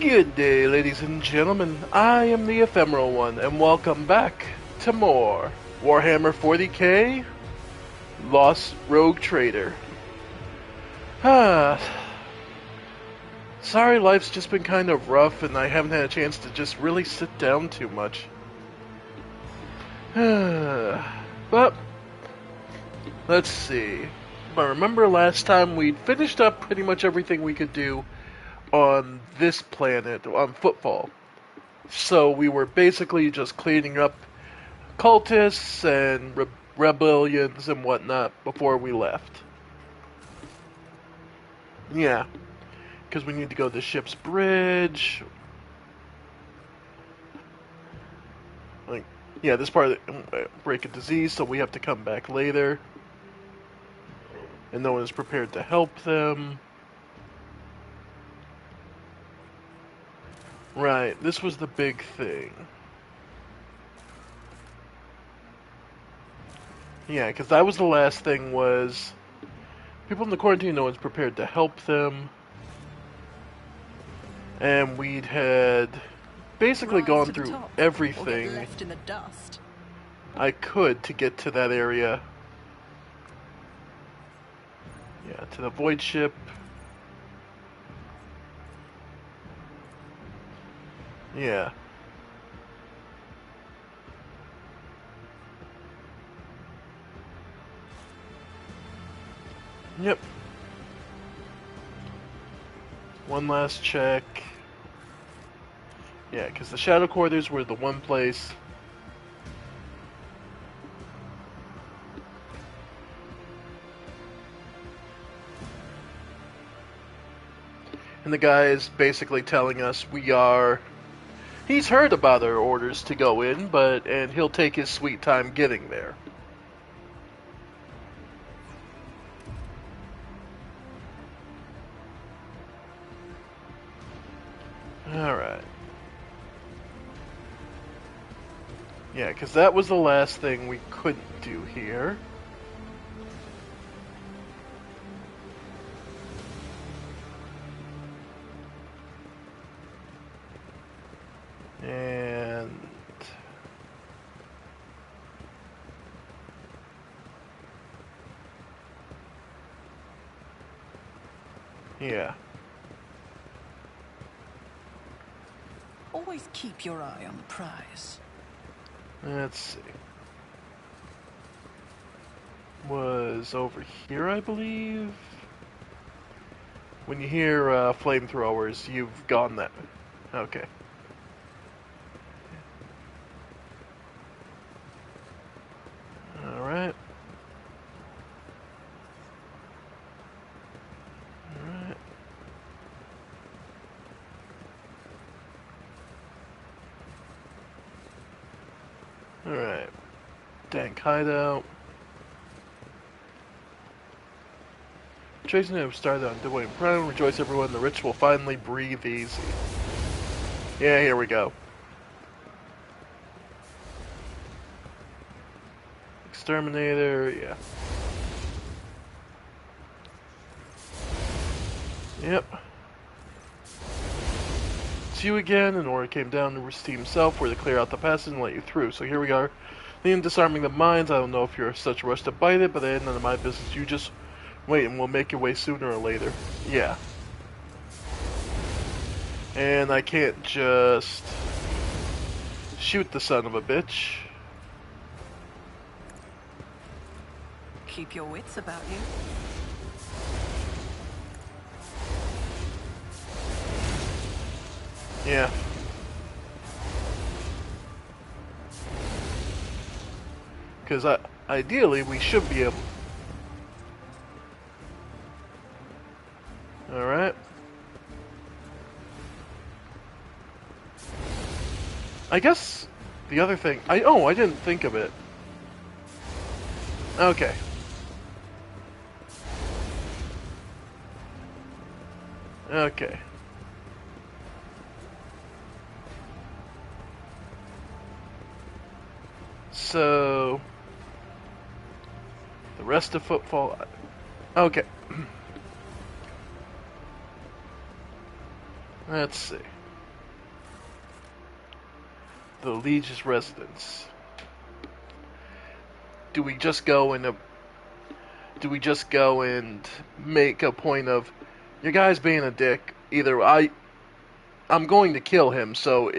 Good day, ladies and gentlemen. I am the Ephemeral One, and welcome back to more Warhammer 40k Lost Rogue Trader. Sorry, life's just been kind of rough, and I haven't had a chance to just really sit down too much. But, let's see. I remember last time we'd finished up pretty much everything we could do on this planet, on Footfall. So we were basically just cleaning up cultists and rebellions and whatnot before we left. Yeah, because we need to go to Ship's Bridge. Yeah, this part of the break a disease, so we have to come back later. And no one is prepared to help them. Right, this was the big thing. Yeah, because that was the last thing was people in the quarantine, no one's prepared to help them. And we'd had basically gone through everything left in the dust. I could to get to that area. Yeah, to the void ship. Yeah. Yep. One last check. Yeah, because the Shadow Quarters were the one place. And the guy is basically telling us he's heard about our orders to go in, and he'll take his sweet time getting there. Alright. Yeah, because that was the last thing we couldn't do here. And yeah. Always keep your eye on the prize. Let's see. Was over here, I believe. When you hear flamethrowers, you've gone that. Okay. Alright. Alright. Alright. Dank hideout. Chasing have started on Dwayne Prime. Rejoice everyone, the rich will finally breathe easy. Yeah, here we go. Exterminator, yeah. Yep. It's you again, and Aura came down to Rusty himself where to clear out the passage and let you through. So here we are. In disarming the mines, I don't know if you're such a rush to bite it, but that ain't none of my business. You just wait and we'll make your way sooner or later. Yeah. And I can't just shoot the son of a bitch. Keep your wits about you. Yeah. Because ideally we should be able. Alright. I guess the other thing I didn't think of it. Okay. Okay. So the rest of Footfall. Okay. Let's see. the Liege's residence. Do we just go and make a point of your guy's being a dick? Either I'm going to kill him, so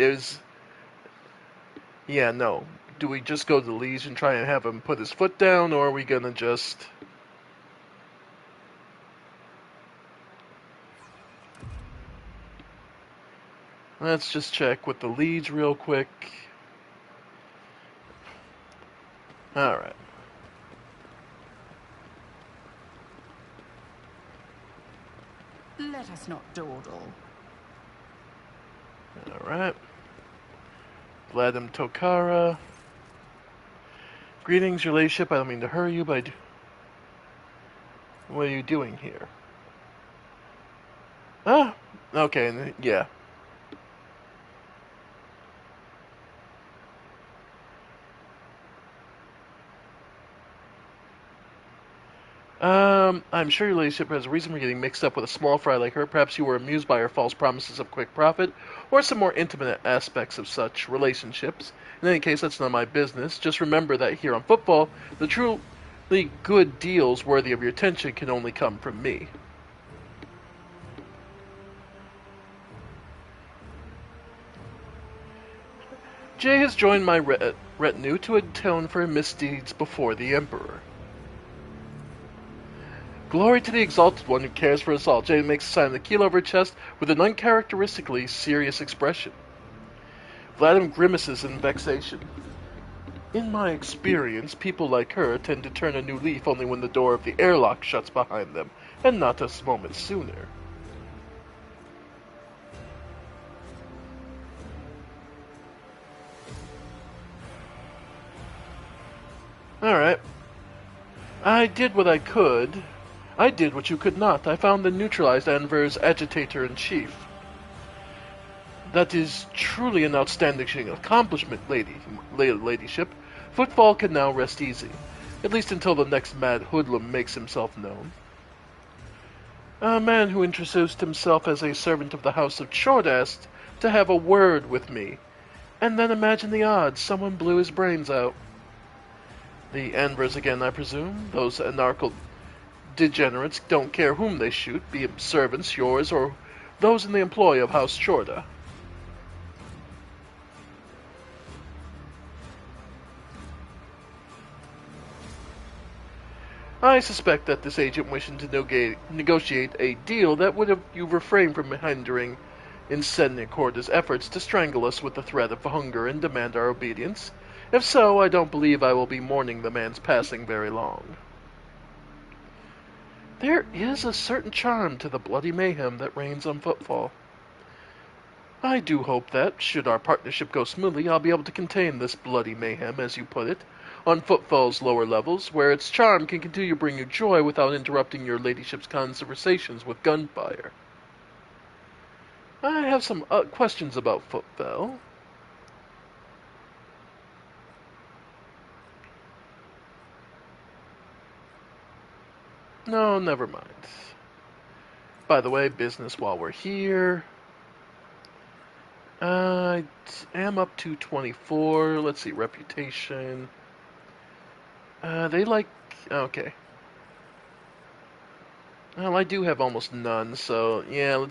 yeah, no. Do we just go to the Liege and try and have him put his foot down, or are we gonna just... Let's just check with the Liege real quick. Alright. Let us not dawdle. Alright. Vladimir Tokara. Greetings, your ladyship. I don't mean to hurry you, but what are you doing here? Ah, okay, yeah. I'm sure your ladyship has a reason for getting mixed up with a small fry like her. Perhaps you were amused by her false promises of quick profit, or some more intimate aspects of such relationships. In any case, that's none of my business. Just remember that here on football, the truly good deals worthy of your attention can only come from me. Jay has joined my retinue to atone for misdeeds before the Emperor. Glory to the Exalted One who cares for us all. Jay makes a sign of the keel over her chest with an uncharacteristically serious expression. Vladimir grimaces in vexation. In my experience, people like her tend to turn a new leaf only when the door of the airlock shuts behind them, and not a moment sooner. Alright. I did what I could. I did what you could not. I found and neutralized Anver's agitator-in-chief. That is truly an outstanding accomplishment, ladyship. Footfall can now rest easy, at least until the next mad hoodlum makes himself known. A man who introduced himself as a servant of the House of Chord asked to have a word with me, and then imagine the odds, someone blew his brains out. The Anvers again, I presume. Those anarchical degenerates don't care whom they shoot, be it servants, yours, or those in the employ of House Chorda. I suspect that this agent wishing to negotiate a deal that would have you refrain from hindering Incendicorda's efforts to strangle us with the threat of hunger and demand our obedience. If so, I don't believe I will be mourning the man's passing very long. There is a certain charm to the bloody mayhem that reigns on Footfall. I do hope that, should our partnership go smoothly, I'll be able to contain this bloody mayhem, as you put it, on Footfall's lower levels, where its charm can continue to bring you joy without interrupting your ladyship's conversations with gunfire. I have some questions about Footfall. No, never mind. By the way, business while we're here. I am up to 24. Let's see, reputation. They like... Okay. Well, I do have almost none, so yeah,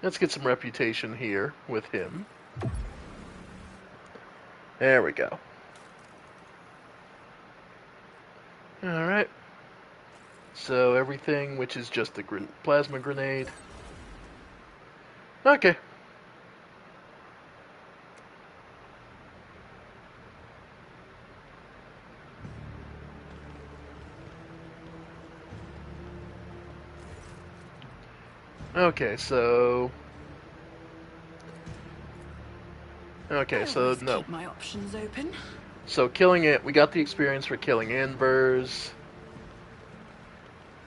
let's get some reputation here with him. There we go. Alright. So everything, which is just the plasma grenade. Okay. Okay, so... Okay, so no. Keep my options open. So killing it, we got the experience for killing Anvers.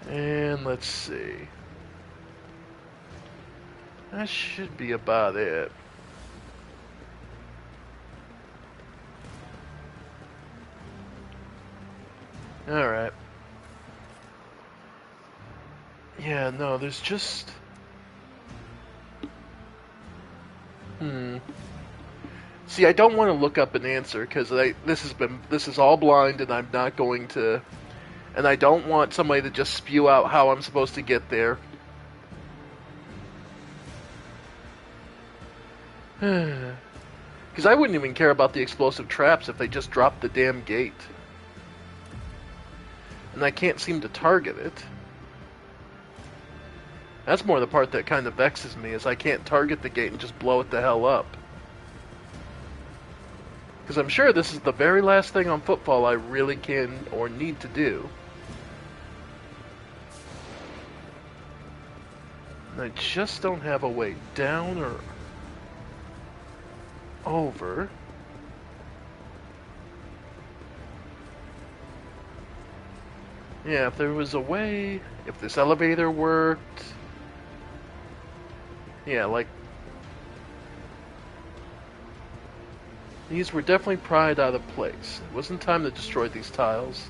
And let's see. That should be about it. Alright. Yeah, no, there's just... Hmm. See, I don't want to look up an answer because this is all blind, and I'm not going to, and I don't want somebody to just spew out how I'm supposed to get there. Because I wouldn't even care about the explosive traps if they just dropped the damn gate. And I can't seem to target it. That's more the part that kind of vexes me, is I can't target the gate and just blow it the hell up. Because I'm sure this is the very last thing on football I really can or need to do. And I just don't have a way down or over. Yeah, if there was a way, if this elevator worked. Yeah, like, these were definitely pried out of place. It wasn't time to destroy these tiles.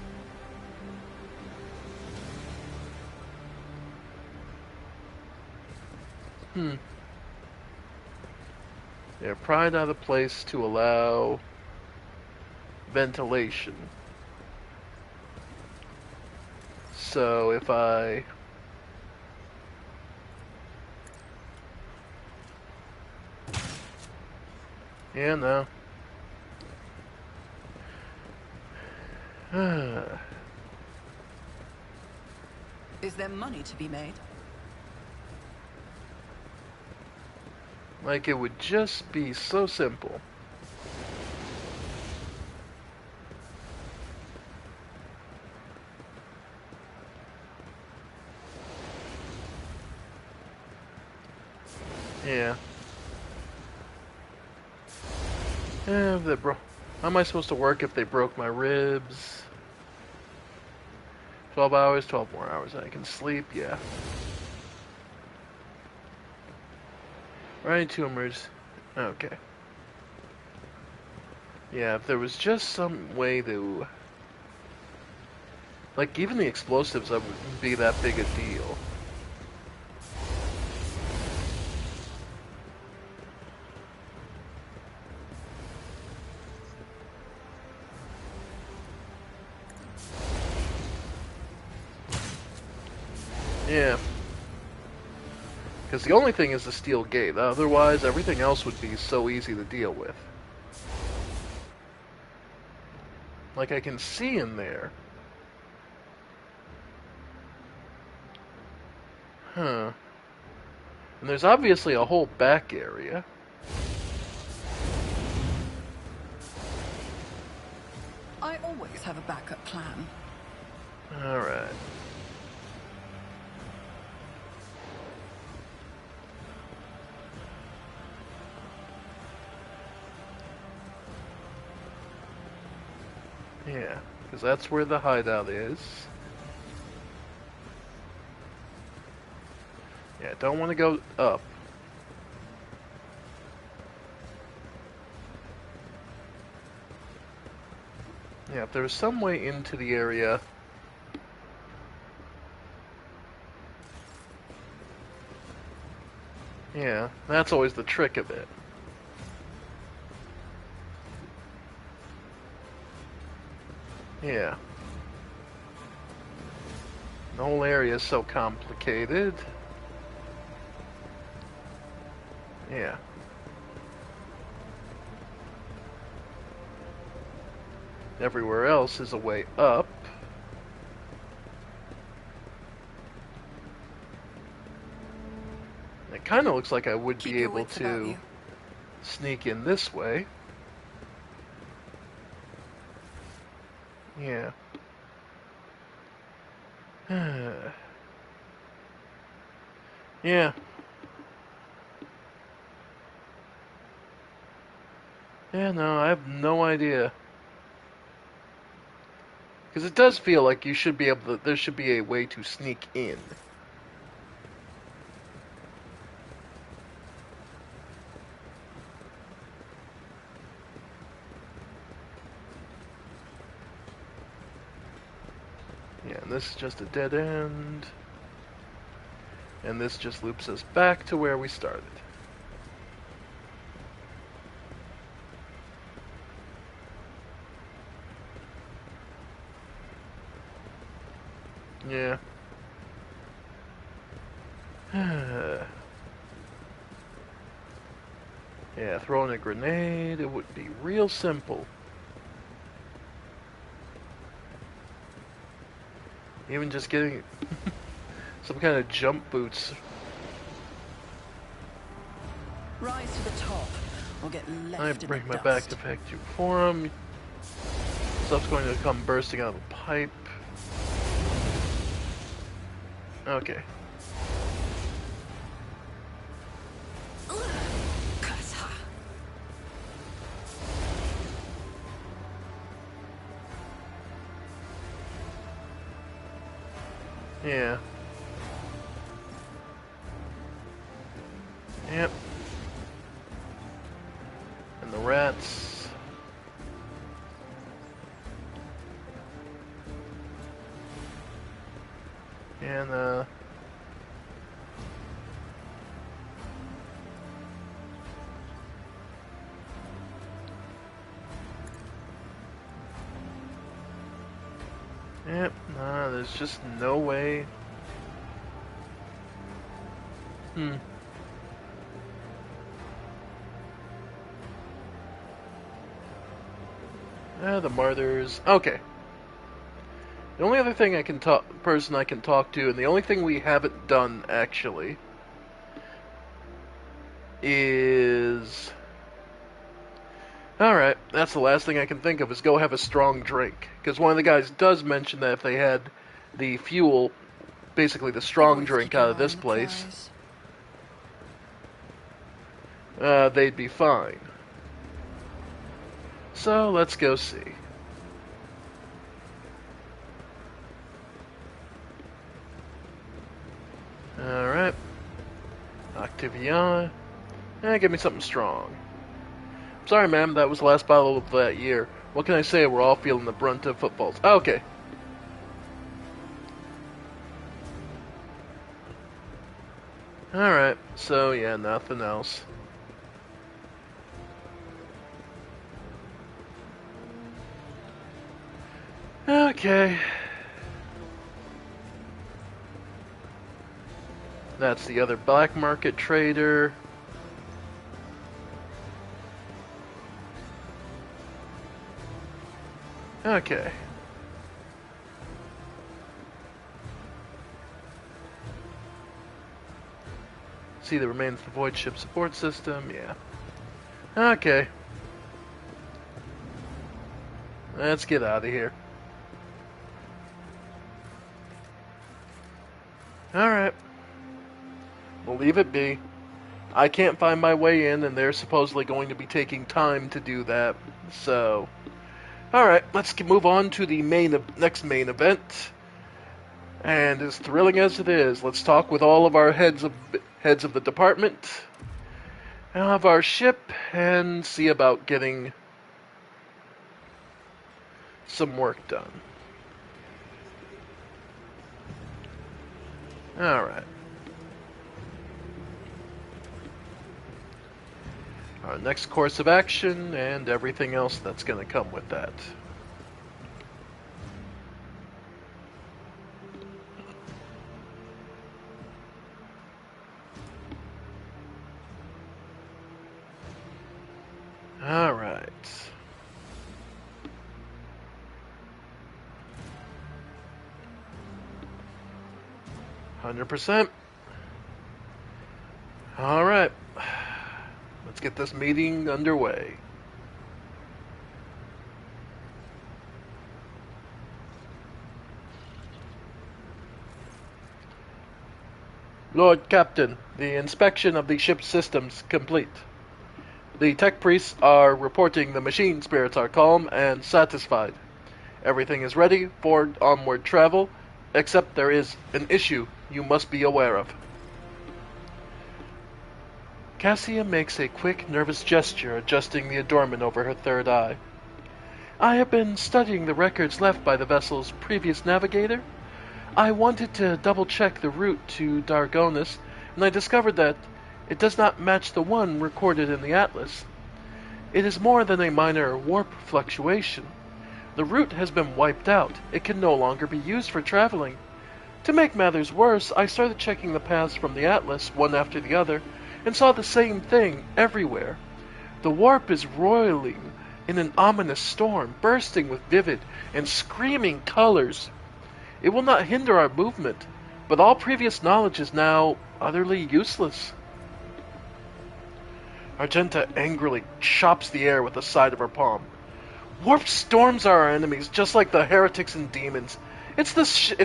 They're pried out of place to allow ventilation. So if I... Yeah, no. Is there money to be made? Like, it would just be so simple. Yeah. Yeah, if they how am I supposed to work if they broke my ribs? 12 hours, 12 more hours. I can sleep, yeah. Brain tumors. Okay. Yeah, if there was just some way to... Like, even the explosives wouldn't be that big a deal. Yeah. Because the only thing is the steel gate. Otherwise, everything else would be so easy to deal with. Like, I can see in there. Huh. And there's obviously a whole back area. I always have a backup plan. Alright. Yeah, because that's where the hideout is. Yeah, don't want to go up. Yeah, if there was some way into the area... Yeah, that's always the trick of it. Yeah. The whole area is so complicated. Yeah. Everywhere else is a way up. It kind of looks like I would Keep be your able wits about to you. sneak in this way. Yeah. Yeah. Yeah, no, I have no idea. Because it does feel like you should be able to, there should be a way to sneak in. Yeah, and this is just a dead end. And this just loops us back to where we started. Yeah. Yeah, throwing a grenade, it would be real simple. Even just getting some kind of jump boots. Rise to the top, or get I left in the bring my back dust. to factory forum. Stuff's going to come bursting out of the pipe. Okay. Yeah. Yep. And the rats. And, yep, nah, there's just no way. The martyrs. Okay. The only other thing person I can talk to, and the only thing we haven't done actually, is. Alright, that's the last thing I can think of is go have a strong drink. Because one of the guys does mention that if they had the fuel, basically the strong Always drink keep your out of eye this on the place, prize. they'd be fine. So let's go see. Alright. Octavian. Give me something strong. Sorry, ma'am, that was the last bottle of that year. What can I say? We're all feeling the brunt of footballs. Okay. Alright, so yeah, nothing else. Okay. That's the other black market trader. Okay. See the remains of the void ship support system, yeah. Okay. Let's get out of here. Alright. We'll leave it be. I can't find my way in, and they're supposedly going to be taking time to do that. So, alright, let's move on to the next main event. And as thrilling as it is, let's talk with all of our heads of the department, of our ship, and see about getting some work done. Alright. Our next course of action, and everything else that's going to come with that. Alright. %. Alright. Let's get this meeting underway. Lord Captain, the inspection of the ship's systems complete. The tech priests are reporting the machine spirits are calm and satisfied. Everything is ready for onward travel, except there is an issue you must be aware of. Cassia makes a quick, nervous gesture, adjusting the adornment over her third eye. I have been studying the records left by the vessel's previous navigator. I wanted to double-check the route to Dargonis, and I discovered that it does not match the one recorded in the atlas. It is more than a minor warp fluctuation. The route has been wiped out. It can no longer be used for traveling. To make matters worse, I started checking the paths from the atlas, one after the other, and saw the same thing everywhere. The warp is roiling in an ominous storm, bursting with vivid and screaming colors. It will not hinder our movement, but all previous knowledge is now utterly useless. Argenta angrily chops the air with the side of her palm. Warp storms are our enemies, just like the heretics and demons. It's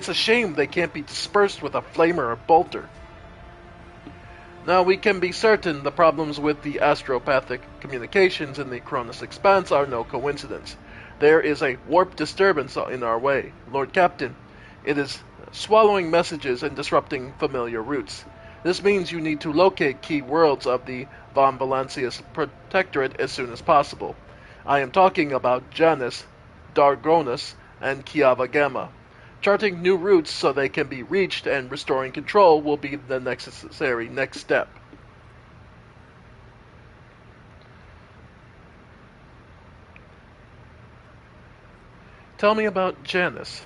a shame they can't be dispersed with a flamer or bolter. Now we can be certain the problems with the astropathic communications in the Cronus Expanse are no coincidence. There is a warp disturbance in our way, Lord Captain. It is swallowing messages and disrupting familiar routes. This means you need to locate key worlds of the Von Valancius Protectorate as soon as possible. I am talking about Janus, Dargonus, and Kiava Gamma. Charting new routes so they can be reached and restoring control will be the necessary next step. Tell me about Janus.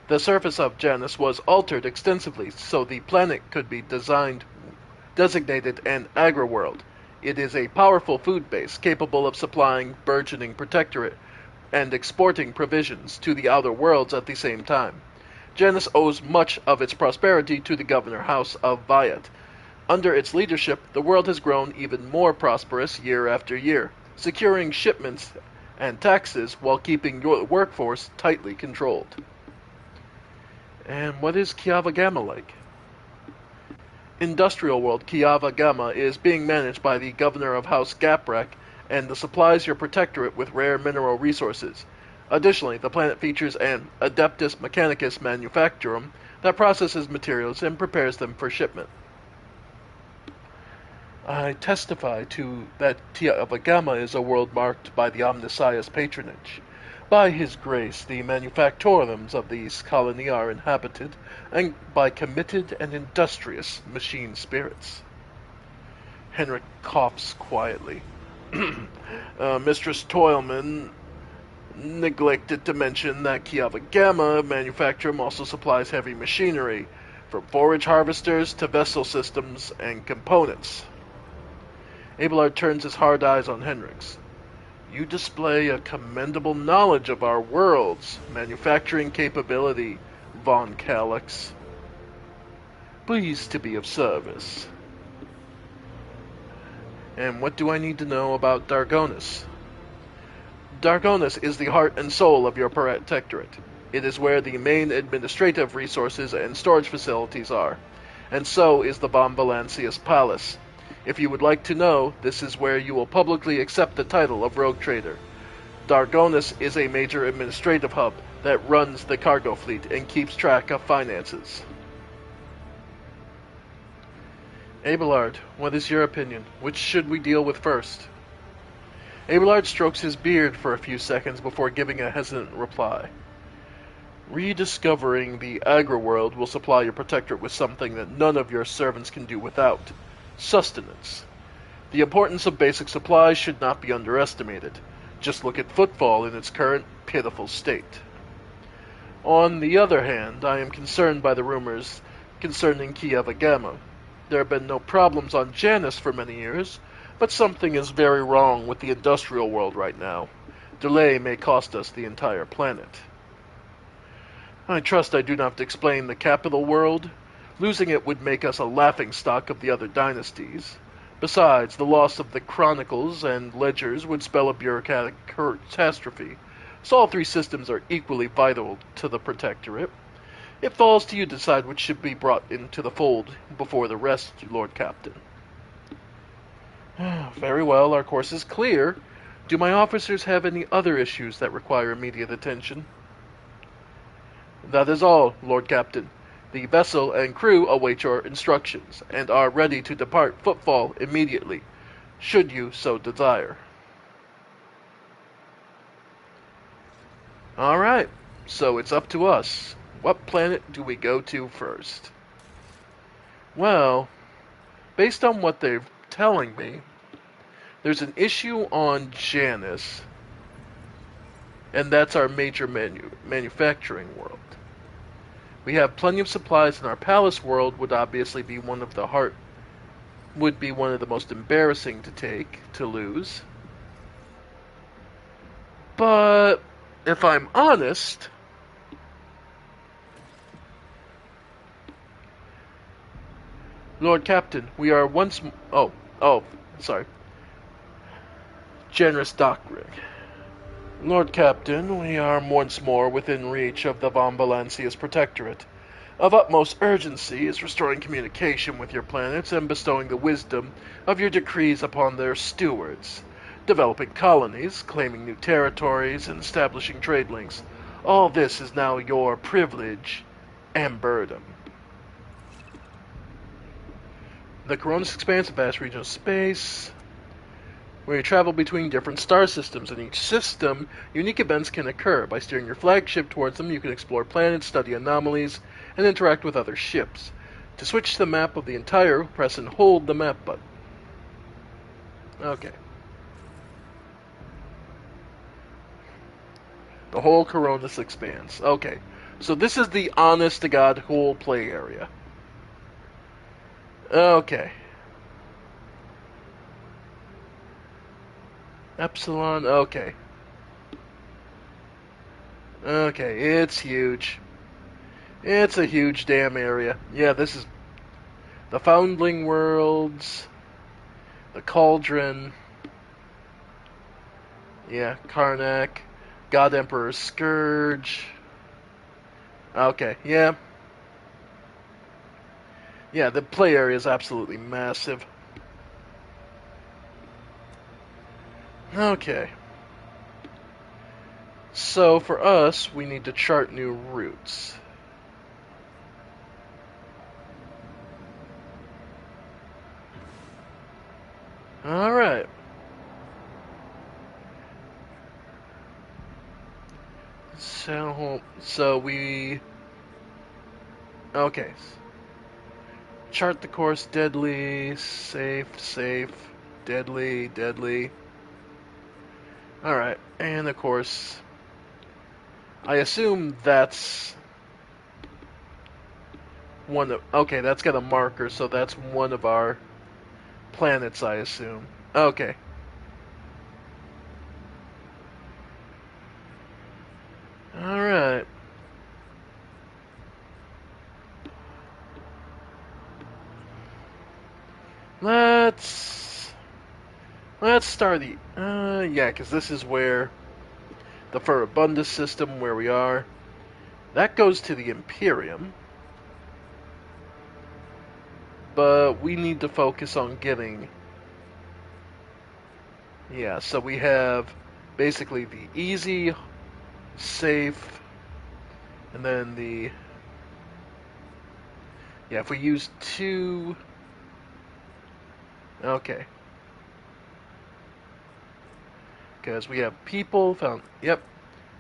The surface of Janus was altered extensively so the planet could be designated an agri-world. It is a powerful food base capable of supplying burgeoning protectorate and exporting provisions to the outer worlds at the same time. Janus owes much of its prosperity to the governor house of Viat. Under its leadership, the world has grown even more prosperous year after year, securing shipments and taxes while keeping your workforce tightly controlled. And what is Kiava Gamma like? Industrial world Kiava Gamma is being managed by the governor of House Gaprak and supplies your protectorate with rare mineral resources. Additionally, the planet features an Adeptus Mechanicus manufactorum that processes materials and prepares them for shipment. I testify to that Kiava Gamma is a world marked by the Omnissiah's patronage. By his grace, the manufactorums of this colony are inhabited, and by committed and industrious machine spirits. Henrik coughs quietly. Mistress Toilman neglected to mention that Kiava Gamma manufacturum also supplies heavy machinery, from forage harvesters to vessel systems and components. Abelard turns his hard eyes on Henrik's. You display a commendable knowledge of our world's manufacturing capability, Von Calyx. Pleased to be of service. And what do I need to know about Dargonus? Dargonus is the heart and soul of your protectorate. It is where the main administrative resources and storage facilities are, and so is the Von Valancius Palace. If you would like to know, this is where you will publicly accept the title of Rogue Trader. Dargonus is a major administrative hub that runs the cargo fleet and keeps track of finances. Abelard, what is your opinion? Which should we deal with first? Abelard strokes his beard for a few seconds before giving a hesitant reply. Rediscovering the agri-world will supply your protectorate with something that none of your servants can do without. Sustenance. The importance of basic supplies should not be underestimated. Just look at Footfall in its current pitiful state. On the other hand, I am concerned by the rumors concerning Kiava Gamma. There have been no problems on Janus for many years, but something is very wrong with the industrial world right now. Delay may cost us the entire planet. I trust I do not have to explain the capital world. Losing it would make us a laughingstock of the other dynasties. Besides, the loss of the chronicles and ledgers would spell a bureaucratic catastrophe, so all three systems are equally vital to the Protectorate. It falls to you to decide which should be brought into the fold before the rest, Lord Captain. Very well, our course is clear. Do my officers have any other issues that require immediate attention? That is all, Lord Captain. The vessel and crew await your instructions, and are ready to depart Footfall immediately, should you so desire. Alright, so it's up to us. What planet do we go to first? Well, based on what they're telling me, there's an issue on Janus, and that's our major manufacturing world. We have plenty of supplies, and our palace world would obviously be one of the most embarrassing to lose. But if I'm honest, Lord Captain, we are once. Sorry. Generous Dockrig. Lord Captain, we are once more within reach of the Von Balancius Protectorate. Of utmost urgency is restoring communication with your planets and bestowing the wisdom of your decrees upon their stewards, developing colonies, claiming new territories, and establishing trade links. All this is now your privilege and burden. The Coronis expanse a vast region of space, where you travel between different star systems. In each system, unique events can occur. By steering your flagship towards them, you can explore planets, study anomalies, and interact with other ships. To switch to the map of the entire, press and hold the map button. Okay. The whole Coronis expanse. Okay. So this is the honest-to-God whole play area. Okay. Epsilon, okay. Okay, it's huge. It's a huge damn area. Yeah, this is the Foundling Worlds, the Cauldron, yeah, Karnak, God Emperor's Scourge. Okay, yeah. Yeah, the play area is absolutely massive. Okay. So for us, we need to chart new routes. Alright. So we... Okay. Chart the course, deadly, safe, deadly. Alright, and of course, I assume that's one of... Okay, that's got a marker, so that's one of our planets, I assume. Okay. Alright. Let's start the... yeah, because this is where the Furibundus system, where we are. That goes to the Imperium. But we need to focus on getting... Yeah, so we have basically the easy, safe, and then the... Yeah, if we use 2... Okay. Because we have people found... Yep.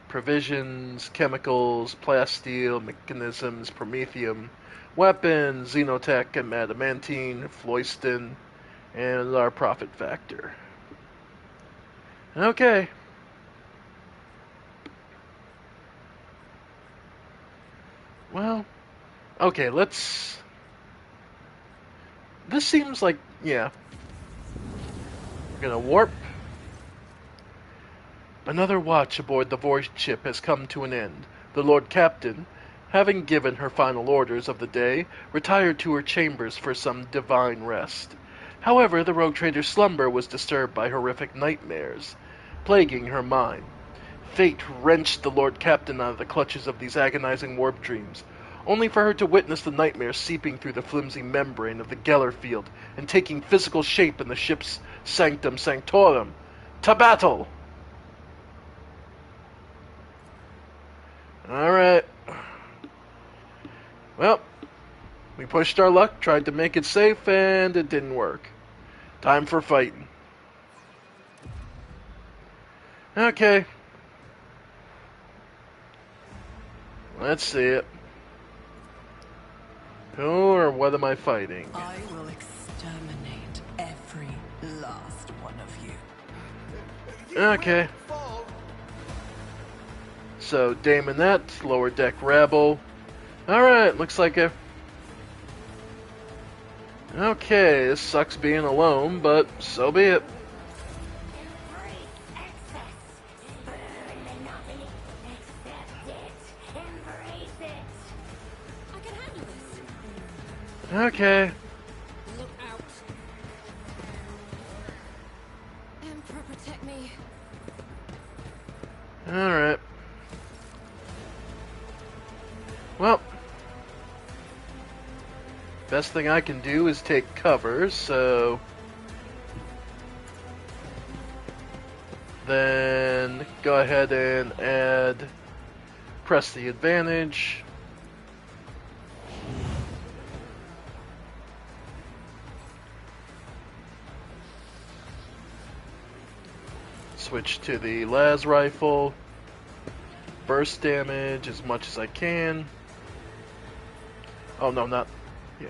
Provisions, chemicals, plasteel, mechanisms, promethium, weapons, xenotech, and adamantine, phloiston, and our profit factor. Okay. Well, okay, let's... This seems like... Yeah. We're gonna warp. Another watch aboard the void ship has come to an end. The Lord Captain, having given her final orders of the day, retired to her chambers for some divine rest. However, the rogue trader's slumber was disturbed by horrific nightmares, plaguing her mind. Fate wrenched the Lord Captain out of the clutches of these agonizing warp dreams, only for her to witness the nightmare seeping through the flimsy membrane of the Geller field and taking physical shape in the ship's sanctum sanctorum. To battle! Alright. Well, we pushed our luck, tried to make it safe, and it didn't work. Time for fighting. Okay. Let's see it. Who or what am I fighting? I will exterminate every last one of you. Okay. So, Daemonette, Lower Deck Rabble, Alright, looks like a... Okay, this sucks being alone, but so be it. Embrace excess. Burn the nothing. Accept it. Embrace it. I can handle this. Okay. Look out. Emperor, protect me. Alright. Well, best thing I can do is take cover, so... Then go ahead and add... Press the advantage. Switch to the las rifle. Burst damage as much as I can. Oh no, not... Yeah.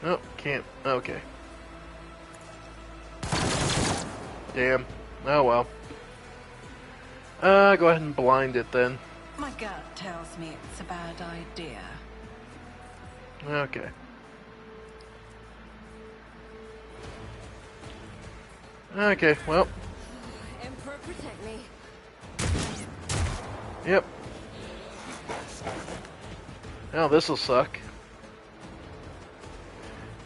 Oh, can't. Okay. Damn. Oh well. Go ahead and blind it then. My gut tells me it's a bad idea. Okay. Okay, well. Emperor, protect me. Yep. Now this'll suck.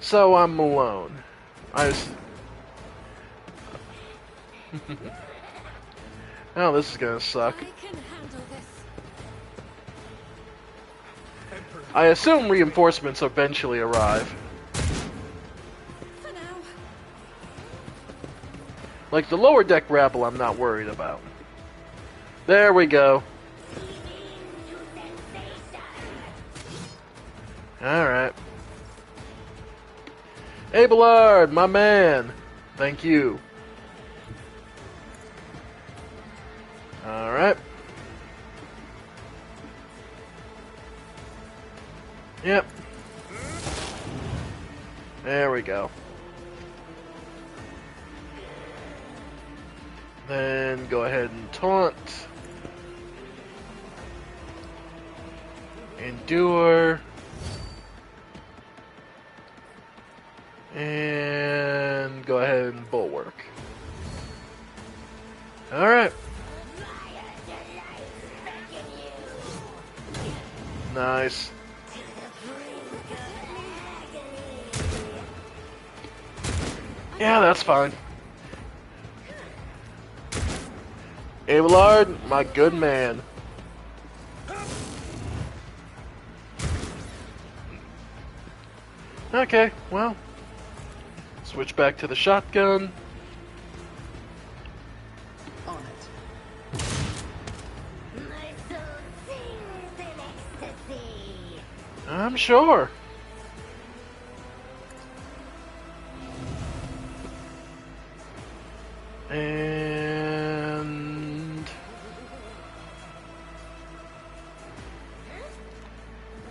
So I'm alone. Oh, this is gonna suck. I can handle this. I assume reinforcements eventually arrive. For now. Like the lower deck rabble I'm not worried about. There we go. Alright. Abelard, my man. Thank you. Alright. Yep. There we go. Then go ahead and taunt. Endure. And go ahead and bulwark. Alright. Nice. Yeah, that's fine. Abelard, my good man. Okay, well. Switch back to the shotgun. On it. My soul sings in ecstasy. I'm sure. And...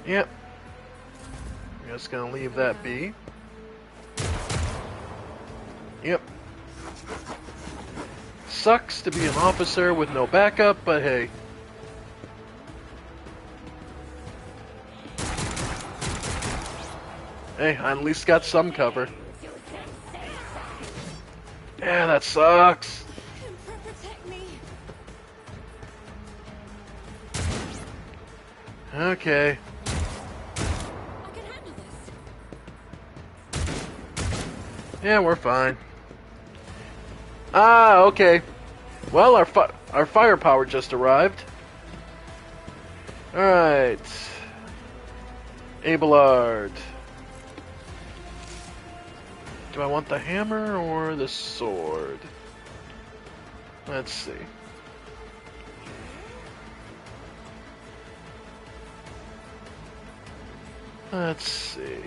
Yep. I'm just gonna leave that be. Yep. Sucks to be an officer with no backup, but hey. Hey, I at least got some cover. Yeah, that sucks. Emperor, protect me. Okay. I can handle this. Yeah, we're fine. Ah, okay. Well, our firepower just arrived. Alright. Abelard. Do I want the hammer or the sword? Let's see. Let's see.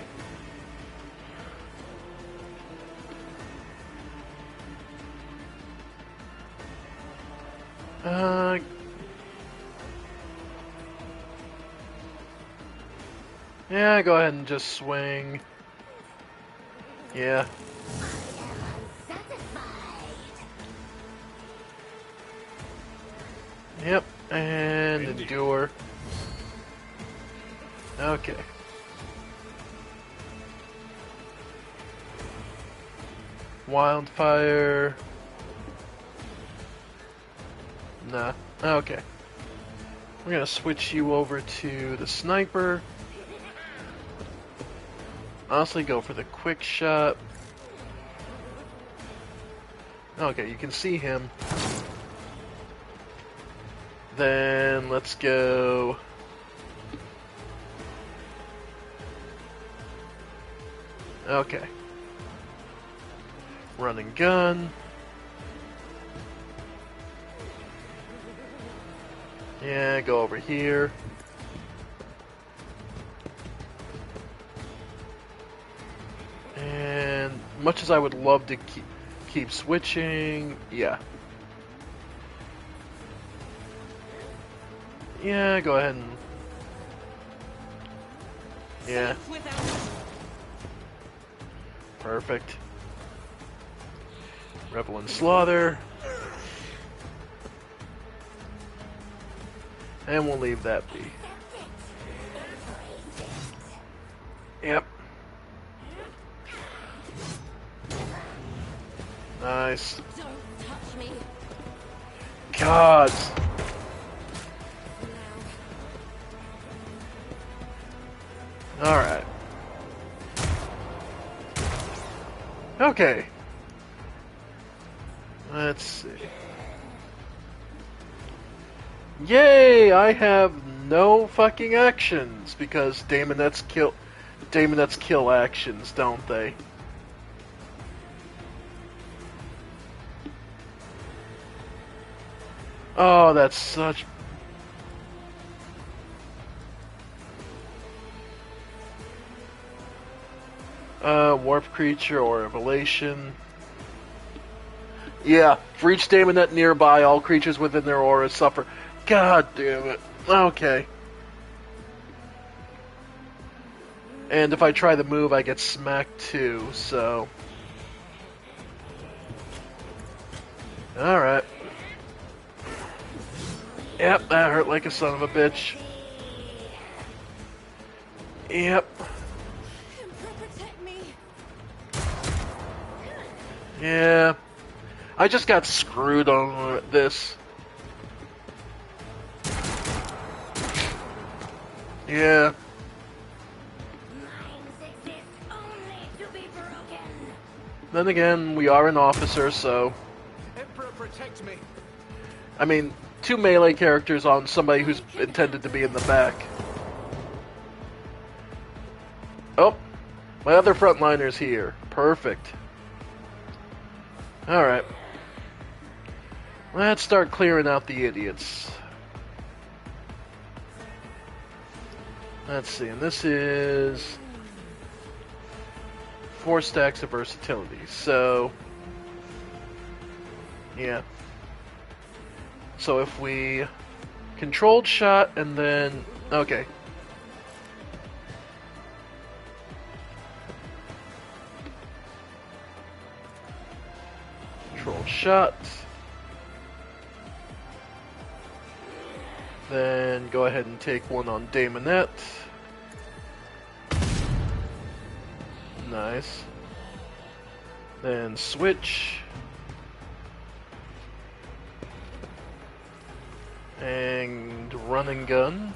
Yeah, go ahead and just swing. Yeah. Yep, and endure. Okay. Wildfire. Nah. Okay. We're gonna switch you over to the sniper. Honestly, go for the quick shot. Okay, you can see him. Then let's go. Okay. Run and gun. Yeah, go over here. And much as I would love to keep switching, yeah. Yeah, go ahead and... Yeah. Perfect. Revel and Slaughter. And we'll leave that be. Yep. Nice. Don't touch me. God. Alright. Okay. Let's see. Yay! I have no fucking actions because Daemonettes kill actions, don't they? Oh, that's such... Warp Creature or Revelation. Yeah, for each Daemonette nearby, all creatures within their aura suffer. God damn it. Okay. And if I try the move, I get smacked too, so... Alright. Yep, that hurt like a son of a bitch. Yep. Protect me. Yeah. I just got screwed on this. Yeah. Minds exist only to be broken. Then again, we are an officer, so... Emperor, protect me. I mean, 2 melee characters on somebody who's intended to be in the back. Oh, my other frontliner's here. Perfect. Alright. Let's start clearing out the idiots. Let's see, and this is 4 stacks of versatility, so... Yeah. So if we controlled shot and then... Okay. Controlled shot. Then go ahead and take one on Daemonette. Nice. Then switch. And run and gun.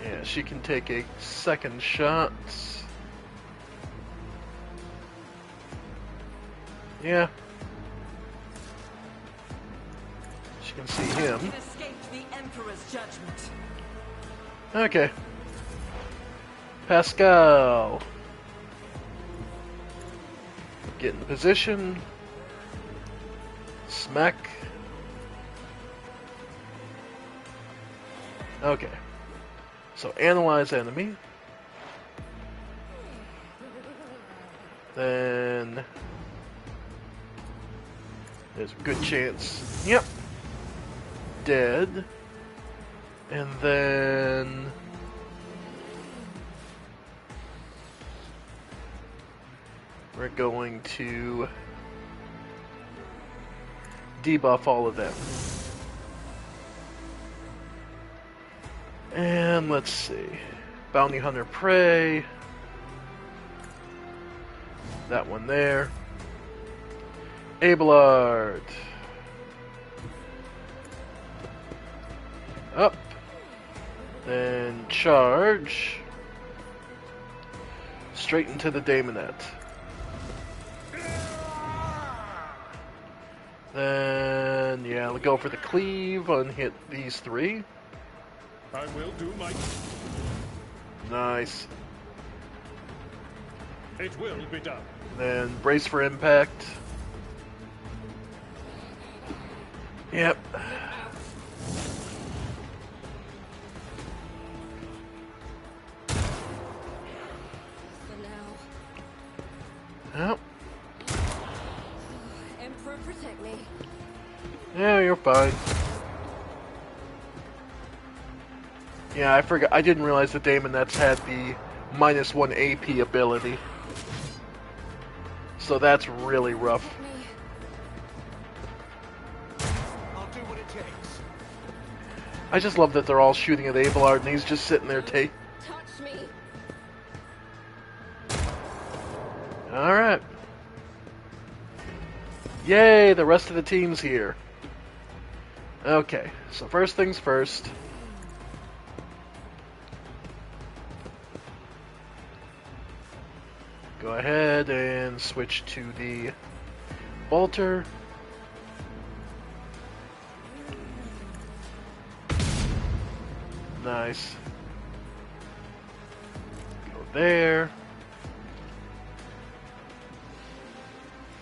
Yeah, she can take a second shot. Yeah. She can see him. It escaped the Emperor's judgment. Okay. Pascal. Get in position. Smack. Okay. So analyze enemy. Then there's a good chance. Yep. Dead. And then we're going to debuff all of them. And let's see. Bounty Hunter Prey. That one there. Abelard. Up. Then charge. Straight into the Daemonette. Then, yeah, we'll go for the cleave on hit these three. I will do my... Nice. It will be done. Then brace for impact. Yep. For now. Yep. Emperor, protect me. Yeah, you're fine. Yeah, I forgot. I didn't realize the Daemonettes had the -1 AP ability. So that's really rough. Protect me. I'll do what it takes. I just love that they're all shooting at Abelard and he's just sitting there Touch me. Alright. Yay, the rest of the team's here. Okay, so first things first. Go ahead and switch to the bolter. Nice. Go there.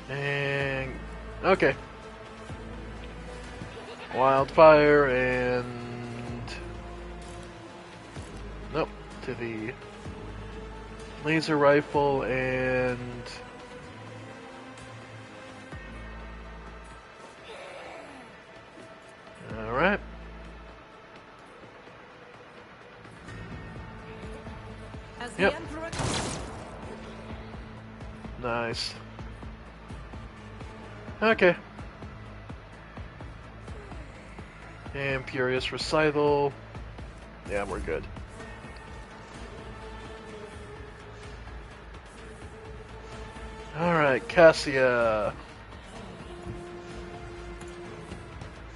And okay. Wildfire and nope, to the laser rifle and all right. As the Yep. Emperor... Nice. Okay. And Furious Recital. Yeah, we're good. Alright, Cassia.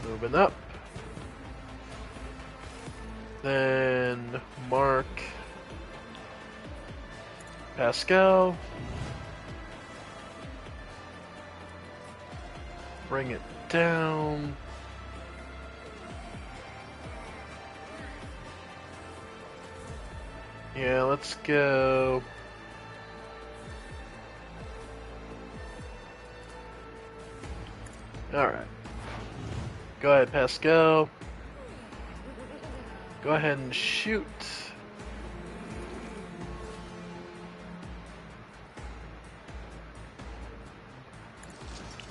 Moving up. Then Mark. Pascal. Bring it down. Yeah, let's go. Alright. Go ahead, Pascal. Go ahead and shoot.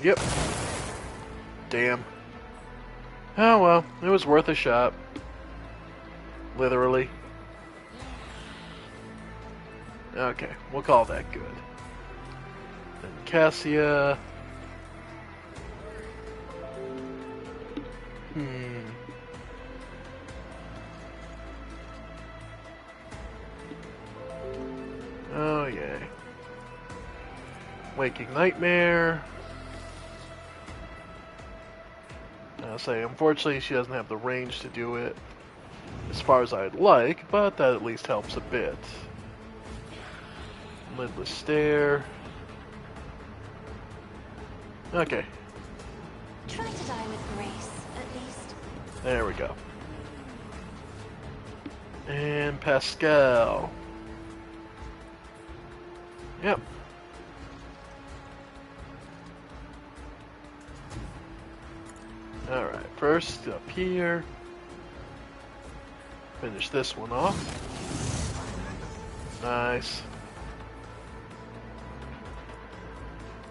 Yep. Damn. Oh well, it was worth a shot. Literally. Okay, we'll call that good. Then Cassia. Oh yay. Waking Nightmare. I'll say, unfortunately, she doesn't have the range to do it as far as I'd like, but that at least helps a bit. Lidless Stare. Okay, Try to die with grace, at least. there we go. And Pascal. Yep. Alright, first up here. Finish this one off. Nice.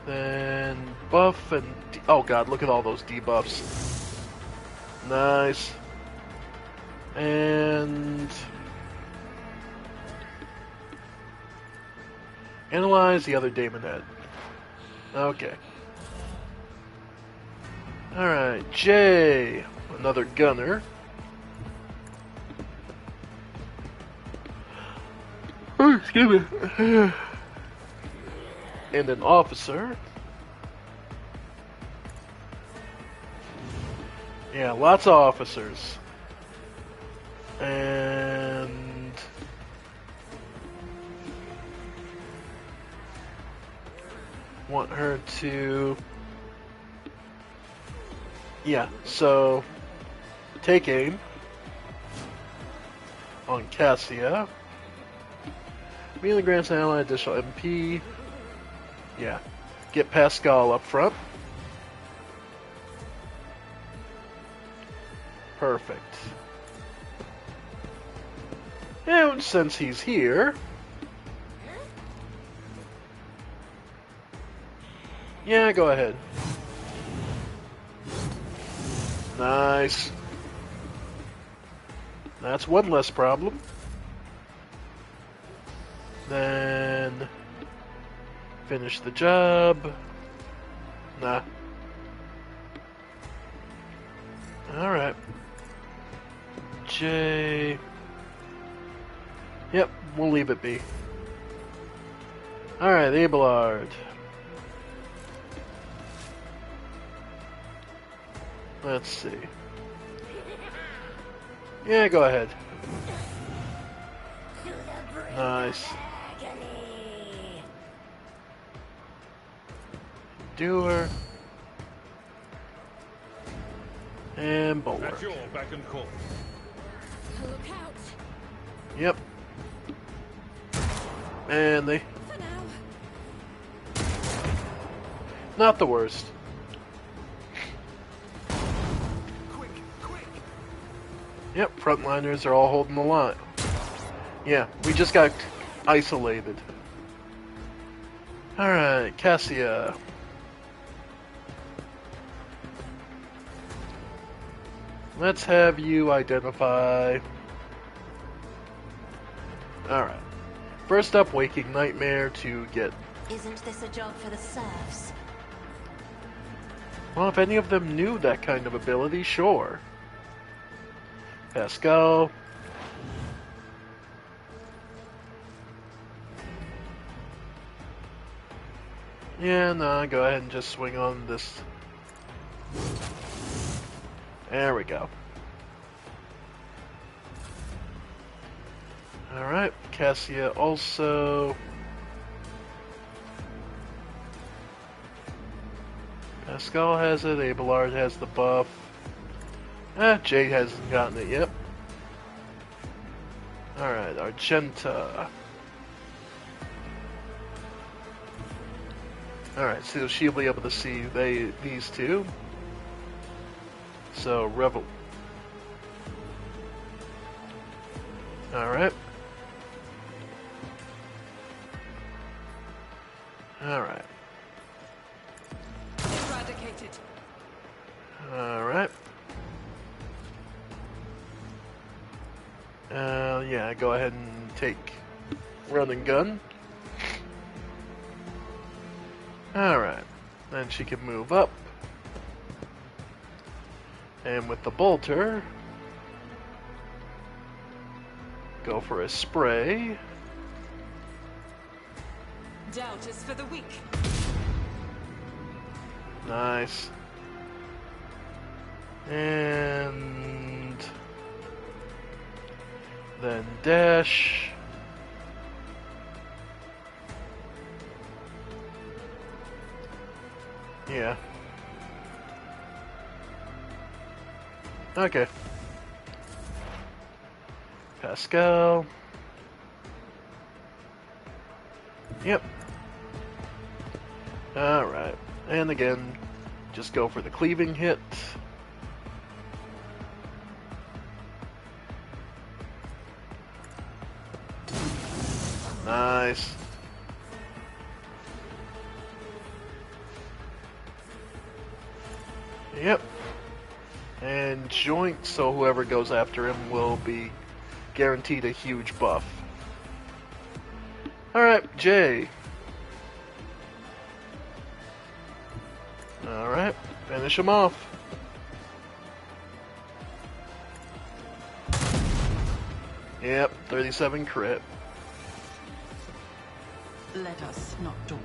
Then buff and... oh god, look at all those debuffs. Nice. And... analyze the other Daemonette. Okay. Alright, Jay. Another gunner. Oh, excuse me. And an officer. Yeah, lots of officers. And want her to, yeah, so take aim on Cassia. Me and the grandson ally additional MP. Yeah. Get Pascal up front. Perfect. And since he's here, yeah, go ahead. Nice. That's one less problem. Then finish the job. Nah. Alright. J. Yep, we'll leave it be. Alright, Abelard. Let's see. Yeah, go ahead. Nice. Doer. And Bulwark. At your beck and call. Look out. Yep. And they... For now. Not the worst. Quick, quick! Yep, frontliners are all holding the line. Yeah, we just got isolated. Alright, Cassia. Let's have you identify... Alright. First up, Waking Nightmare to get... Isn't this a job for the serfs? Well, if any of them knew that kind of ability, sure. Pascal. Yeah, nah, go ahead and just swing on this. There we go. Alright, Cassia also. Pascal has it, Abelard has the buff. Jade hasn't gotten it yet. Alright, Argenta. Alright, so she'll be able to see these two. So, Revel. Alright. Alright. Eradicated. Alright. Yeah, go ahead and take run and gun. Alright. Then she can move up. And with the bolter, go for a spray. Doubt is for the weak. Nice. And then dash. Yeah. Okay. Pascal. Yep. Alright. And again, just go for the cleaving hit. Nice. Yep. And joint, so whoever goes after him will be guaranteed a huge buff. Alright, Jay. Alright, finish him off. Yep, 37 crit. Let us not dawdle.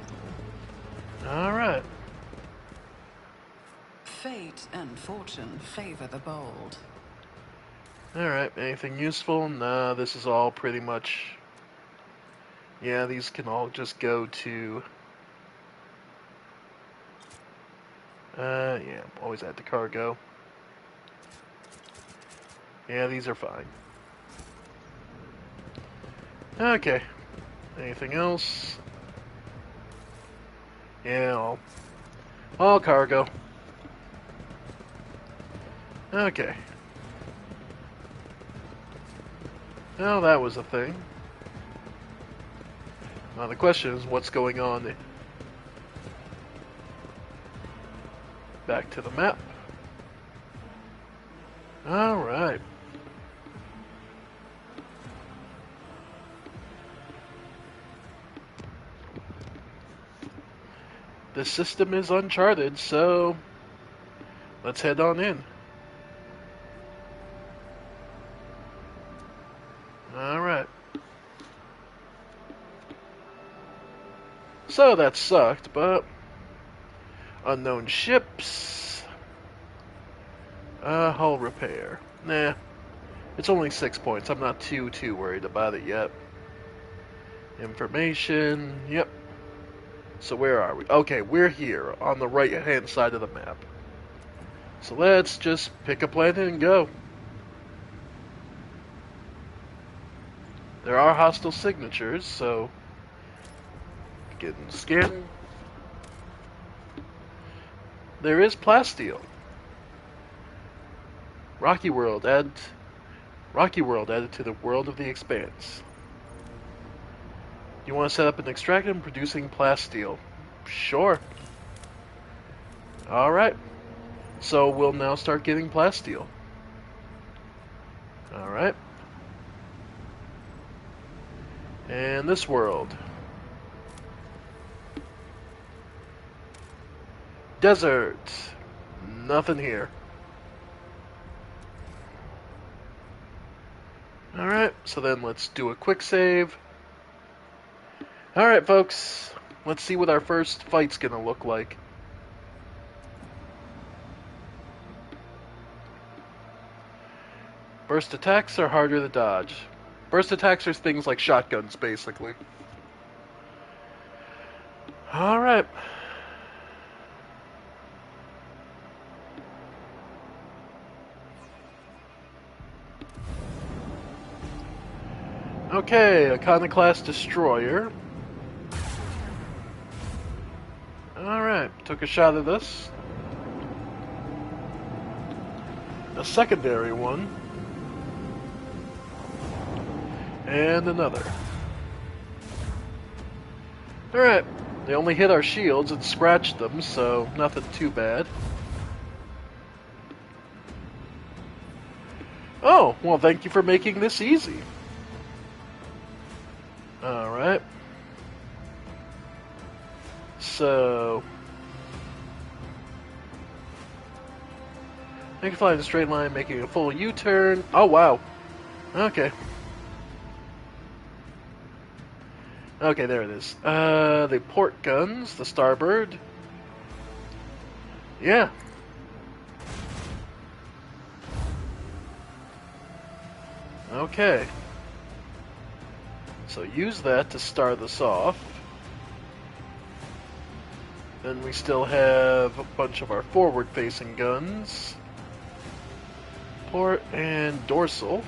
Alright. Fate and fortune favor the bold. Alright, anything useful? Nah, this is all pretty much... Yeah, these can all just go to... yeah, always add to cargo. Yeah, these are fine. Okay. Anything else? Yeah, all cargo. Okay. Well, that was a thing. Now the question is, what's going on? Back to the map. Alright. The system is uncharted, so let's head on in. Alright. So that sucked, but unknown ships. Hull repair. Nah. It's only 6 points. I'm not too worried about it yet. Information. Yep. So where are we? Okay, we're here on the right-hand side of the map. So let's just pick a planet and go. There are hostile signatures, so getting scanning. There is plasteel. Rocky World added to the world of the Expanse. You want to set up an extractor producing plasteel? Sure. Alright. So we'll now start getting plasteel. Alright. And this world. Desert. Nothing here. Alright, so then let's do a quick save. Alright, folks. Let's see what our first fight's gonna look like. Burst attacks are harder to dodge. Burst attacks are things like shotguns, basically. Alright. Okay, Iconoclast Destroyer. Alright, took a shot at this. A secondary one. And another. Alright, they only hit our shields and scratched them, so nothing too bad. Oh, well, thank you for making this easy. Alright. So... I can fly in a straight line, making a full U-turn. Oh, wow. Okay. Okay, there it is. The port guns, the starboard. Yeah. Okay. So use that to start this off. Then we still have a bunch of our forward-facing guns. Port and dorsal.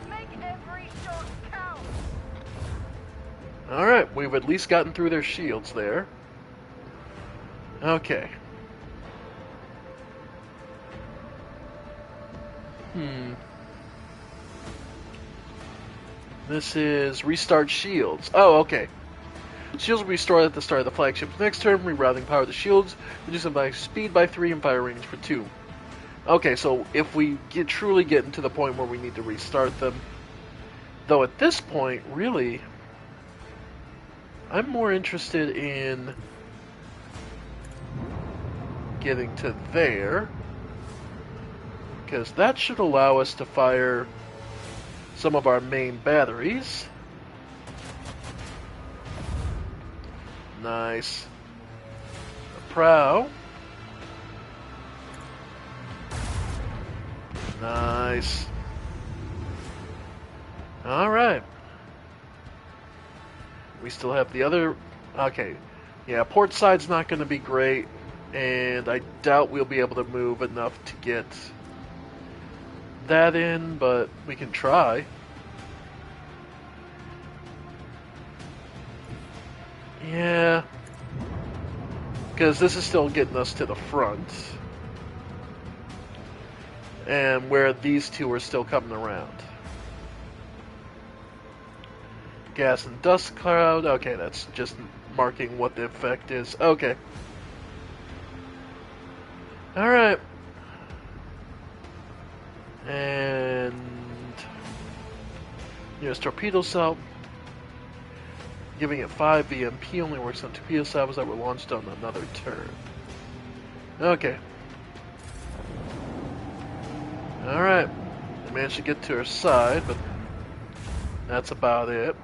Make every shot count. Alright, we've at least gotten through their shields there. Okay. This is restart shields. Oh, okay. Shields will be restored at the start of the flagship's next turn, rerouting power of the shields, reducing by speed by 3 and fire range for 2. Okay, so if we truly get into the point where we need to restart them, though at this point, really, I'm more interested in getting to there. Because that should allow us to fire some of our main batteries. Nice. A prow. Nice. Alright. We still have the other... Okay. Yeah, port side's not going to be great. And I doubt we'll be able to move enough to get that in, but we can try. Yeah. Because this is still getting us to the front. And where these two are still coming around. Gas and dust cloud. Okay, that's just marking what the effect is. Okay. Alright. And... Here's torpedo cell. Giving it 5 VMP only works on torpedo salvos that were launched on another turn. Okay. Alright. We managed to get to her side, but that's about it.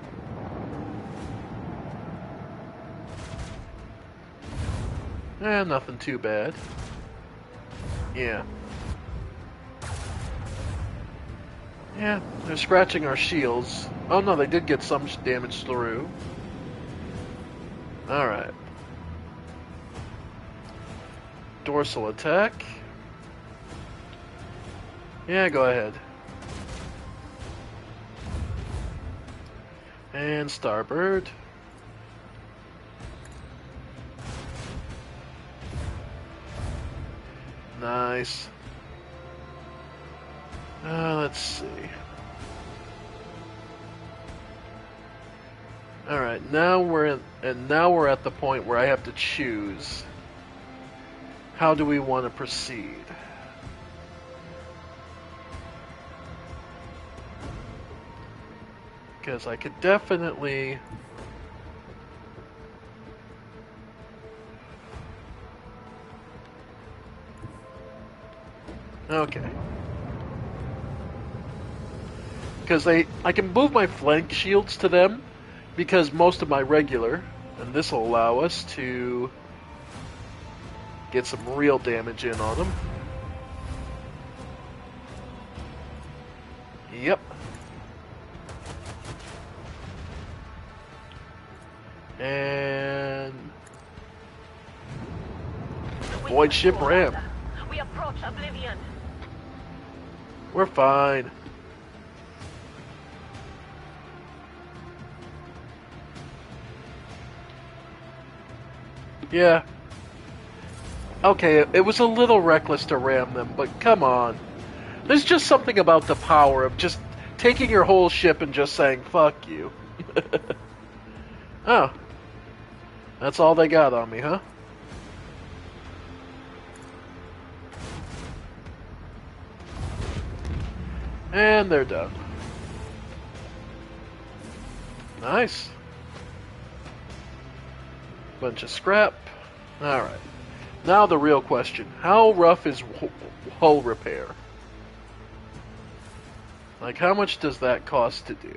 Nothing too bad. Yeah. Yeah, they're scratching our shields. Oh no, they did get some damage through. Alright. Dorsal attack. Yeah, go ahead. And starboard. Nice. Let's see. Alright, now we're at the point where I have to choose. How do we want to proceed? Because I could definitely... Okay. Because I can move my flank shields to them, because most of my regular, and this will allow us to get some real damage in on them. Yep. And... Void ship ram. We approach oblivion. We're fine. Yeah. Okay, it was a little reckless to ram them, but come on. There's just something about the power of just taking your whole ship and just saying, fuck you. Oh. That's all they got on me, huh? And they're done. Nice. Bunch of scrap. Alright. Now the real question. How rough is hull repair? Like, how much does that cost to do?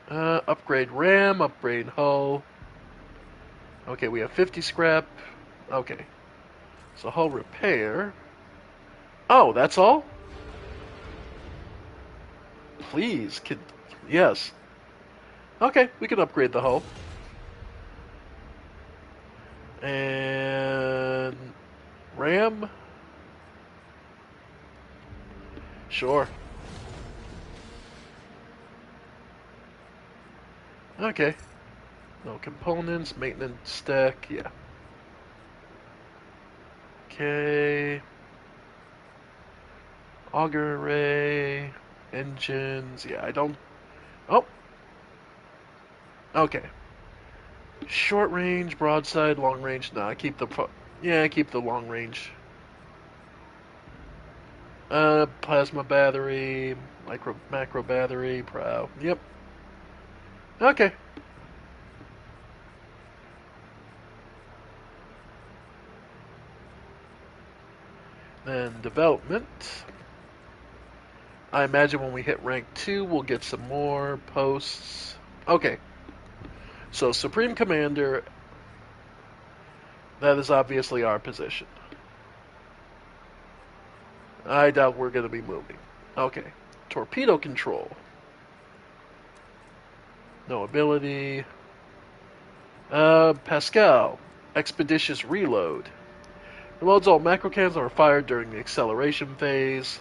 Upgrade RAM, upgrade hull. Okay, we have 50 scrap. Okay. So hull repair. Oh, that's all? Please, yes. Okay, we can upgrade the hull. And... RAM? Sure. Okay. No components, maintenance stack, yeah. Okay. Auger array, engines, yeah, I don't... Oh! Okay. Short range, broadside, long range, nah, I keep the... Yeah, I keep the long range. Plasma battery, macro battery, prow, yep. Okay. Then development. I imagine when we hit rank 2, we'll get some more posts. Okay. So, Supreme Commander, that is obviously our position. I doubt we're going to be moving. Okay. Torpedo control. No ability. Pascal. Expeditious reload. Reloads all macro cannons that are fired during the acceleration phase.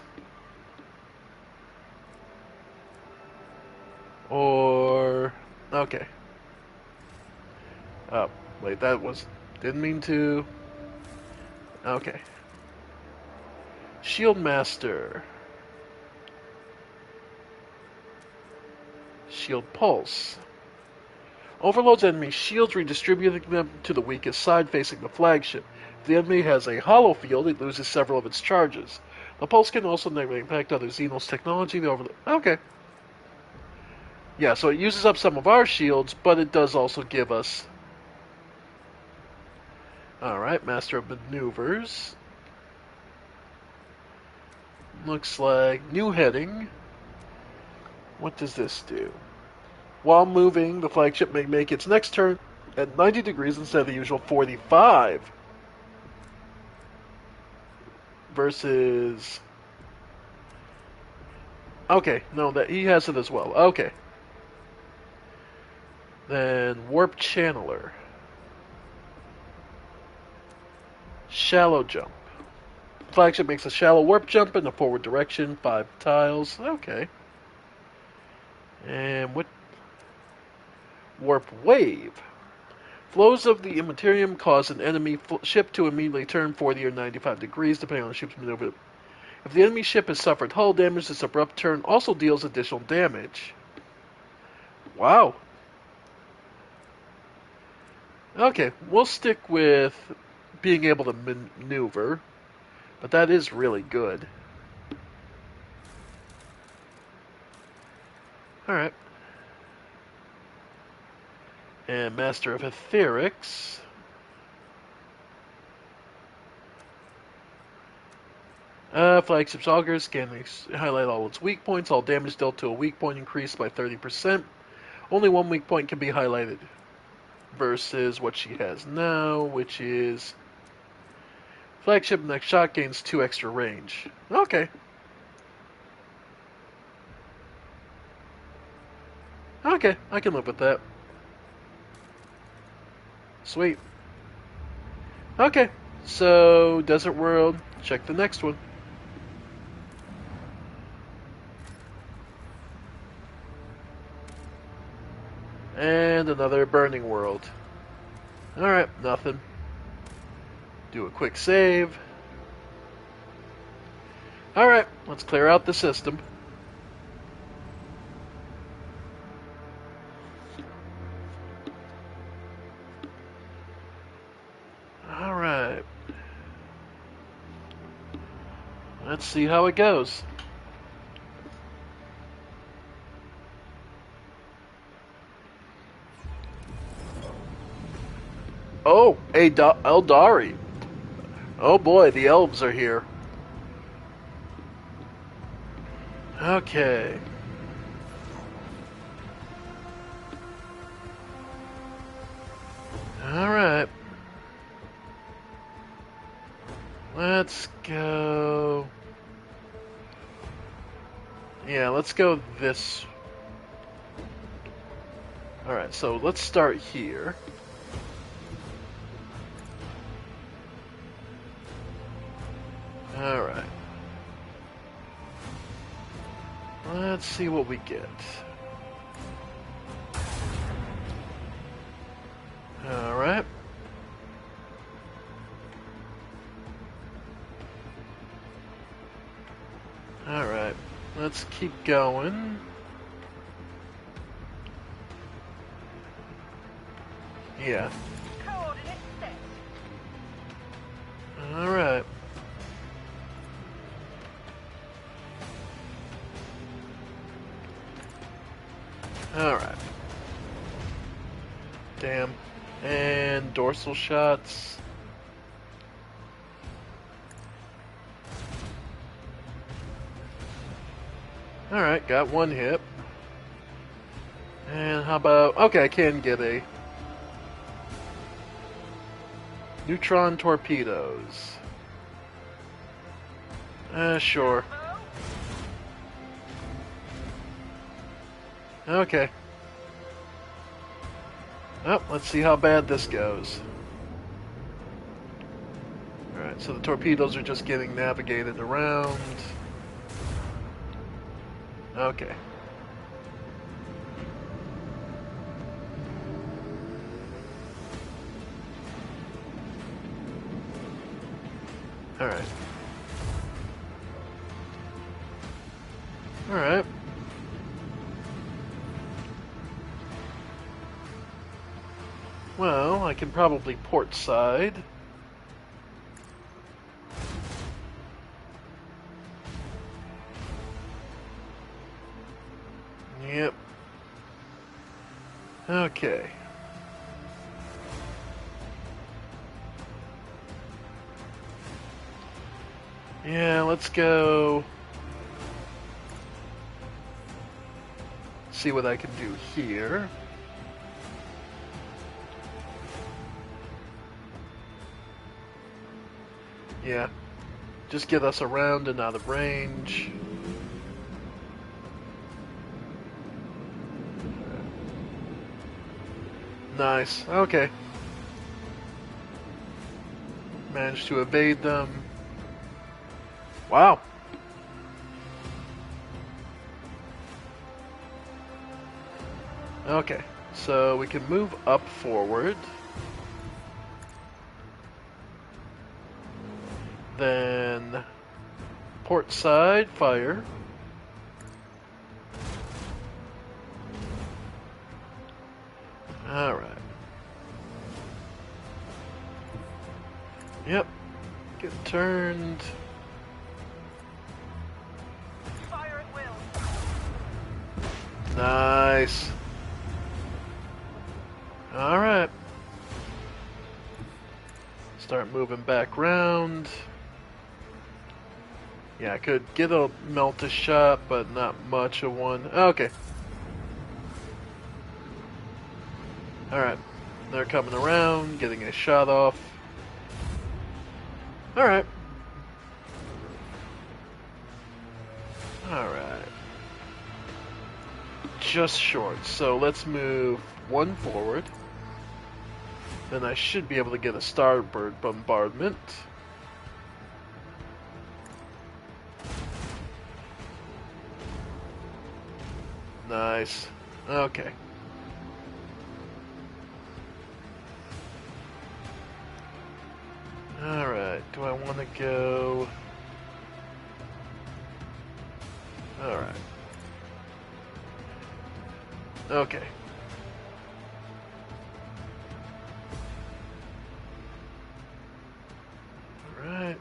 Or... Okay. Oh, wait, that was... Didn't mean to... Okay. Shield Master. Shield Pulse. Overloads enemy shields, redistributing them to the weakest side facing the flagship. If the enemy has a hollow field, it loses several of its charges. The pulse can also negatively impact other Xenos technology. Okay. Yeah, so it uses up some of our shields, but it does also give us... Alright, Master of Maneuvers. Looks like new heading. What does this do? While moving, the flagship may make its next turn at 90 degrees instead of the usual 45. Versus... Okay, no, that he has it as well. Okay. Then Warp Channeler. Shallow Jump. Flagship makes a shallow warp jump in the forward direction, 5 tiles. Okay. And what? Warp Wave. Flows of the Immaterium cause an enemy ship to immediately turn 40 or 95 degrees, depending on the ship's maneuver. If the enemy ship has suffered hull damage, this abrupt turn also deals additional damage. Wow. Okay, we'll stick with being able to maneuver, but that is really good. Alright. And Master of Etherics. Flagship's augers can highlight all its weak points. All damage dealt to a weak point increased by 30%. Only one weak point can be highlighted. Versus what she has now, which is... Flagship next shot gains 2 extra range. Okay. Okay, I can live with that. Sweet. Okay, so Desert World, check the next one. And another Burning World. Alright, nothing. Do a quick save. Alright, let's clear out the system. Alright. Let's see how it goes. Oh, Eldari. Oh boy, the elves are here. Okay. Alright. Let's go... Yeah, let's go this... Alright, so let's start here. Alright. Let's see what we get. Alright. Alright. Let's keep going. Yeah. Coordinates set. Alright. Alright. Damn. And dorsal shots. Alright, got one hit. And how about... Okay, I can get a... Neutron torpedoes. Sure. Okay. Oh, let's see how bad this goes. Alright, so the torpedoes are just getting navigated around. Okay. Alright. Alright. Well, I can probably port side. Yep. Okay. Yeah, let's go see what I can do here. Yeah, just get us around and out of range. Nice, okay. Managed to evade them. Wow. Okay, so we can move up forward. Then port side fire. Alright. Yep. Get turned. Fire at will. Nice. Alright. Start moving back round. Yeah, I could get a melt a shot, but not much of one. Okay. Alright. They're coming around, getting a shot off. Alright. Alright. Just short. So let's move one forward. Then I should be able to get a starboard bombardment. Nice. Okay. Alright, do I want to go... Alright. Okay. Alright.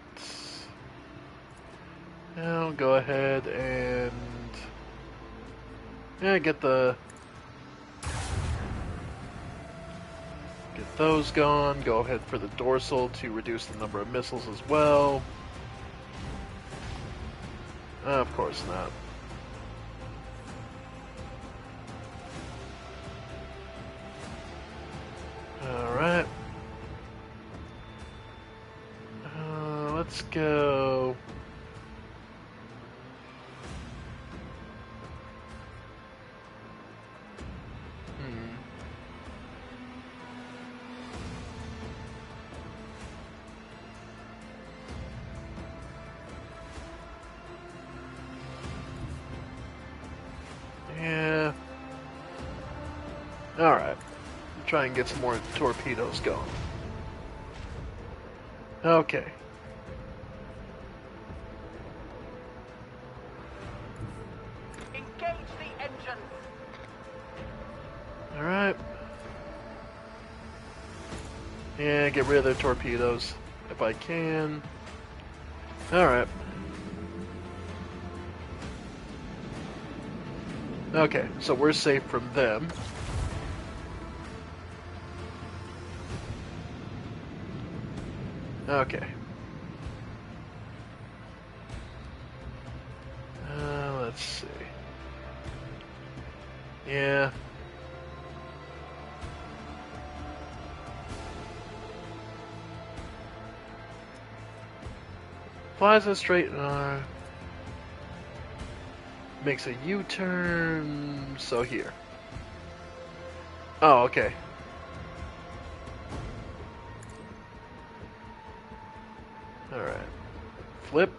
Now go ahead and... Yeah, get those gone. Go ahead for the dorsal to reduce the number of missiles as well. Of course not. Alright. Let's go... Yeah. Alright. Try and get some more torpedoes going. Okay. Engage the engines. Alright. Yeah, get rid of their torpedoes if I can. Alright. Okay, so we're safe from them. Okay. Let's see. Yeah. Flies in a straight line. Makes a U-turn. So here. Oh, okay. Alright. Flip.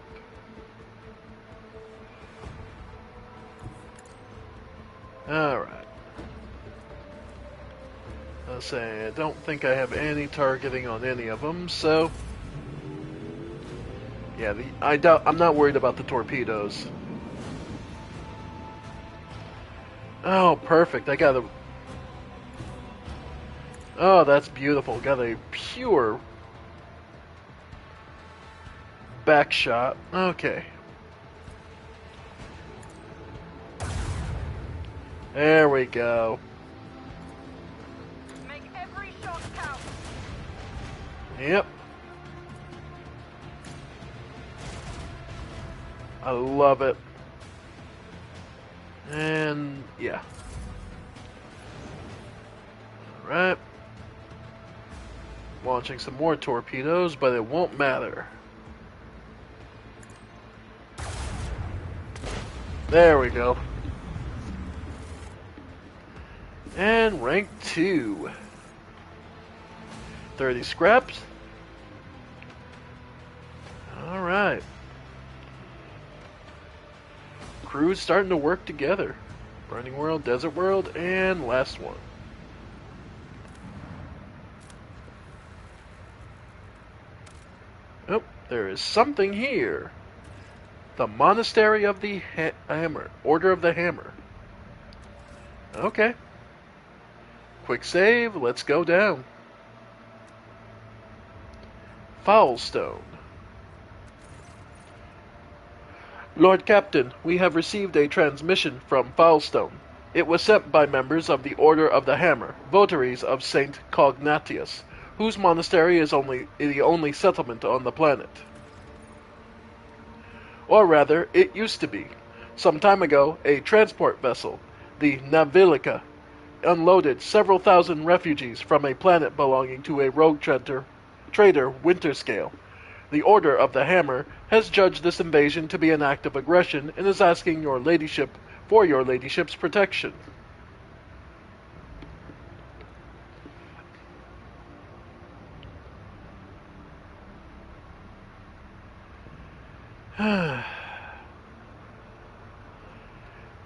Alright. I'll say I don't think I have any targeting on any of them, so yeah, I'm not worried about the torpedoes. Oh, perfect. I got a Oh, that's beautiful. Got a pure back shot. Okay. There we go. Make every shot count. Yep. I love it. And yeah. Alright. Launching some more torpedoes, but it won't matter. There we go. And rank 2. 30 scraps. Alright. Crew's starting to work together. Burning World, Desert World, and last one. Oh, there is something here. The Monastery of the Hammer. Order of the Hammer. Okay. Quick save, let's go down. Foulstone. Lord Captain, we have received a transmission from Foulstone. It was sent by members of the Order of the Hammer, votaries of Saint Cognatius, whose monastery is the only settlement on the planet. Or rather, it used to be. Some time ago, a transport vessel, the Navilica, unloaded several thousand refugees from a planet belonging to a rogue trader Winterscale. The Order of the Hammer has judged this invasion to be an act of aggression and is asking your ladyship for your ladyship's protection.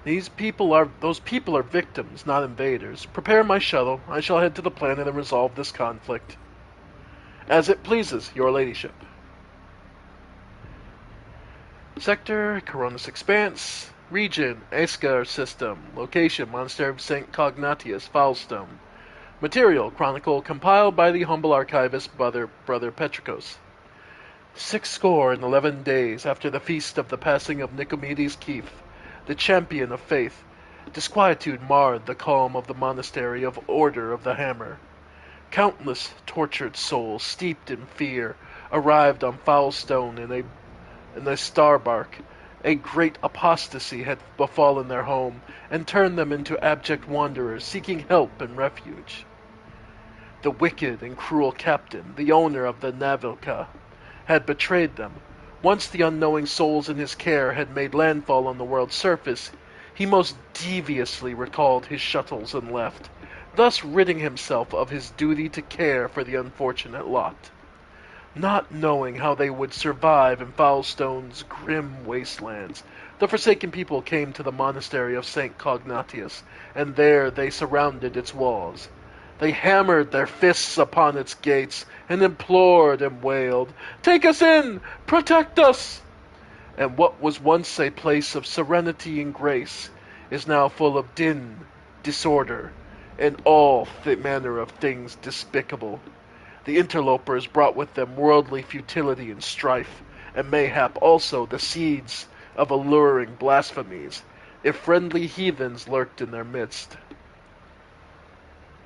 Those people are victims, not invaders. Prepare my shuttle. I shall head to the planet and resolve this conflict. As it pleases your ladyship. Sector, Coronis Expanse. Region, Aescar System. Location, Monastery of St. Cognatius, Foulstone. Material, Chronicle, compiled by the humble archivist Brother Petricos. 11 days after the feast of the passing of Nicomedes Keith, the champion of faith, disquietude marred the calm of the monastery of Order of the Hammer. Countless tortured souls, steeped in fear, arrived on Foulstone in a starbark. A great apostasy had befallen their home, and turned them into abject wanderers seeking help and refuge. The wicked and cruel captain, the owner of the Navilka, had betrayed them. Once the unknowing souls in his care had made landfall on the world's surface, he most deviously recalled his shuttles and left, thus ridding himself of his duty to care for the unfortunate lot. Not knowing how they would survive in Foulstone's grim wastelands, the forsaken people came to the monastery of St. Cognatius, and there they surrounded its walls. They hammered their fists upon its gates, and implored and wailed, "Take us in! Protect us!" And what was once a place of serenity and grace is now full of din, disorder, and all manner of things despicable. The interlopers brought with them worldly futility and strife, and mayhap also the seeds of alluring blasphemies, if friendly heathens lurked in their midst.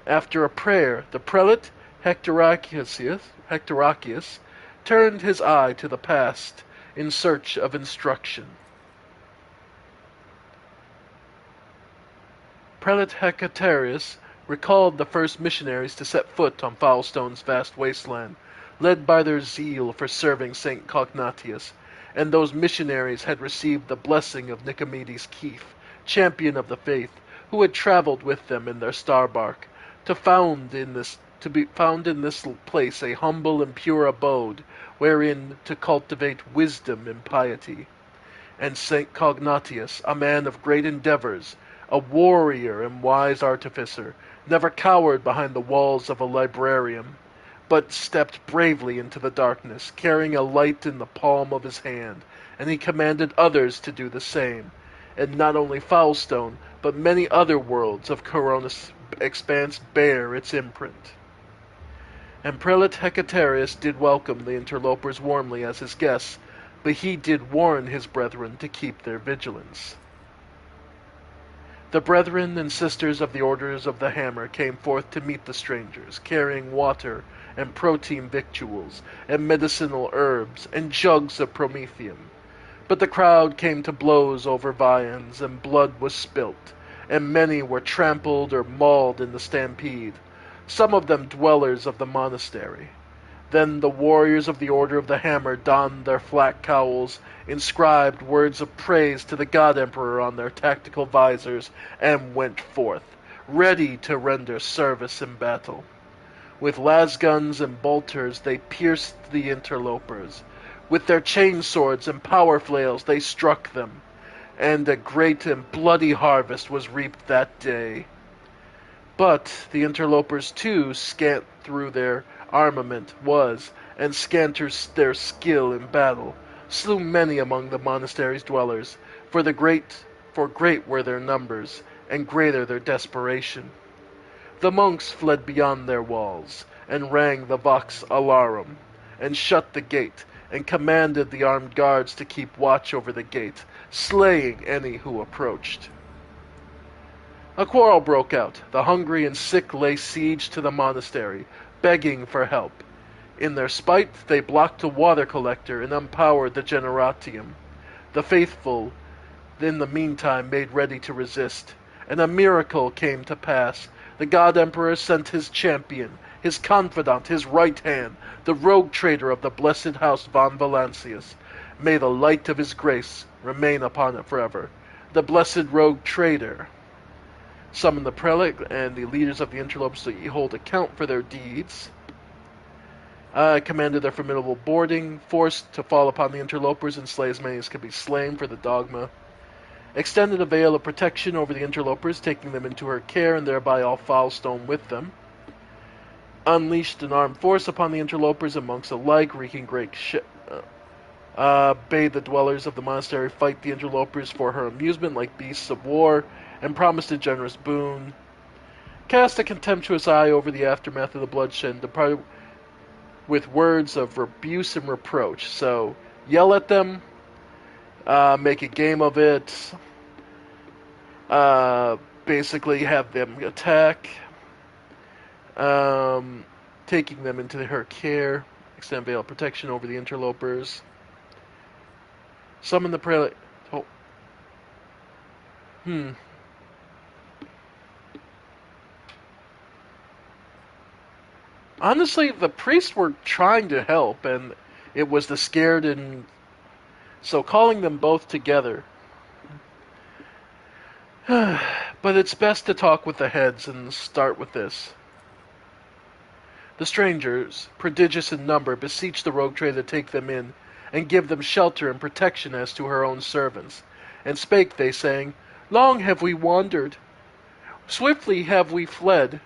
After a prayer, the prelate Hectorachius turned his eye to the past in search of instruction. Prelate Hecatarius recalled the first missionaries to set foot on Foulstone's vast wasteland, led by their zeal for serving St. Cognatius, and those missionaries had received the blessing of Nicomedes Keefe, champion of the faith, who had traveled with them in their star bark, to be found in this place a humble and pure abode, wherein to cultivate wisdom and piety. And St. Cognatius, a man of great endeavors, a warrior and wise artificer, never cowered behind the walls of a librarium, but stepped bravely into the darkness, carrying a light in the palm of his hand, and he commanded others to do the same. And not only Foulstone, but many other worlds of Corona's expanse bear its imprint. And Prelate Hecatarius did welcome the interlopers warmly as his guests, but he did warn his brethren to keep their vigilance. The brethren and sisters of the Orders of the Hammer came forth to meet the strangers, carrying water and protein victuals, and medicinal herbs, and jugs of promethium. But the crowd came to blows over viands, and blood was spilt, and many were trampled or mauled in the stampede, some of them dwellers of the monastery. Then the warriors of the Order of the Hammer donned their flat cowls, inscribed words of praise to the God Emperor on their tactical visors, and went forth, ready to render service in battle. With lasguns and bolters they pierced the interlopers. With their chain swords and power flails they struck them, and a great and bloody harvest was reaped that day. But the interlopers too, scant through their armament was, and scanter their skill in battle, slew many among the monastery's dwellers, for great were their numbers, and greater their desperation. The monks fled beyond their walls, and rang the vox alarum, and shut the gate, and commanded the armed guards to keep watch over the gate, slaying any who approached. A quarrel broke out. The hungry and sick lay siege to the monastery, begging for help. In their spite, they blocked a water collector and unpowered the generatium. The faithful, in the meantime, made ready to resist, and a miracle came to pass. The God Emperor sent his champion, his confidant, his right hand, the rogue trader of the blessed house von Valancius. May the light of his grace remain upon it forever. The blessed rogue trader summoned the prelate and the leaders of the interlopers to hold account for their deeds. Commanded their formidable boarding force to fall upon the interlopers and slay as many as could be slain for the dogma. Extended a veil of protection over the interlopers, taking them into her care and thereby all Foulstone with them. Unleashed an armed force upon the interlopers and monks alike, wreaking great bade the dwellers of the monastery fight the interlopers for her amusement like beasts of war, and promised a generous boon. Cast a contemptuous eye over the aftermath of the bloodshed and departed with words of abuse and reproach. So, yell at them, make a game of it, basically have them attack, taking them into her care, extend veil of protection over the interlopers, summon the prelate. Honestly, the priests were trying to help, and it was the scared and... So calling them both together. But it's best to talk with the heads and start with this. The strangers, prodigious in number, beseeched the rogue trader to take them in, and give them shelter and protection as to her own servants. And spake they, saying, Long have we wandered, swiftly have we fled.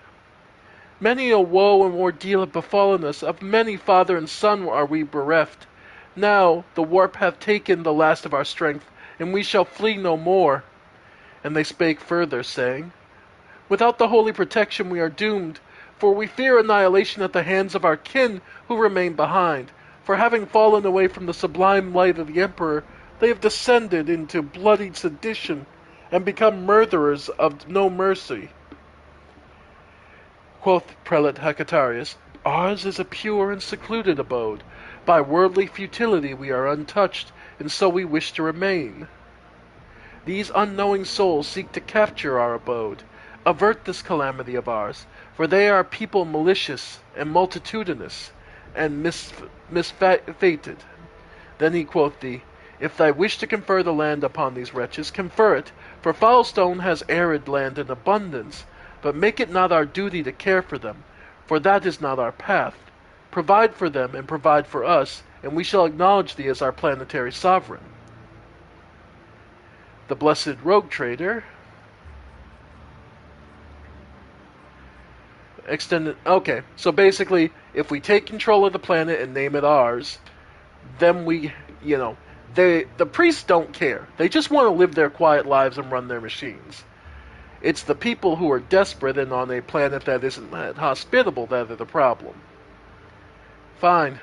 Many a woe and ordeal have befallen us, of many father and son are we bereft. Now the warp hath taken the last of our strength, and we shall flee no more. And they spake further, saying, Without the holy protection we are doomed, for we fear annihilation at the hands of our kin who remain behind. For having fallen away from the sublime light of the Emperor, they have descended into bloody sedition, and become murderers of no mercy. Quoth Prelate Hecatarius, Ours is a pure and secluded abode. By worldly futility we are untouched, and so we wish to remain. These unknowing souls seek to capture our abode. avert this calamity of ours, for they are people malicious and multitudinous, and misfated. Then he quoth thee, If thy wish to confer the land upon these wretches, confer it, for Foulstone has arid land in abundance, but make it not our duty to care for them, for that is not our path. Provide for them, and provide for us, and we shall acknowledge thee as our planetary sovereign. The blessed rogue trader extended. Okay, so basically, if we take control of the planet and name it ours, then the priests don't care. They just want to live their quiet lives and run their machines. It's the people who are desperate and on a planet that isn't that hospitable that are the problem. Fine.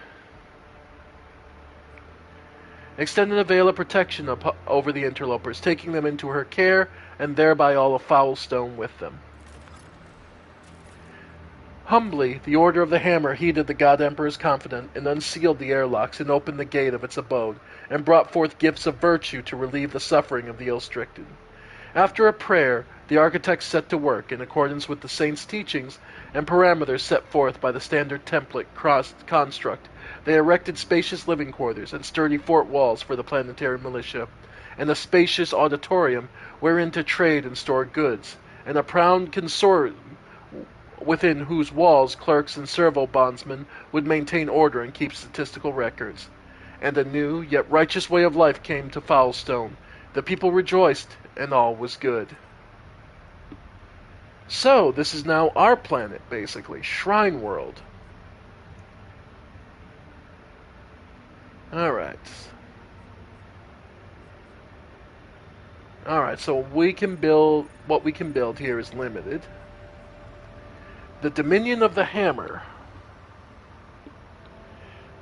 Extended a veil of protection over the interlopers, taking them into her care, and thereby all of Foulstone with them. Humbly, the Order of the Hammer heeded the God Emperor's confidence, and unsealed the airlocks, and opened the gate of its abode, and brought forth gifts of virtue to relieve the suffering of the ill-stricken. After a prayer, the architects set to work, in accordance with the saints' teachings and parameters set forth by the standard template construct. They erected spacious living quarters and sturdy fort walls for the planetary militia, and a spacious auditorium wherein to trade and store goods, and a proud consortium within whose walls clerks and servo bondsmen would maintain order and keep statistical records. And a new, yet righteous way of life came to Foulstone. The people rejoiced, and all was good. So, this is now our planet, basically. Shrine World. Alright. Alright, so what we can build here is limited. The Dominion of the Hammer.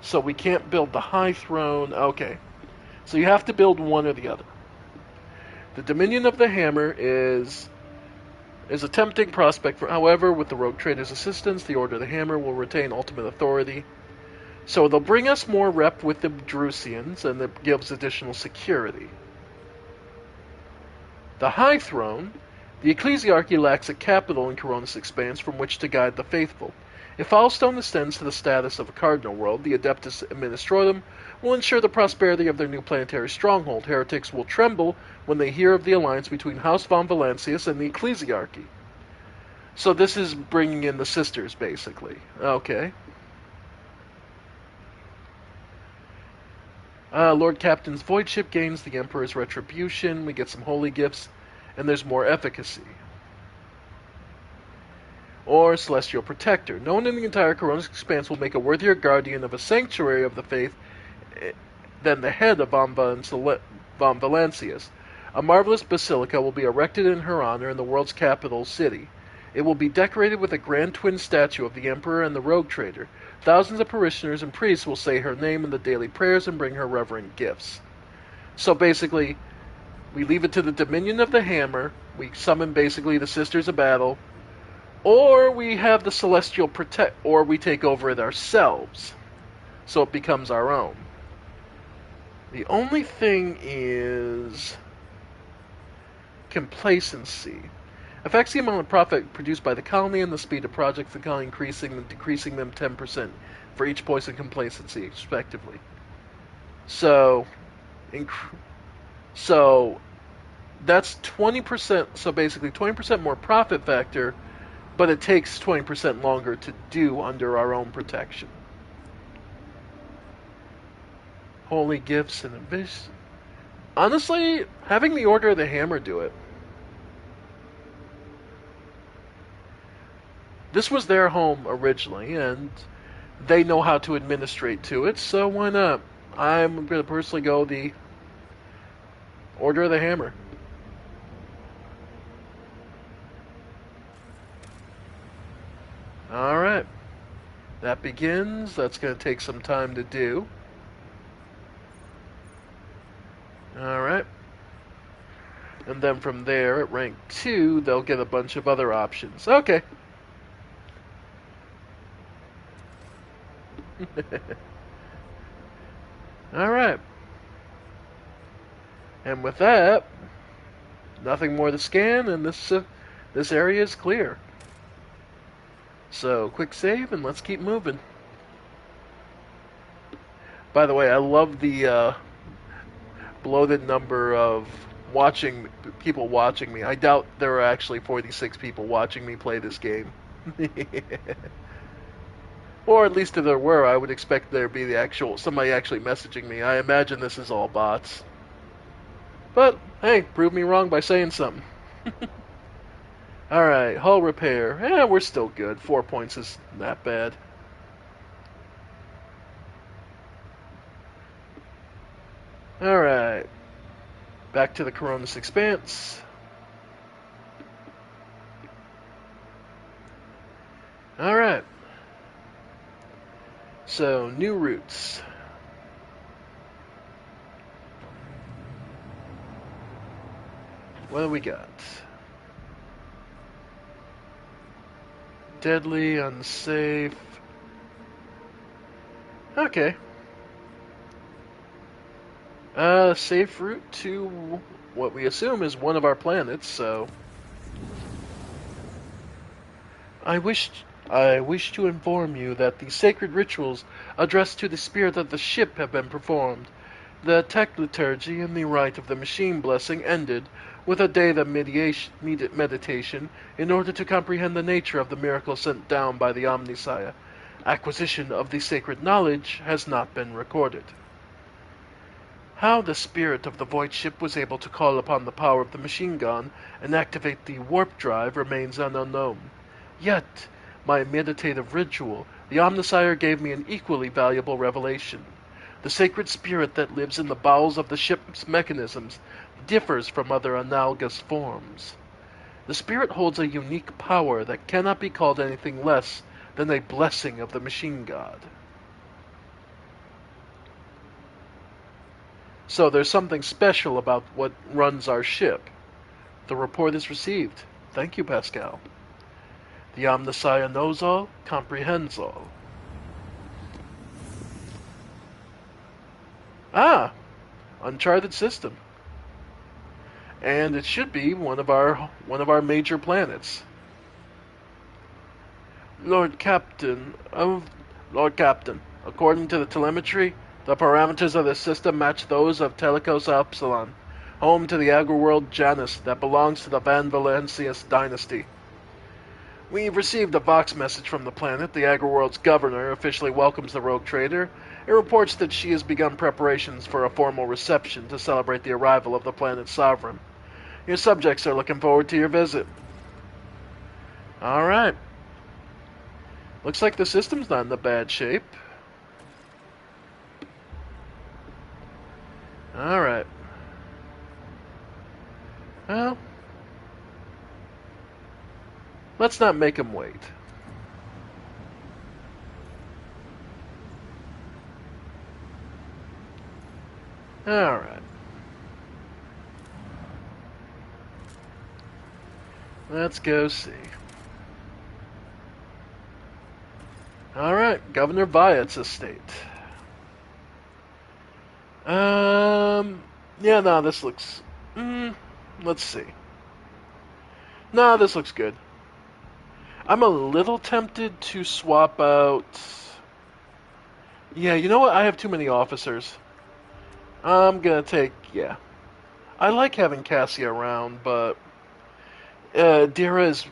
So we can't build the High Throne. Okay. So you have to build one or the other. The Dominion of the Hammer is a tempting prospect. However, with the Rogue Trader's assistance, the Order of the Hammer will retain ultimate authority. So they'll bring us more rep with the Drusians, and it gives additional security. The High Throne. The Ecclesiarchy lacks a capital in Coronis Expanse from which to guide the faithful. If Foulstone ascends to the status of a cardinal world, the Adeptus Administratum will ensure the prosperity of their new planetary stronghold. Heretics will tremble when they hear of the alliance between House von Valancius and the Ecclesiarchy. So this is bringing in the sisters, basically. Okay. Lord Captain's Void Ship gains the Emperor's Retribution. We get some holy gifts. And there's more efficacy. Or Celestial Protector. No one in the entire Coronis Expanse will make a worthier guardian of a sanctuary of the faith than the head of von Valancius. A marvelous basilica will be erected in her honor in the world's capital city. It will be decorated with a grand twin statue of the Emperor and the Rogue Trader. Thousands of parishioners and priests will say her name in the daily prayers and bring her reverent gifts. So basically, we leave it to the Dominion of the Hammer. We summon basically the Sisters of Battle. Or we have the Celestial Protect, or we take over it ourselves. So it becomes our own. The only thing is complacency. Affects the amount of profit produced by the colony and the speed of projects the colony increasing and decreasing them 10% for each point in complacency, respectively. So that's 20%, so basically 20% more profit factor, but it takes 20% longer to do under our own protection. Holy gifts and abyss. Honestly, having the Order of the Hammer do it. This was their home originally, and they know how to administrate to it, so why not? I'm going to personally go the Order of the Hammer. Alright. That begins. That's going to take some time to do. Alright. And then from there, at rank 2, they'll get a bunch of other options. Okay. Alright. And with that, nothing more to scan, and This area is clear. So, quick save and let's keep moving. By the way, I love the bloated number of people watching me. I doubt there are actually 46 people watching me play this game. Or at least if there were, I would expect there be somebody actually messaging me. I imagine this is all bots. But, hey, prove me wrong by saying something. Alright, hull repair. We're still good. 4 points is not bad. Alright. Back to the Coronis Expanse. Alright. So, new routes. What do we got? Deadly, unsafe. Okay. Safe route to what we assume is one of our planets, so... I wish to inform you that the sacred rituals addressed to the spirit of the ship have been performed. The tech liturgy and the rite of the machine blessing ended with a day of meditation in order to comprehend the nature of the miracle sent down by the Omnissiah. Acquisition of the sacred knowledge has not been recorded. How the spirit of the void ship was able to call upon the power of the machine gun and activate the warp drive remains unknown. Yet, my meditative ritual, the Omnissiah gave me an equally valuable revelation. The sacred spirit that lives in the bowels of the ship's mechanisms differs from other analogous forms. The spirit holds a unique power that cannot be called anything less than a blessing of the machine god. So there's something special about what runs our ship. The report is received. Thank you, Pascal. The Omnissiah knows all, comprehends all. Ah! Uncharted system. And it should be one of our major planets. Lord Captain, according to the telemetry, the parameters of the system match those of Telecos Upsilon, home to the agri-world Janus that belongs to the Van Valencius dynasty. We've received a Vox message from the planet. The agri-world's governor officially welcomes the rogue trader. It reports that she has begun preparations for a formal reception to celebrate the arrival of the planet's sovereign. Your subjects are looking forward to your visit. Alright. Looks like the system's not in the bad shape. Alright. Well, let's not make him wait. Alright. Let's go see. Alright, Governor Viat's estate. Yeah, no, this looks... let's see. No, this looks good. I'm a little tempted to swap out... Yeah, you know what? I have too many officers. I'm gonna take... Yeah. I like having Cassia around, but... Dira is...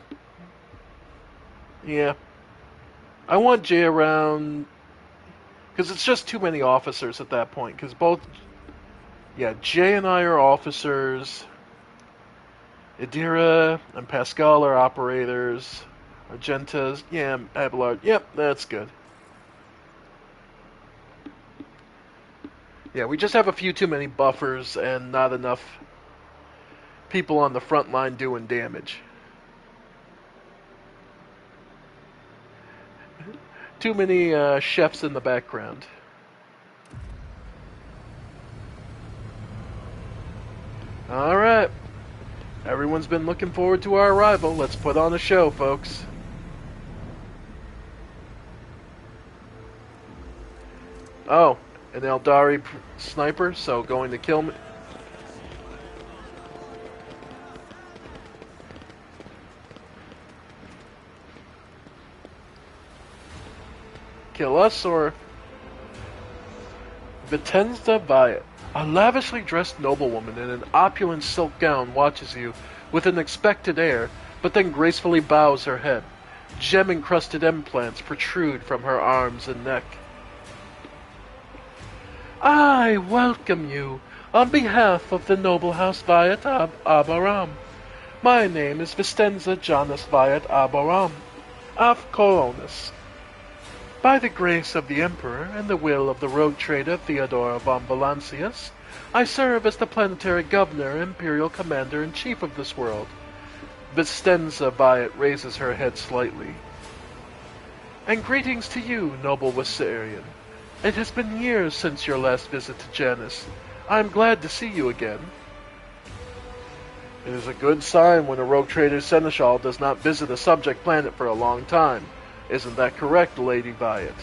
Yeah. I want Jay around... Because it's just too many officers at that point. Because both... Yeah, Jay and I are officers. Idira and Pascal are operators. Argentas, yeah, Abelard. Yep, that's good. Yeah, we just have a few too many buffers and not enough people on the front line doing damage. Too many chefs in the background. Alright. Everyone's been looking forward to our arrival. Let's put on a show, folks. Oh, an Eldari sniper, so going to kill me. kill us or... Vitenzda Violet, a lavishly dressed noblewoman in an opulent silk gown, watches you with an expectant air, but then gracefully bows her head. Gem-encrusted implants protrude from her arms and neck. I welcome you on behalf of the noble house Viat Abaram. My name is Vistenza Janus Viat Abaram, of Coronis. By the grace of the Emperor and the will of the rogue trader Theodora von Valancius, I serve as the planetary governor and imperial commander-in-chief of this world. Vistenza Viat raises her head slightly. And greetings to you, noble Wassarian. It has been years since your last visit to Janus. I am glad to see you again. It is a good sign when a rogue trader seneschal does not visit a subject planet for a long time. Isn't that correct, Lady Viat?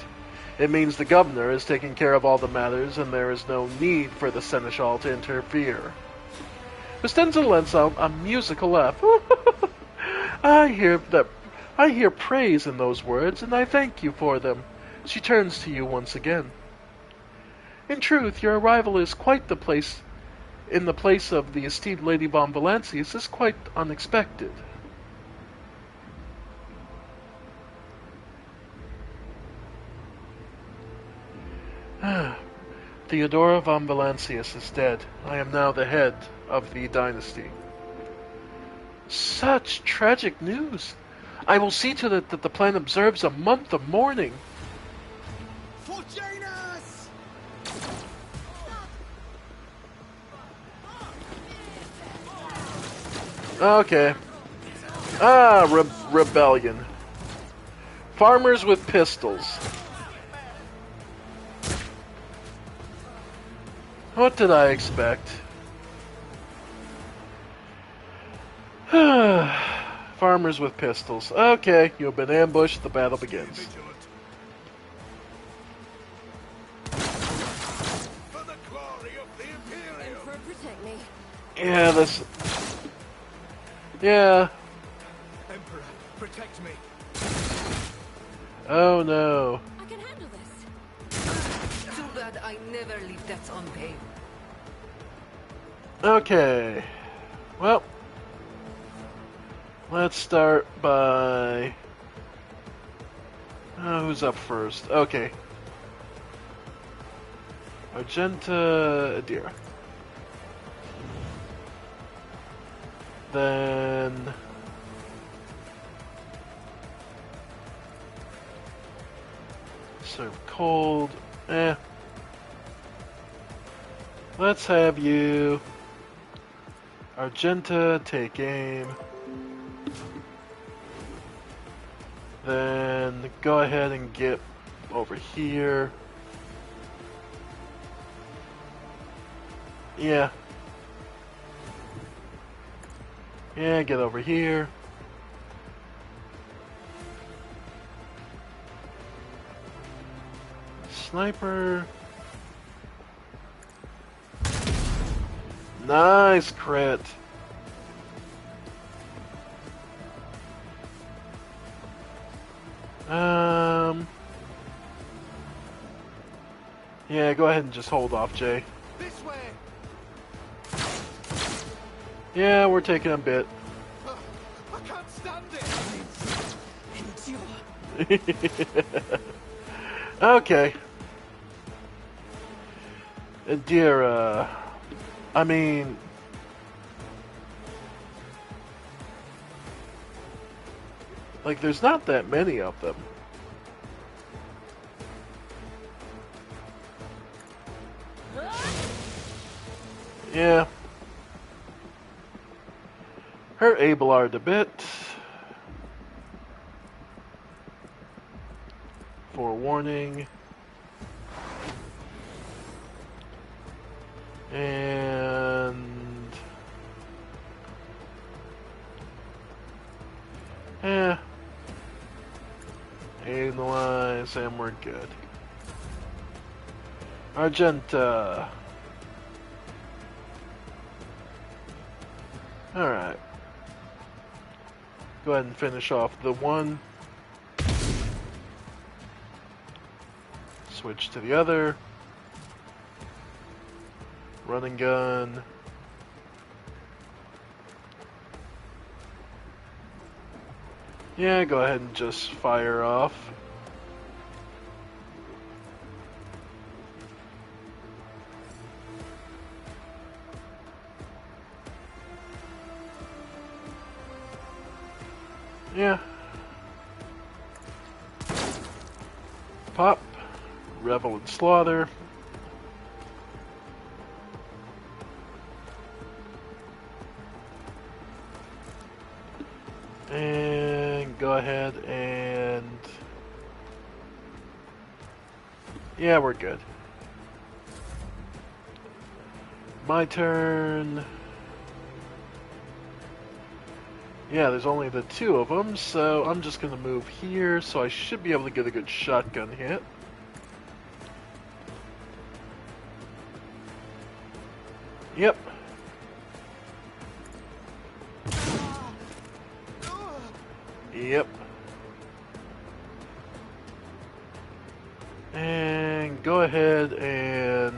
It means the governor is taking care of all the matters and there is no need for the seneschal to interfere. Vistenza lets out a musical laugh. I hear praise in those words, and I thank you for them. She turns to you once again. In truth, your arrival is quite the place of the esteemed Lady von Valancius is quite unexpected. Theodora von Valancius is dead. I am now the head of the dynasty. Such tragic news. I will see to it that the planet observes a month of mourning. For Janus! Okay. Rebellion. Farmers with pistols. What did I expect? Farmers with pistols. Okay, you have been ambushed. The battle begins. For the glory of the Imperium! Emperor, protect me. Yeah, this... Yeah. Emperor, protect me! Oh no. I can handle this. Too bad I never leave debts unpaid. Okay. Well, let's start by... who's up first? Okay. Argenta Adira. Then... serve cold. Let's have you... Argenta take aim. Then go ahead and get over here. Yeah. Yeah, get over here. Sniper. Nice crit. Yeah, go ahead and just hold off, Jay. This way! Yeah, we're taking a bit. I can't stand it! Okay. Dear, I mean... like, there's not that many of them. Yeah. Her Abelard a bit. Forewarning. And... analyze, and we're good. Argenta. Alright. Go ahead and finish off the one. switch to the other. Run and gun. Yeah, go ahead and just fire off. Yeah. Pop. Revel and slaughter. And go ahead and... yeah, we're good. My turn. Yeah, there's only the two of them, so I'm just going to move here, so I should be able to get a good shotgun hit. Yep. Yep. And go ahead and...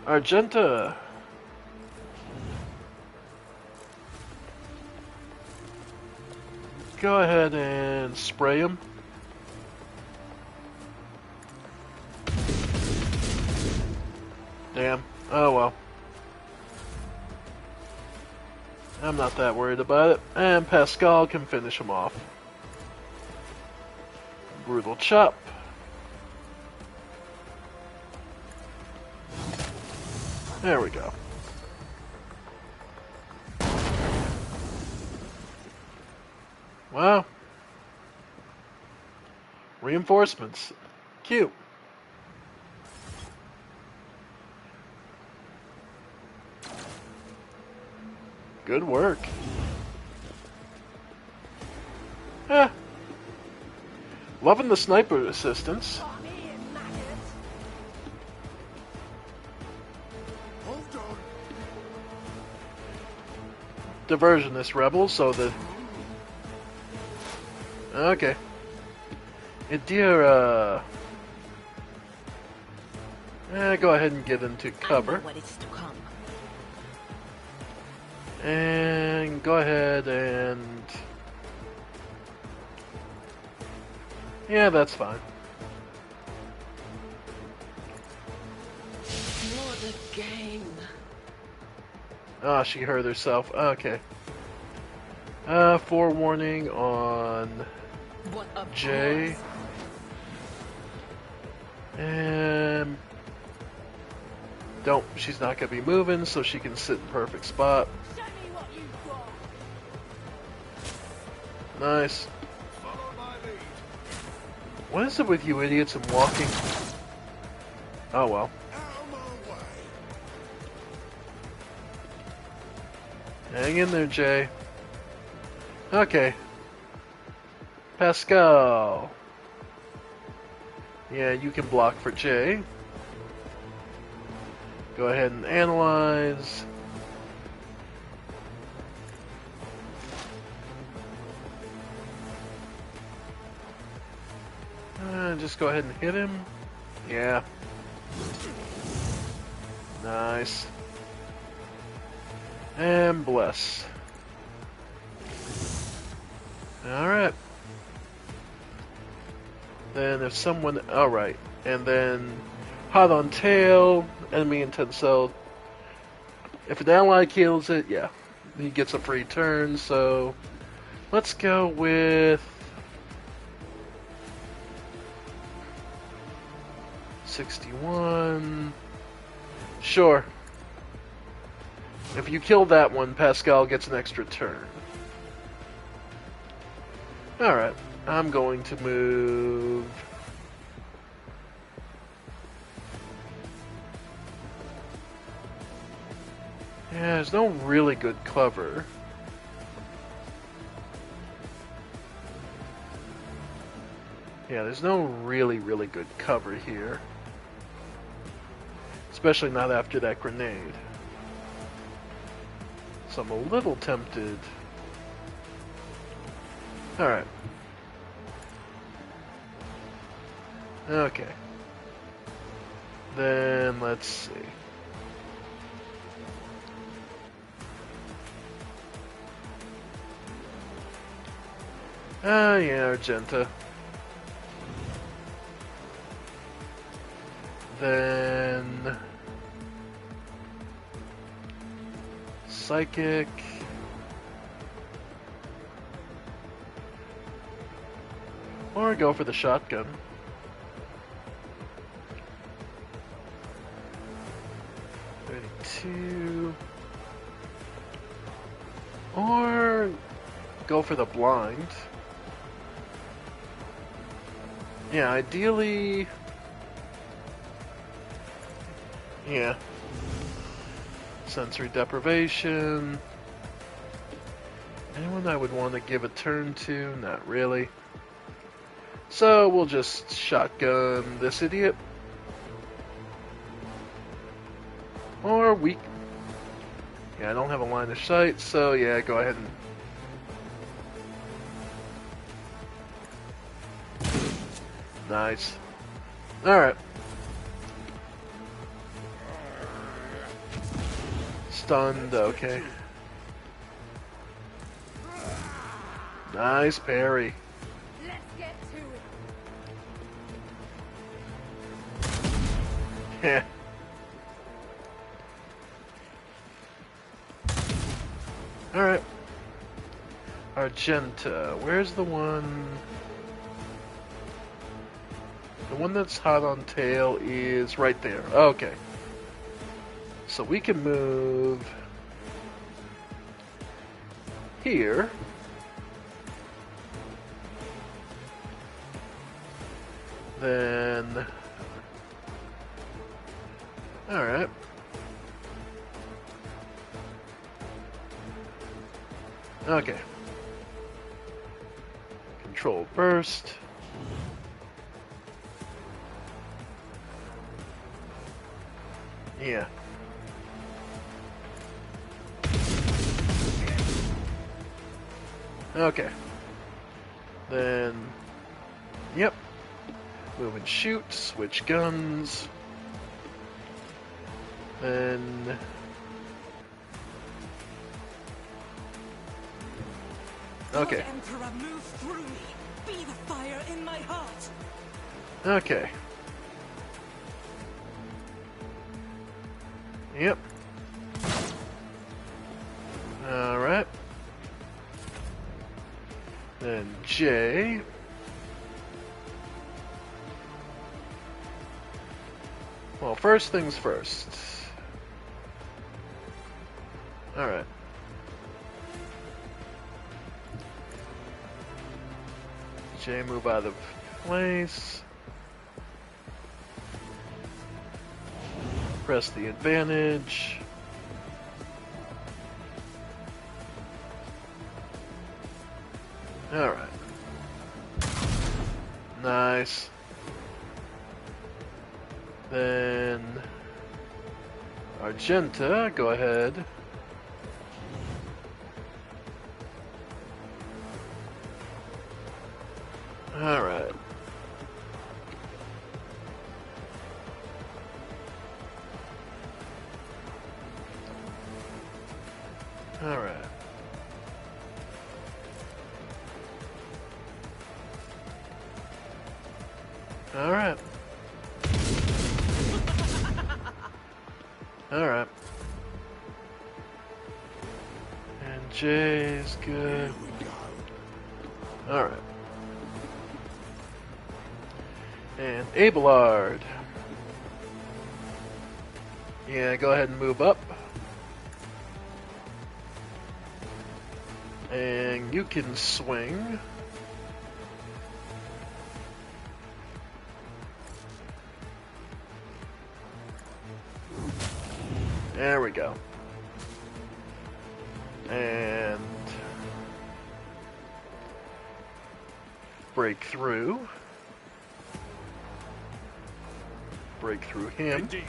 Argenta. Go ahead and spray him. Damn. Oh well. I'm not that worried about it. And Pascal can finish him off. Brutal chop. There we go. Wow. Reinforcements. Cute. Good work. Eh. Loving the sniper assistance. Hold on. Diversionist rebel, so the... okay. Idira. Go ahead and get into cover. What is to come. And go ahead and... yeah, that's fine. What a game. Ah, she hurt herself. Okay. Forewarning on What a J. pause. And... don't. She's not going to be moving, so she can sit in perfect spot. Show me what you've got. Nice. Follow my lead. What is it with you idiots and walking? Oh well. Out of my way. Hang in there, Jay. Okay. Pascal. Yeah, you can block for Jay. Go ahead and analyze. Just go ahead and hit him. Yeah. Nice. And bless. Alright. Then if someone... alright. And then hot on tail, enemy intent cell. If an ally kills it, yeah. He gets a free turn, so... let's go with... 61... sure. If you kill that one, Pascal gets an extra turn. Alright, I'm going to move... yeah, there's no really good cover. Yeah, there's no really good cover here. Especially not after that grenade. So I'm a little tempted. Alright. Okay. Then let's see. Ah, yeah, Argenta. Then Psychic. Or go for the shotgun. Two. Or go for the blind. Yeah, ideally. Yeah. Sensory deprivation. Anyone I would want to give a turn to? Not really. So we'll just shotgun this idiot. Or weak. Yeah, I don't have a line of sight, so yeah, go ahead and... Nice. Alright. Stunned, okay. Nice parry. Let's get to it. Yeah. Alright. Argenta. Where's the one? The one that's hot on tail is right there. Okay. So we can move here. Then... Alright. Okay. Control burst. Yeah. Okay. Then... Yep. Move and shoot. Switch guns. Then... Okay. Lord Emperor, move through me. Be the fire in my heart. Okay. Yep. Alright. Then J. Well, first things first. Alright. J, move out of place. Press the advantage. Alright. Nice. Then Argenta, go ahead. Alright. Alright. Alright. Alright. And J's good. Alright. And Abelard. Yeah, go ahead and move up. And you can swing. There we go. And break through. Break through him. Indeed.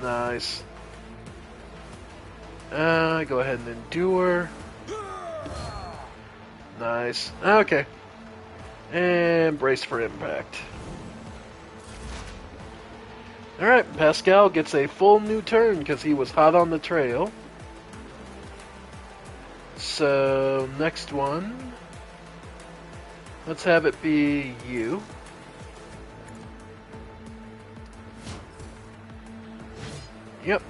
Nice. Go ahead and endure. Nice. Okay. And brace for impact. Alright, Pascal gets a full new turn because he was hot on the trail. So, next one. Let's have it be you. Yep.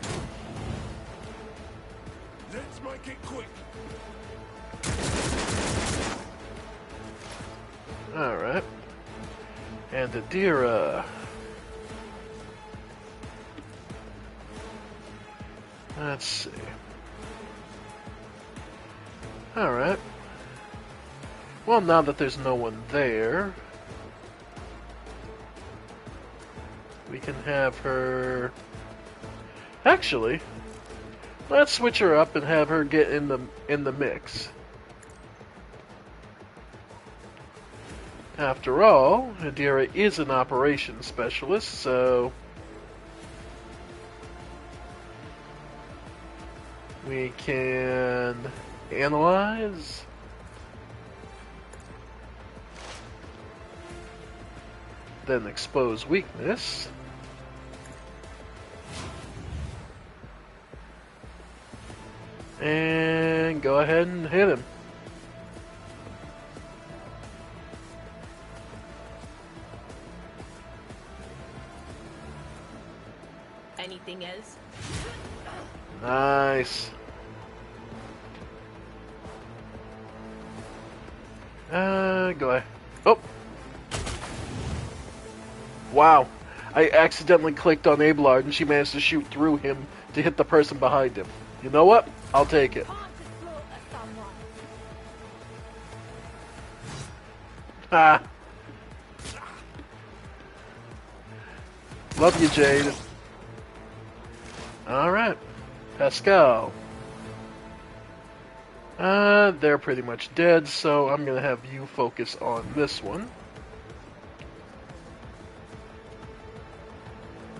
Let's make it quick. Alright. And Adira. Let's see. Alright. Well, now that there's no one there, we can have her... Actually, let's switch her up and have her get in the mix. After all, Adira is an operations specialist, so we can analyze. Then expose weakness. And go ahead and hit him. Anything else? Nice. Go ahead. Oh! Wow. I accidentally clicked on Abelard and she managed to shoot through him to hit the person behind him. You know what? I'll take it. Ha! Love you, Jade. Alright. Pascal. They're pretty much dead, so I'm gonna have you focus on this one.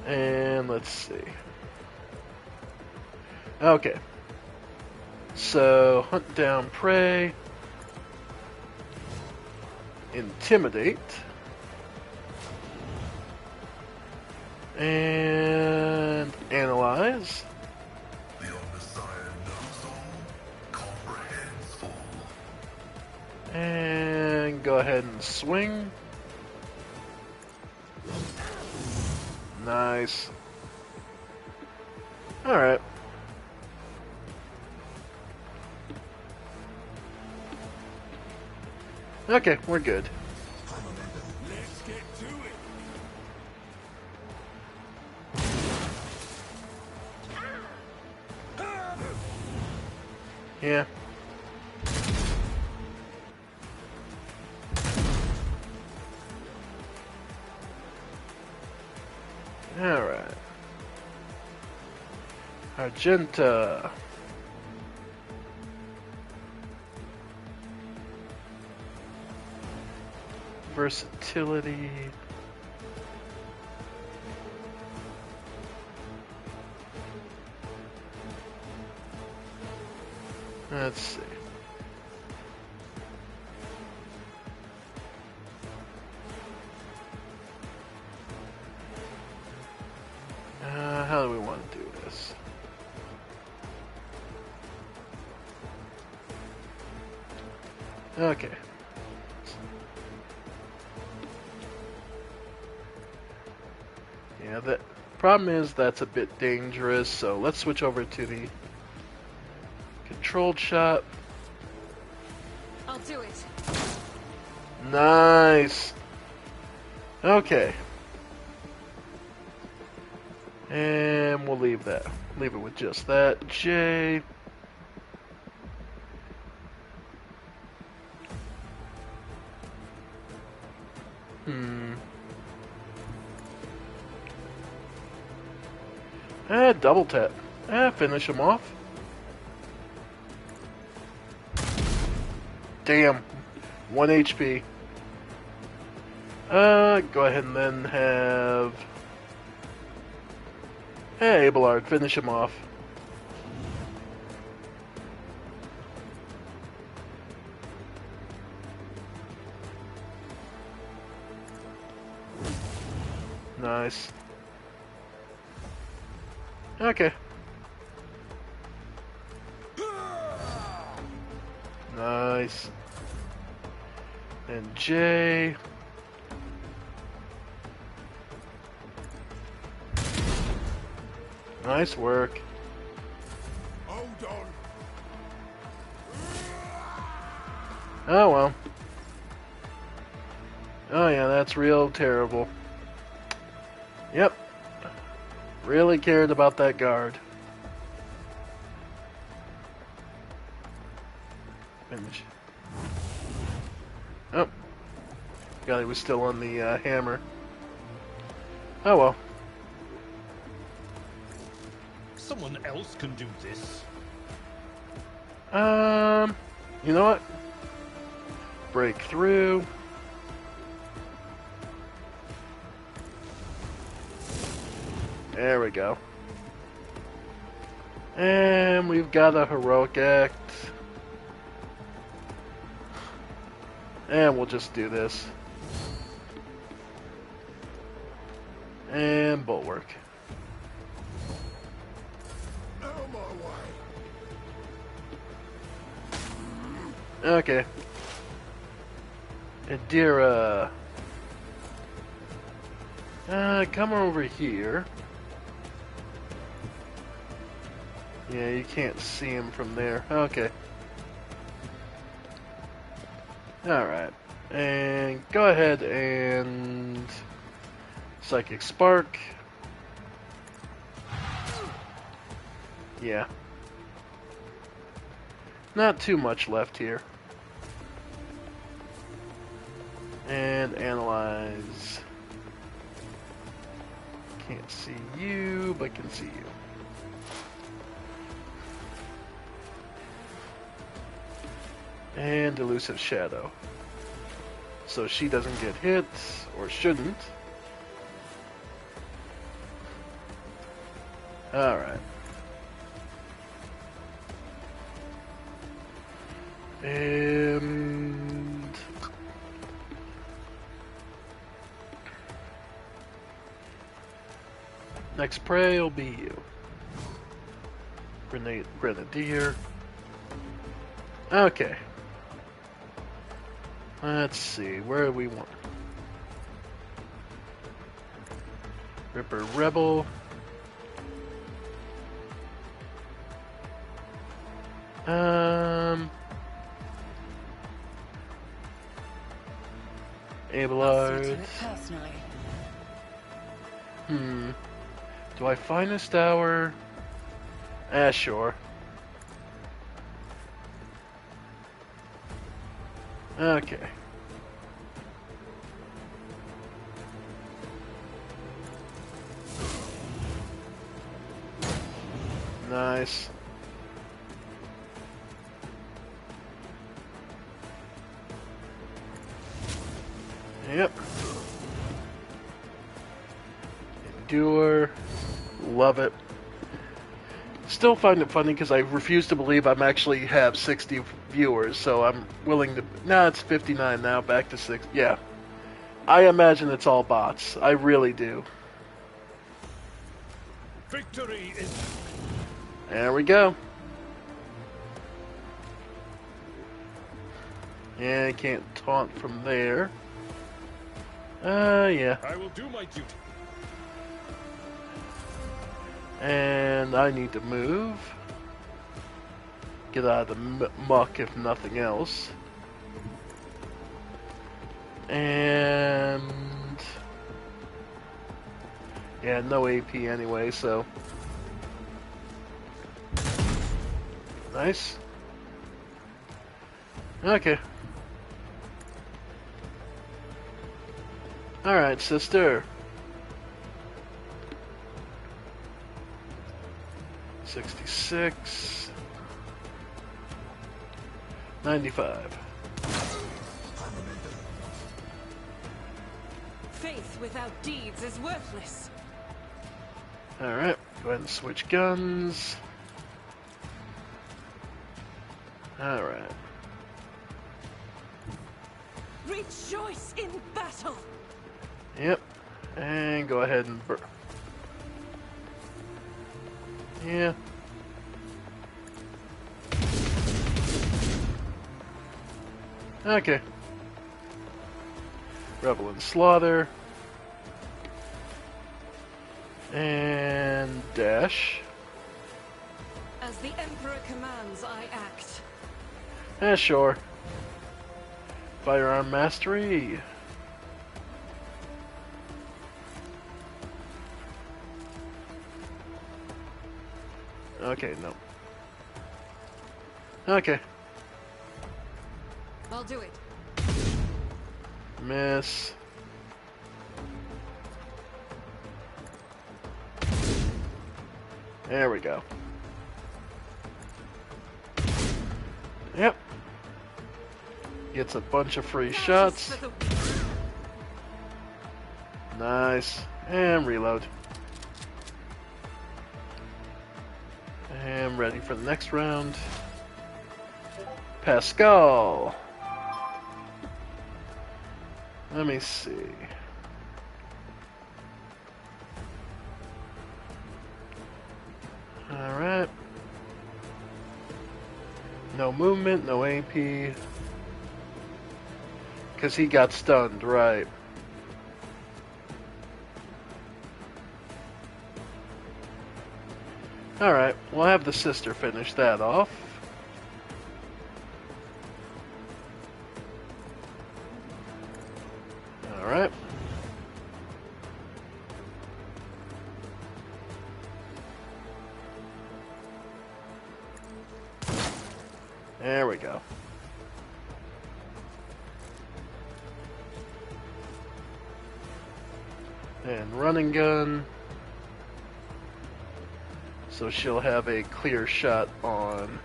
And let's see. Okay. So, hunt down prey. Intimidate. And analyze. The Messiah knows all, comprehends all. And go ahead and swing. Nice. Alright. Okay, we're good. Let's get to it. Yeah. Alright. Argenta. Versatility. Let's see. How do we want to do this? Okay. Yeah, the problem is that's a bit dangerous, so let's switch over to the controlled shot. I'll do it. Nice. Okay. And we'll leave that. Leave it with just that. J. Double tap. Finish him off. Damn. 1 HP. Go ahead and then have... Hey, Abelard, finish him off. Nice. Okay. Nice. And J. Nice work. Hold on. Oh well. Oh yeah, that's real terrible. Yep. Really cared about that guard. Finish. Oh. God, he was still on the hammer. Oh well. Someone else can do this. You know what? Break through. There we go. And we've got a heroic act. And we'll just do this. And bulwark. Out of my way. Okay. Adira. Come over here. Yeah, you can't see him from there. Okay. Alright. And go ahead and Psychic Spark. Yeah. Not too much left here. And analyze. Can't see you, but can see you. And Elusive Shadow. So she doesn't get hit, or shouldn't. Alright. And next prey will be you. Grenadier. Okay. Let's see, where do we want? Ripper Rebel. Abelard. Personally. Do I Finest Hour? Sure. Okay. Nice. Yep. Endure. Love it. Still find it funny because I refuse to believe I'm actually have 60 viewers, so I'm willing to... Nah, it's 59 now, back to 6. Yeah. I imagine it's all bots. I really do. Victory is... There we go. Yeah, I can't taunt from there. Yeah. I will do my duty. And I need to move. Get out of the muck, if nothing else. And... yeah, no AP anyway, so... nice. Okay. Alright, sister. 66. 95. Faith without deeds is worthless. Alright, go ahead and switch guns. Alright. Rejoice in battle. Yep. And go ahead and Yeah. Okay. Revel and Slaughter. And dash. As the Emperor commands, I act. Sure. Firearm Mastery. Okay, no. Okay. I'll do it. Miss. There we go. Yep. Gets a bunch of free shots. For the Nice. And reload. And ready for the next round. Pascal. Let me see. Alright. No movement, no AP. Because he got stunned, right. Alright, we'll have the sister finish that off. Alright. There we go. And running gun. So she'll have a clear shot on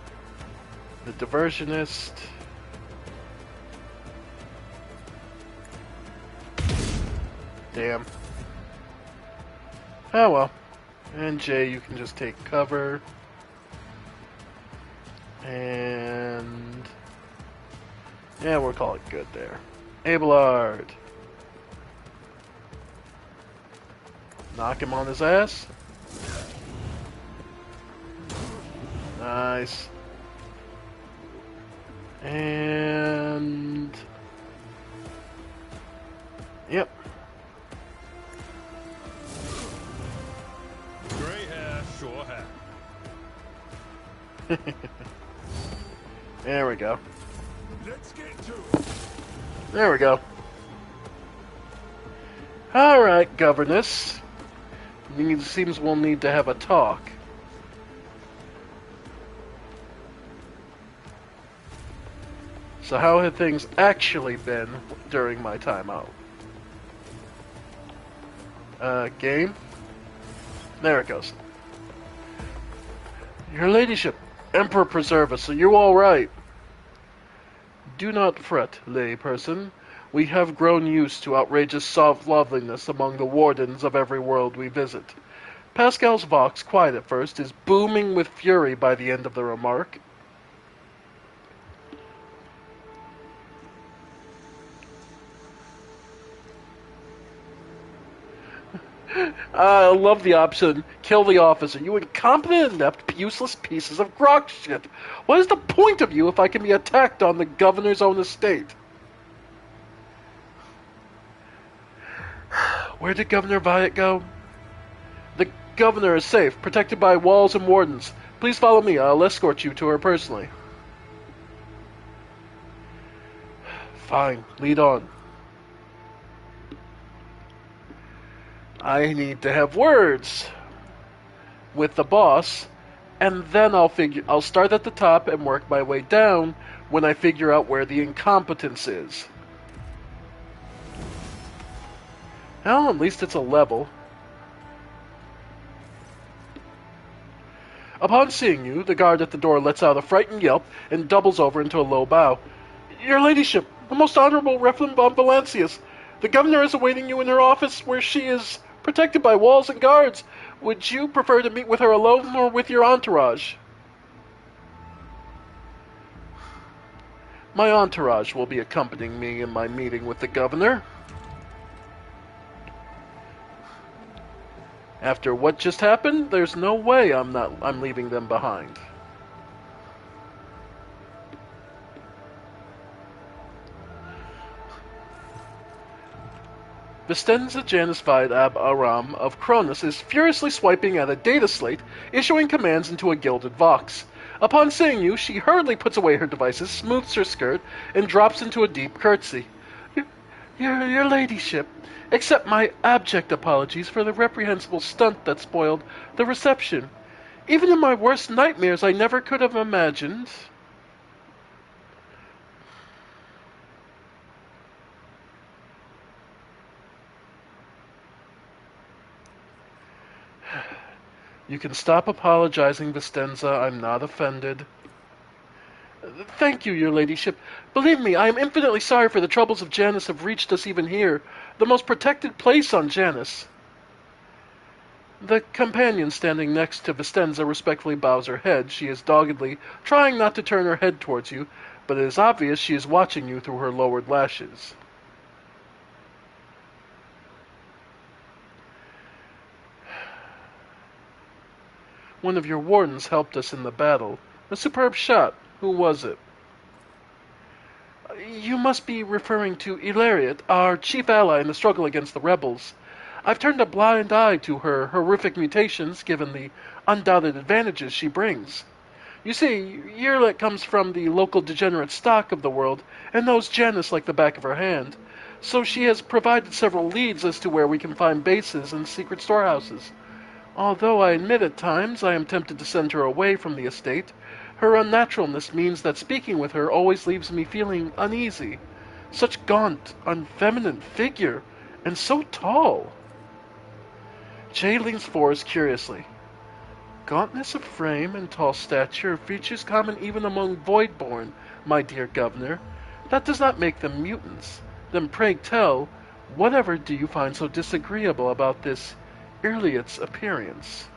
the diversionist. Damn. Oh well. And Jay, you can just take cover. And yeah, we'll call it good there. Abelard. Knock him on his ass. Nice. And yep. Grey hair, short hair. There we go. Let's get to it. There we go. Alright, governess. It seems we'll need to have a talk. So how have things actually been during my time out? Game? There it goes. Your ladyship, Emperor preserve us, are you alright? Do not fret, layperson. We have grown used to outrageous soft loveliness among the wardens of every world we visit. Pascal's vox, quiet at first, is booming with fury by the end of the remark. I love the option, kill the officer. You incompetent, inept, useless pieces of grok shit. What is the point of you if I can be attacked on the governor's own estate? Where did Governor Violet go? The governor is safe, protected by walls and wardens. Please follow me. I'll escort you to her personally. Fine, lead on. I need to have words with the boss, and then I'll start at the top and work my way down when I figure out where the incompetence is. Well, at least it's a level. Upon seeing you, the guard at the door lets out a frightened yelp and doubles over into a low bow. Your ladyship, the most honorable Reflin von Valancius, the governor is awaiting you in her office where she is protected by walls and guards. Would you prefer to meet with her alone or with your entourage? My entourage will be accompanying me in my meeting with the governor. After what just happened, there's no way I'm leaving them behind. Vistenza Janisvide ab Aram of Cronus is furiously swiping at a data slate, issuing commands into a gilded vox. Upon seeing you, she hurriedly puts away her devices, smooths her skirt, and drops into a deep curtsy. Your ladyship, accept my abject apologies for the reprehensible stunt that spoiled the reception. Even in my worst nightmares, I never could have imagined. You can stop apologizing, Vistenza. I'm not offended. Thank you, your ladyship. Believe me, I am infinitely sorry for the troubles of Janus have reached us even here, the most protected place on Janus. The companion standing next to Vistenza respectfully bows her head. She is doggedly trying not to turn her head towards you, but it is obvious she is watching you through her lowered lashes. One of your wardens helped us in the battle. A superb shot. Who was it? You must be referring to Ilariat, our chief ally in the struggle against the rebels. I've turned a blind eye to her horrific mutations, given the undoubted advantages she brings. You see, Yearlet comes from the local degenerate stock of the world, and knows Janus like the back of her hand, so she has provided several leads as to where we can find bases and secret storehouses. Although I admit at times I am tempted to send her away from the estate, her unnaturalness means that speaking with her always leaves me feeling uneasy. Such gaunt, unfeminine figure, and so tall. Jay leans forward curiously. Gauntness of frame and tall stature are features common even among Voidborn, my dear governor. That does not make them mutants. Then pray tell, whatever do you find so disagreeable about this Irliot's appearance?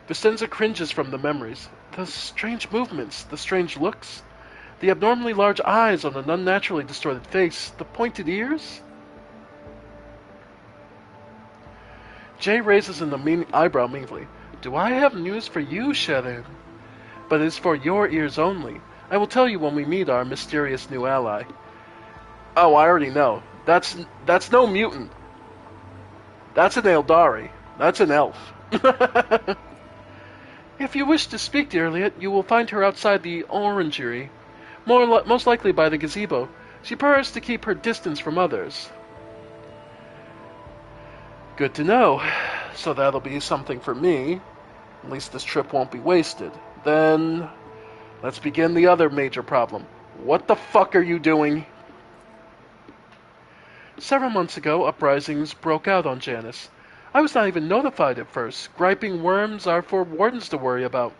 Vicenza cringes from the memories. The strange movements, the strange looks, the abnormally large eyes on an unnaturally distorted face, the pointed ears. Jay raises an eyebrow meaningfully. Do I have news for you, Sharon? But it is for your ears only. I will tell you when we meet our mysterious new ally. Oh, I already know. That's no mutant. That's an Eldari. That's an elf. If you wish to speak to Irliot, you will find her outside the orangery, most likely by the gazebo. She prefers to keep her distance from others. Good to know. So that'll be something for me. At least this trip won't be wasted. Then, let's begin the other major problem. What the fuck are you doing? Several months ago, uprisings broke out on Janus. I was not even notified at first. Griping worms are for wardens to worry about.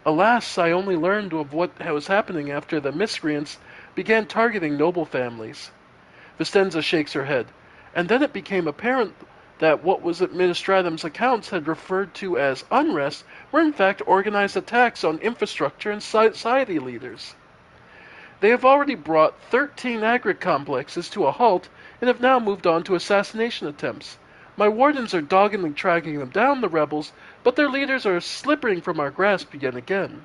Alas, I only learned of what was happening after the miscreants began targeting noble families. Vistenza shakes her head. And then it became apparent that what was Administratum's accounts had referred to as unrest were in fact organized attacks on infrastructure and society leaders. They have already brought 13 agri-complexes to a halt and have now moved on to assassination attempts. My wardens are doggedly tracking them down, the rebels, but their leaders are slipping from our grasp yet again.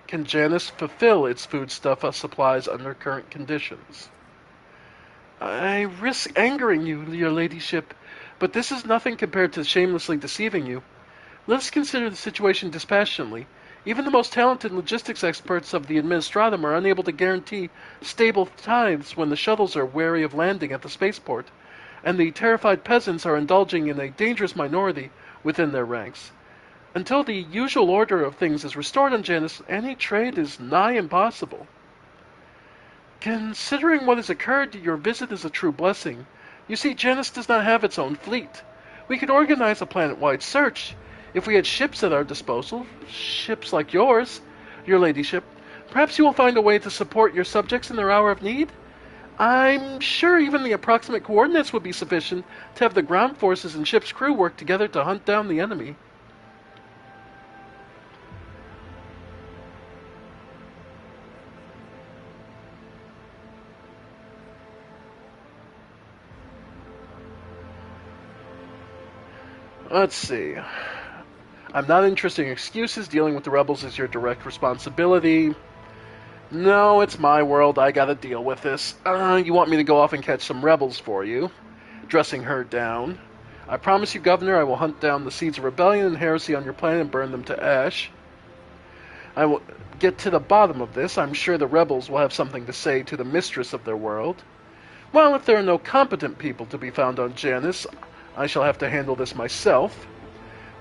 Can Janus fulfill its foodstuff supplies under current conditions? I risk angering you, your ladyship, but this is nothing compared to shamelessly deceiving you. Let us consider the situation dispassionately. Even the most talented logistics experts of the Administratum are unable to guarantee stable tides when the shuttles are wary of landing at the spaceport, and the terrified peasants are indulging in a dangerous minority within their ranks. Until the usual order of things is restored on Janus, any trade is nigh impossible. Considering what has occurred, your visit is a true blessing. You see, Janus does not have its own fleet. We could organize a planet-wide search. If we had ships at our disposal, ships like yours, your ladyship, perhaps you will find a way to support your subjects in their hour of need? I'm sure even the approximate coordinates would be sufficient to have the ground forces and ship's crew work together to hunt down the enemy. Let's see. I'm not interested in excuses. Dealing with the rebels is your direct responsibility. No, it's my world. I gotta deal with this. You want me to go off and catch some rebels for you? Dressing her down. I promise you, Governor, I will hunt down the seeds of rebellion and heresy on your planet and burn them to ash. I will get to the bottom of this. I'm sure the rebels will have something to say to the mistress of their world. Well, if there are no competent people to be found on Janus, I shall have to handle this myself.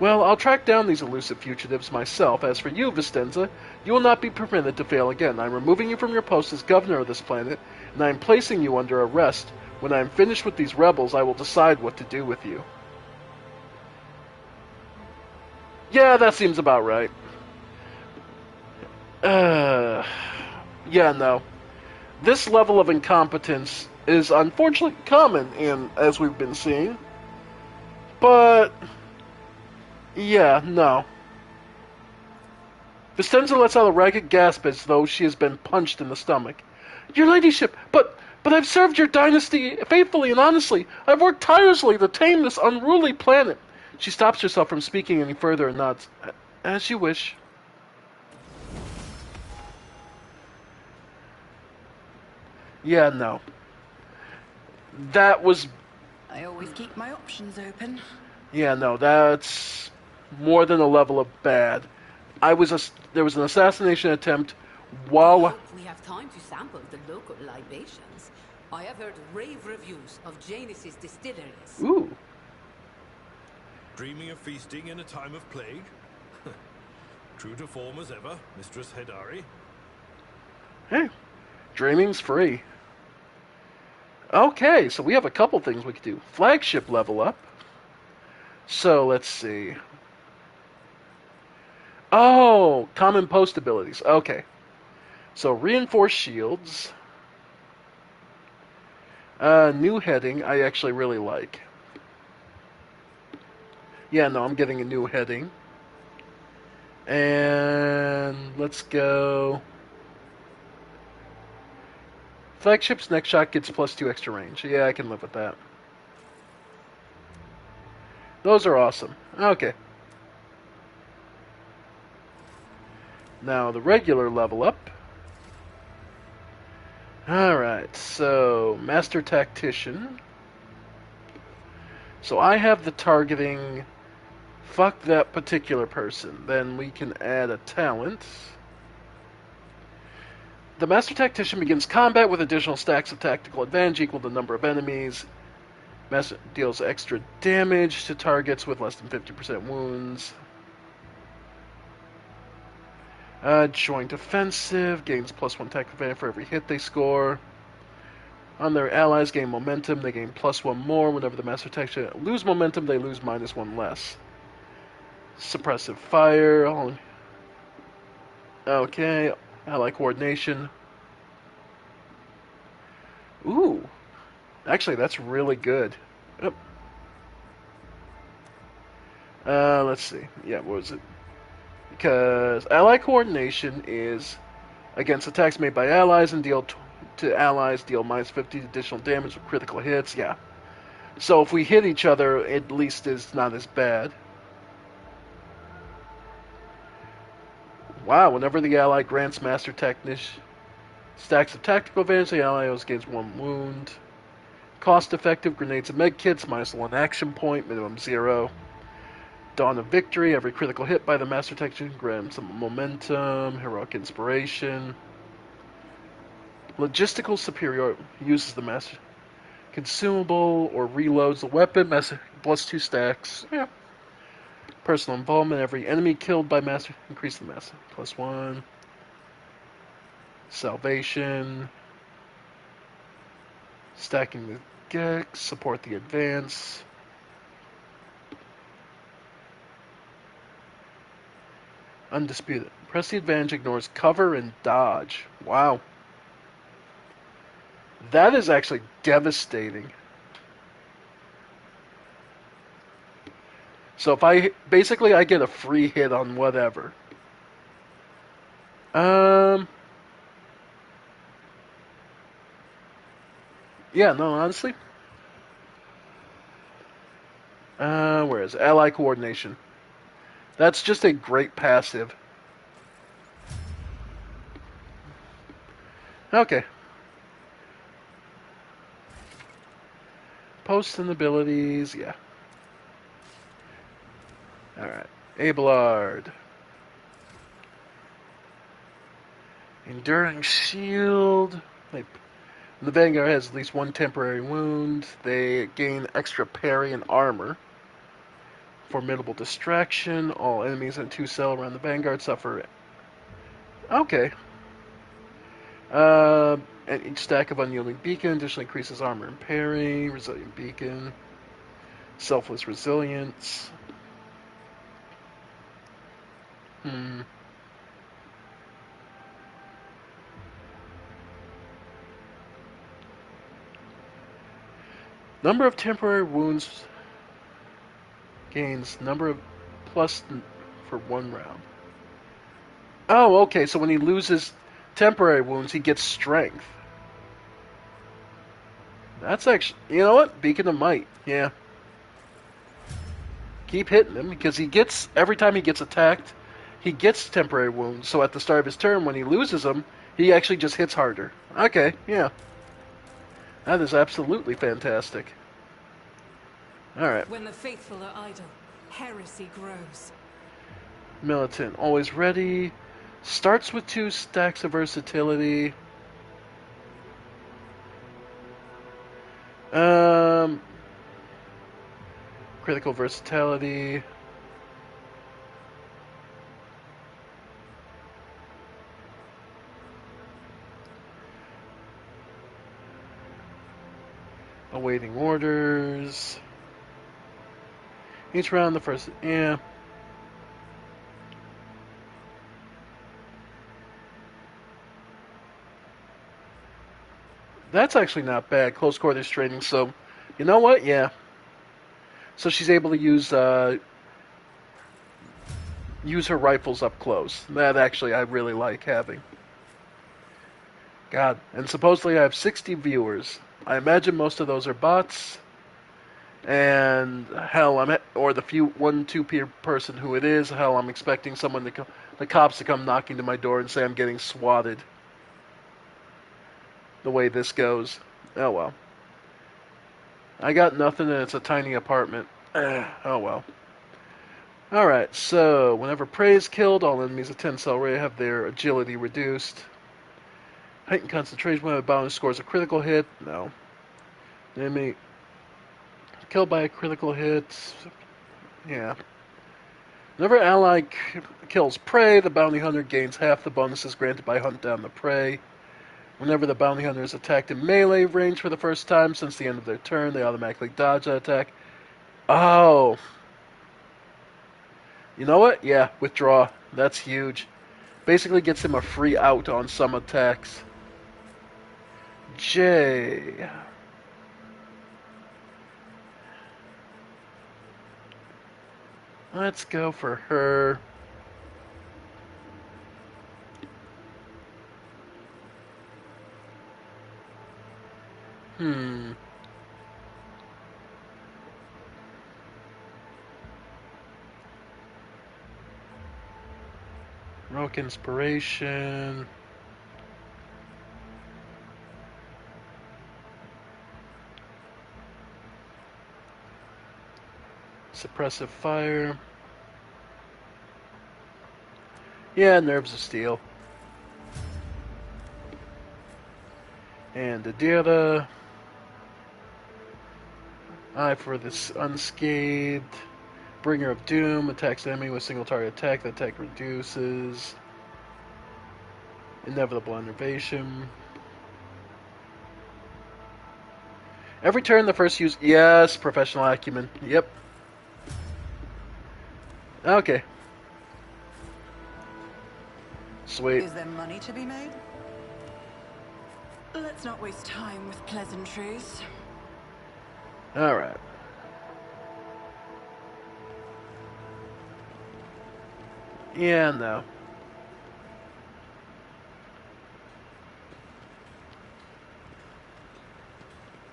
Well, I'll track down these elusive fugitives myself. As for you, Vistenza, you will not be permitted to fail again. I'm removing you from your post as governor of this planet, and I am placing you under arrest. When I am finished with these rebels, I will decide what to do with you. Yeah, that seems about right. Yeah, no. This level of incompetence is unfortunately common as we've been seeing. But yeah, no. Vistenza lets out a ragged gasp as though she has been punched in the stomach. Your ladyship, but I've served your dynasty faithfully and honestly. I've worked tirelessly to tame this unruly planet. She stops herself from speaking any further and nods. As you wish. Yeah, no. That was... I always keep my options open. Yeah, no, that's more than a level of bad. There was an assassination attempt while... I hope we have time to sample the local libations. I have heard rave reviews of Janus's distilleries. Ooh. Dreaming of feasting in a time of plague? True to form as ever, Mistress Hedari. Hey, dreaming's free. Okay, so we have a couple things we could do. Flagship level up. So, let's see. Oh, common post abilities. Okay. So, reinforced shields. New heading, I actually really like. Yeah, no, I'm getting a new heading. And let's go. Flagship's next shot gets +2 extra range. Yeah, I can live with that. Those are awesome. Okay. Now the regular level up. Alright, so Master Tactician. So I have the targeting. Fuck that particular person. Then we can add a talent. The Master Tactician begins combat with additional stacks of tactical advantage equal to the number of enemies. Master deals extra damage to targets with less than 50% wounds. Joint offensive gains +1 tactical advantage for every hit they score. On their allies gain momentum, they gain +1 more. Whenever the Master Tactician lose momentum, they lose -1 less. Suppressive fire. Okay, ally coordination. Ooh. Actually, that's really good. Yep. Let's see. Yeah, what was it? Because ally coordination is against attacks made by allies and deal to allies deal -50 additional damage with critical hits. Yeah. So if we hit each other, at least it's not as bad. Wow, whenever the ally grants Master Technician stacks of tactical advantage, the ally always gains 1 wound. Cost-effective grenades and medkits, -1 action point, minimum 0. Dawn of Victory, every critical hit by the Master Tactician grants some momentum, heroic inspiration. Logistical superiority, uses the Master consumable or reloads the weapon, +2 stacks. Yeah. Personal involvement, every enemy killed by Master, increase the Master, +1. Salvation. Stacking the Gex, support the advance. Undisputed. Press the advantage, ignores cover and dodge. Wow. That is actually devastating. So if I get a free hit on whatever. Yeah, no, honestly. where is it? Ally coordination. That's just a great passive. Okay. Posts and abilities, yeah. Alright. Abelard. Enduring Shield. The Vanguard has at least one temporary wound. They gain extra parry and armor. Formidable Distraction. All enemies in a 2-cell around the Vanguard suffer. Okay. And each stack of Unyielding Beacon additionally increases armor and parry. Resilient Beacon. Selfless Resilience. Number of temporary wounds gains number of plus for 1 round. Oh, okay, so when he loses temporary wounds, he gets strength. That's actually, you know what? Beacon of Might, yeah. Keep hitting him, because he gets, every time he gets attacked, he gets temporary wounds, so at the start of his turn, when he loses them, he actually just hits harder. Okay, yeah. That is absolutely fantastic. Alright. When the faithful are idle, heresy grows. Militant, always ready. Starts with 2 stacks of versatility. Critical versatility. Awaiting orders. Each round, the first, yeah. That's actually not bad. Close quarters training. So, you know what? Yeah. So she's able to use her rifles up close. That actually I really like having. God, and supposedly I have 60 viewers. I imagine most of those are bots. And hell, or the few 1-2 person who it is. Hell, I'm expecting someone the cops to come knocking to my door and say I'm getting swatted. The way this goes. Oh well. I got nothing and it's a tiny apartment. Oh well. Alright, so whenever prey is killed, all enemies of 10 cell array have their agility reduced. Heightened concentration when a bonus scores a critical hit. No. Enemy killed by a critical hit. Yeah. Whenever ally kills prey, the bounty hunter gains half the bonuses granted by hunt down the prey. Whenever the bounty hunter is attacked in melee range for the first time since the end of their turn, they automatically dodge that attack. Oh. You know what? Yeah, withdraw. That's huge. Basically gets him a free out on some attacks. J. Let's go for her. Rogue Inspiration. Suppressive Fire. Yeah, Nerves of Steel. And Adira. Eye for this Unscathed. Bringer of Doom. Attacks the enemy with single target attack. The attack reduces. Inevitable Enervation. Every turn the first use... Yes, Professional Acumen. Yep. Okay. Sweet. Is there money to be made? Let's not waste time with pleasantries. Alright. Yeah, no.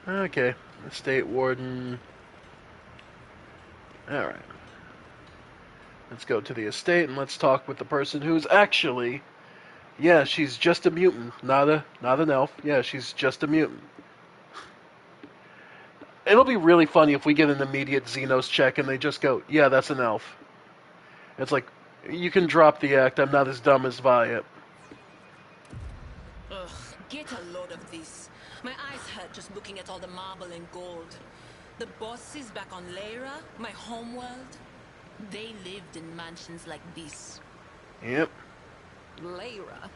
Okay. Estate Warden. Alright. Let's go to the estate and let's talk with the person who's actually... Yeah, she's just a mutant, not an elf. Yeah, she's just a mutant. It'll be really funny if we get an immediate Xenos check and they just go, yeah, that's an elf. It's like, you can drop the act, I'm not as dumb as Viet. Ugh, get a load of this. My eyes hurt just looking at all the marble and gold. The bosses back on Lyra, my homeworld, they lived in mansions like this. Yep. Lyra?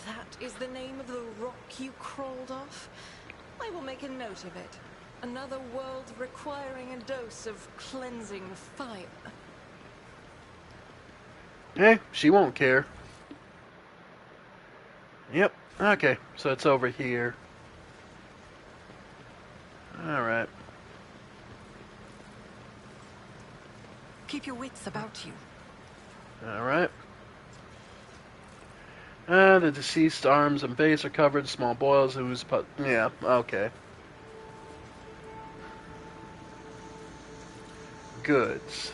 That is the name of the rock you crawled off? I will make a note of it. Another world requiring a dose of cleansing fire. Eh, she won't care. Yep. Okay, so it's over here. Alright. Keep your wits about you. Alright. The deceased arms and base are covered in small boils whose yeah, okay. Goods.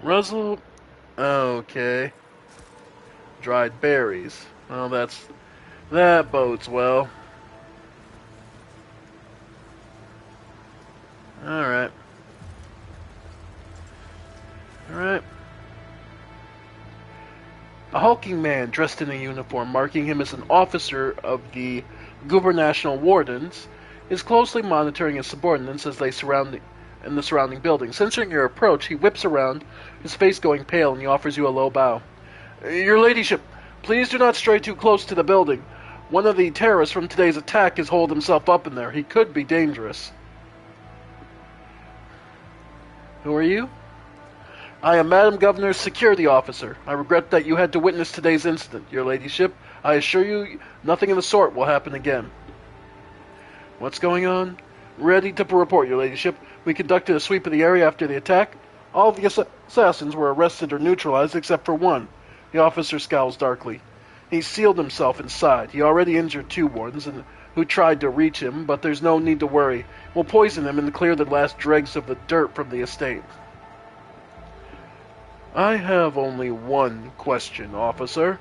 Russell, okay. Dried berries. Well, that bodes well. Alright. Alright. A hulking man dressed in a uniform, marking him as an officer of the gubernatorial wardens, is closely monitoring his subordinates as they surround in the surrounding building. Sensing your approach, he whips around, his face going pale, and he offers you a low bow. Your ladyship, please do not stray too close to the building. One of the terrorists from today's attack has holed himself up in there. He could be dangerous. Who are you? I am Madam Governor's security officer. I regret that you had to witness today's incident, your ladyship. I assure you, nothing of the sort will happen again. What's going on? Ready to report, your ladyship. We conducted a sweep of the area after the attack. All of the assassins were arrested or neutralized except for one. The officer scowls darkly. He sealed himself inside. He already injured 2 wardens who tried to reach him, but there's no need to worry. We'll poison him and clear the last dregs of the dirt from the estate. I have only one question, officer.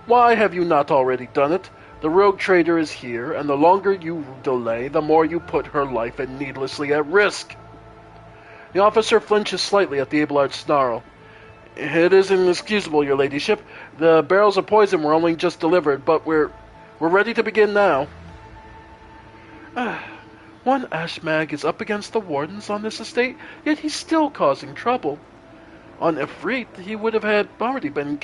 Why have you not already done it? The rogue trader is here, and the longer you delay, the more you put her life needlessly at risk. The officer flinches slightly at the Abelard's snarl. It is inexcusable, your ladyship. The barrels of poison were only just delivered, but we're ready to begin now. One Ashmag is up against the wardens on this estate, yet he's still causing trouble. On Ifrit, he would have already been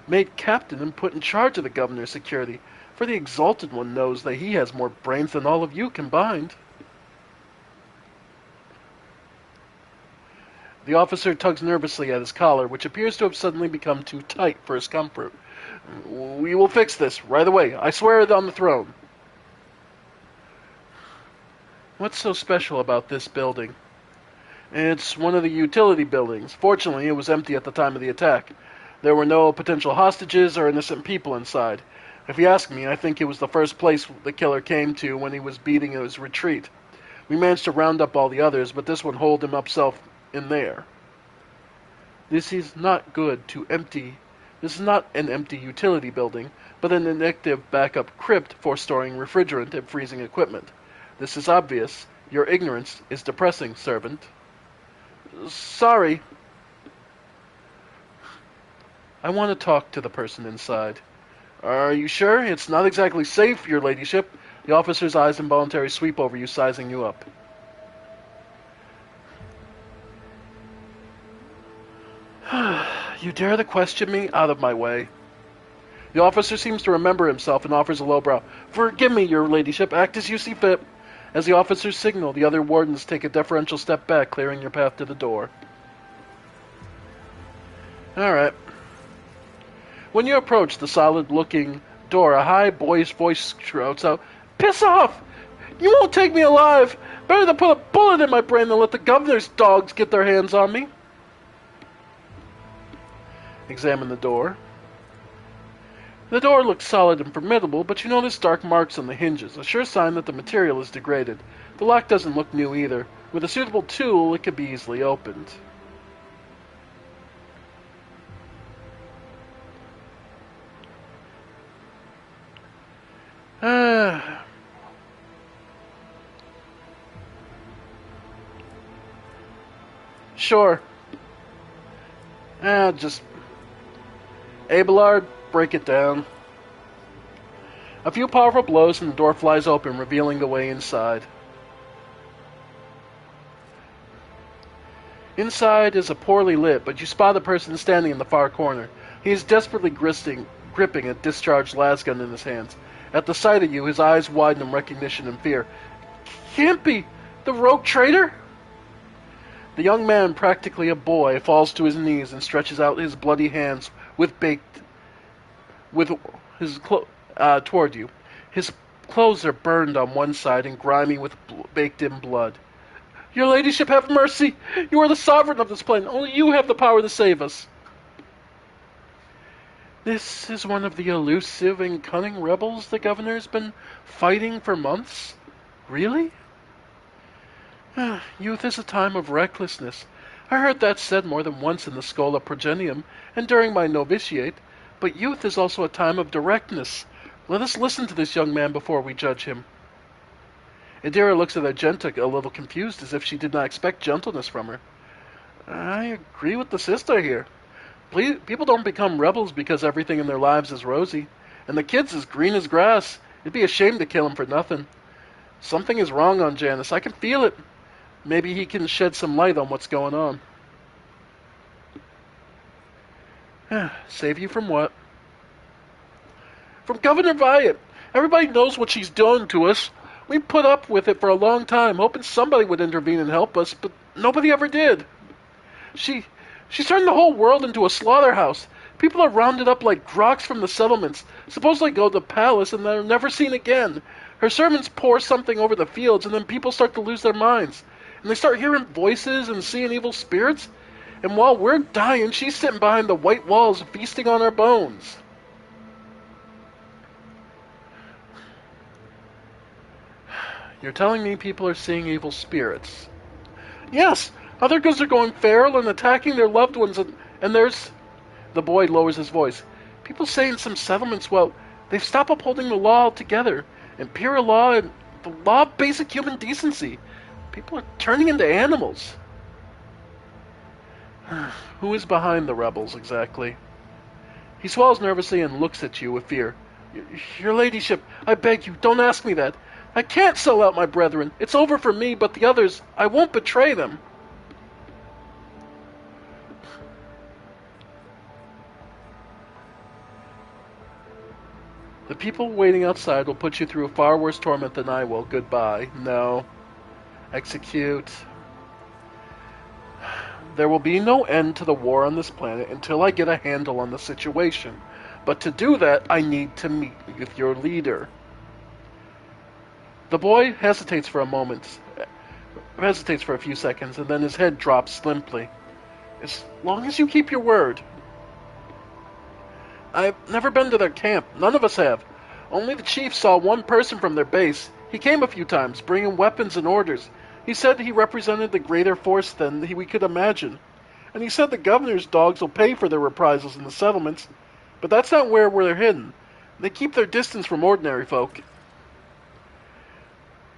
made captain and put in charge of the governor's security, for the Exalted One knows that he has more brains than all of you combined. The officer tugs nervously at his collar, which appears to have suddenly become too tight for his comfort. We will fix this right away. I swear it on the throne. What's so special about this building? It's one of the utility buildings. Fortunately, it was empty at the time of the attack. There were no potential hostages or innocent people inside. If you ask me, I think it was the first place the killer came to when he was beating his retreat. We managed to round up all the others, but this one holed himself in there. This is not an empty utility building, but an inactive backup crypt for storing refrigerant and freezing equipment. This is obvious. Your ignorance is depressing, servant. Sorry. I want to talk to the person inside. Are you sure? It's not exactly safe, your ladyship. The officer's eyes involuntarily sweep over you, sizing you up. You dare to question me? Out of my way. The officer seems to remember himself and offers a low brow. Forgive me, your ladyship. Act as you see fit. As the officers signal, the other wardens take a deferential step back, clearing your path to the door. Alright. When you approach the solid-looking door, a high, boyish voice shouts out, Piss off! You won't take me alive! Better to put a bullet in my brain than let the governor's dogs get their hands on me. Examine the door. The door looks solid and formidable, but you notice dark marks on the hinges, a sure sign that the material is degraded. The lock doesn't look new either. With a suitable tool, it could be easily opened. Sure. Just... Abelard, break it down. A few powerful blows and the door flies open, revealing the way inside. Inside is a poorly lit, but you spot a person standing in the far corner. He is desperately gripping a discharged lasgun in his hands. At the sight of you, his eyes widen in recognition and fear. Can't be the rogue traitor? The young man, practically a boy, falls to his knees and stretches out his bloody hands toward you. His clothes are burned on one side and grimy with baked-in blood. Your ladyship, have mercy! You are the sovereign of this planet. Only you have the power to save us. This is one of the elusive and cunning rebels the governor's been fighting for months? Really? Youth is a time of recklessness. I heard that said more than once in the Schola Progenium and during my novitiate, but youth is also a time of directness. Let us listen to this young man before we judge him. Adira looks at Argenta a little confused, as if she did not expect gentleness from her. I agree with the sister here. People don't become rebels because everything in their lives is rosy, and the kid's as green as grass. It'd be a shame to kill him for nothing. Something is wrong on Janus. I can feel it. Maybe he can shed some light on what's going on. Save you from what? From Governor Violet. Everybody knows what she's doing to us. We put up with it for a long time, hoping somebody would intervene and help us, but nobody ever did. She's turned the whole world into a slaughterhouse. People are rounded up like groks from the settlements, supposedly go to the palace, and they're never seen again. Her servants pour something over the fields, and then people start to lose their minds. And they start hearing voices and seeing evil spirits. And while we're dying, she's sitting behind the white walls, feasting on our bones. You're telling me people are seeing evil spirits? Yes, other goods are going feral and attacking their loved ones, and there's... The boy lowers his voice. People say in some settlements, well, they've stopped upholding the law altogether. Imperial law and the law of basic human decency. People are turning into animals. Who is behind the rebels, exactly? He swallows nervously and looks at you with fear. Your ladyship, I beg you, don't ask me that. I can't sell out my brethren. It's over for me, but the others, I won't betray them. The people waiting outside will put you through a far worse torment than I will. Goodbye. No. Execute. There will be no end to the war on this planet until I get a handle on the situation. But to do that, I need to meet with your leader. The boy hesitates for a few seconds, and then his head drops limply. As long as you keep your word. I've never been to their camp. None of us have. Only the chief saw one person from their base. He came a few times, bringing weapons and orders. He said he represented the greater force than we could imagine. And he said the governor's dogs will pay for their reprisals in the settlements. But that's not where we're hidden. They keep their distance from ordinary folk.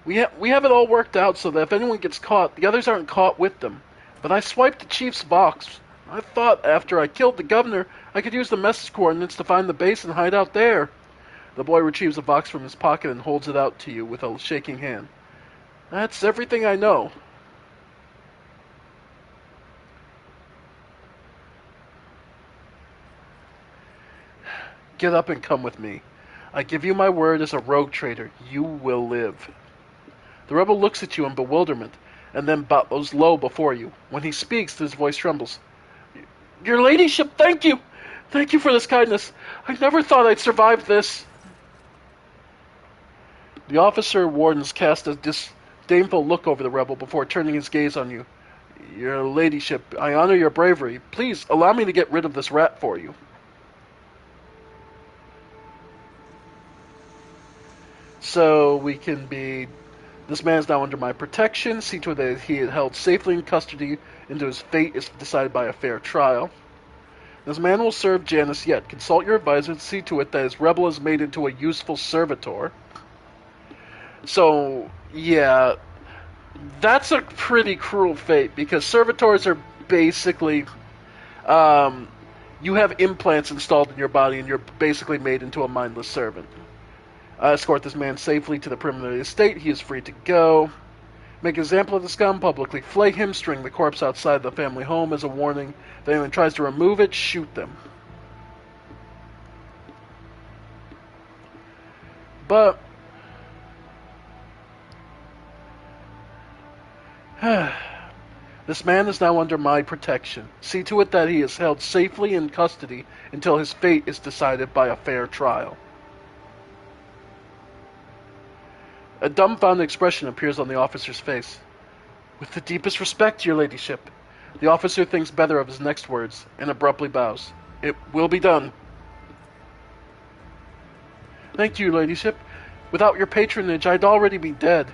We have it all worked out so that if anyone gets caught, the others aren't caught with them. But I swiped the chief's box. I thought after I killed the governor, I could use the message coordinates to find the base and hide out there. The boy retrieves a box from his pocket and holds it out to you with a shaking hand. That's everything I know. Get up and come with me. I give you my word as a rogue trader. You will live. The rebel looks at you in bewilderment, and then bows low before you. When he speaks, his voice trembles. Your ladyship, thank you! Thank you for this kindness. I never thought I'd survive this. The officer wardens cast a disdainful look over the rebel before turning his gaze on you. Your ladyship, I honor your bravery. Please, allow me to get rid of this rat for you. So we can be, this man is now under my protection. See to it that he is held safely in custody until his fate is decided by a fair trial. This man will serve Janus yet. Consult your advisor to see to it that his rebel is made into a useful servitor. So, yeah, that's a pretty cruel fate because servitors are basically, you have implants installed in your body and you're basically made into a mindless servant. Escort this man safely to the perimeter of the estate. He is free to go. Make an example of the scum, publicly flay him, string the corpse outside the family home as a warning. If anyone tries to remove it, shoot them. But this man is now under my protection. See to it that he is held safely in custody until his fate is decided by a fair trial. A dumbfounded expression appears on the officer's face. With the deepest respect, your ladyship. The officer thinks better of his next words and abruptly bows. It will be done. Thank you, ladyship. Without your patronage, I'd already be dead.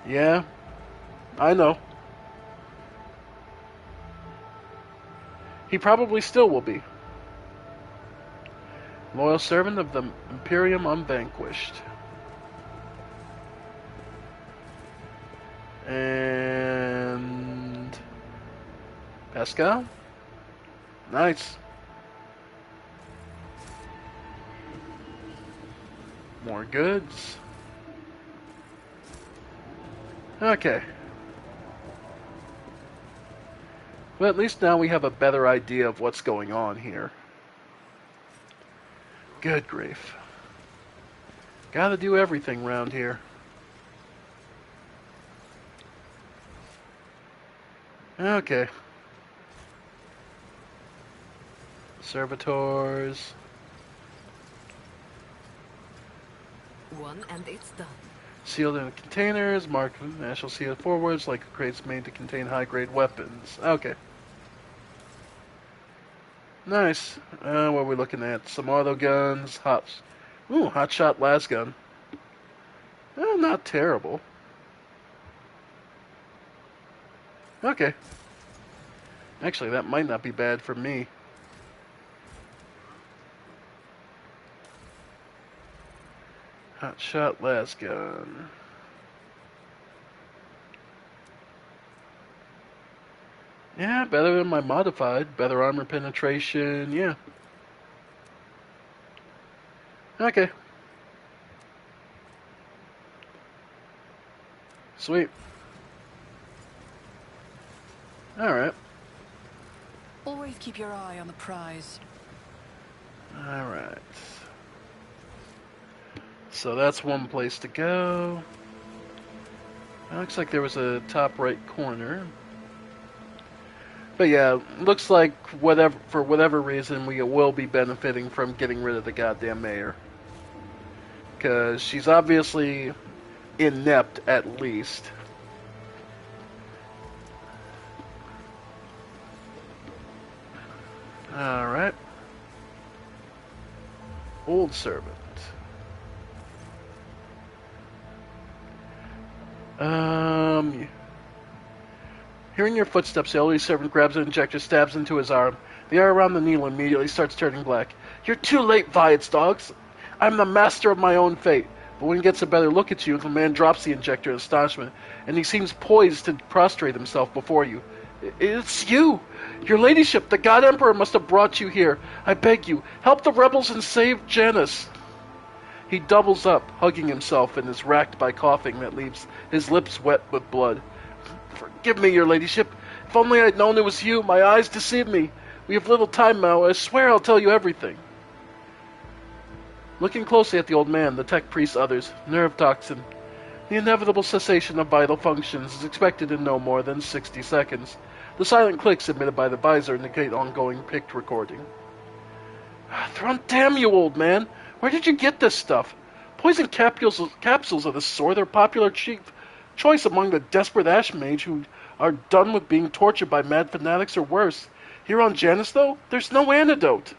Yeah, I know. He probably still will be. Loyal servant of the Imperium Unvanquished. And Pascal? Nice. More goods. Okay. But at least now we have a better idea of what's going on here. Good grief. Gotta do everything around here. Okay. Servitors. One and it's done. Sealed in containers, marked with national sealed forwards, like crates made to contain high-grade weapons. Okay. Nice. What are we looking at? Some auto guns, hot shot las gun. Not terrible. Okay. Actually, that might not be bad for me. Hot shot las gun. Yeah, better than my modified. Better armor penetration, yeah. Okay. Sweet. Alright. Always keep your eye on the prize. Alright. So that's one place to go. It looks like there was a top right corner. But yeah, looks like for whatever reason we will be benefiting from getting rid of the goddamn mayor. Because she's obviously inept at least. Alright. Old servant. Hearing your footsteps, the elderly servant grabs an injector, stabs into his arm. The air around the needle immediately starts turning black. You're too late, Viets dogs. I'm the master of my own fate. But when he gets a better look at you, the man drops the injector in astonishment, and he seems poised to prostrate himself before you. It's you! Your ladyship, the God Emperor must have brought you here. I beg you, help the rebels and save Janus. He doubles up, hugging himself, and is racked by coughing that leaves his lips wet with blood. Forgive me, your ladyship. If only I'd known it was you. My eyes deceived me. We have little time now. I swear I'll tell you everything. Looking closely at the old man, the tech priest utters, nerve toxin. The inevitable cessation of vital functions is expected in no more than 60 seconds. The silent clicks emitted by the visor indicate ongoing picked recording. Thron, damn you, old man! Where did you get this stuff? Poison capsules of this sort are popular choice among the desperate ash mage who are done with being tortured by mad fanatics or worse. Here on Janus, though, there's no antidote.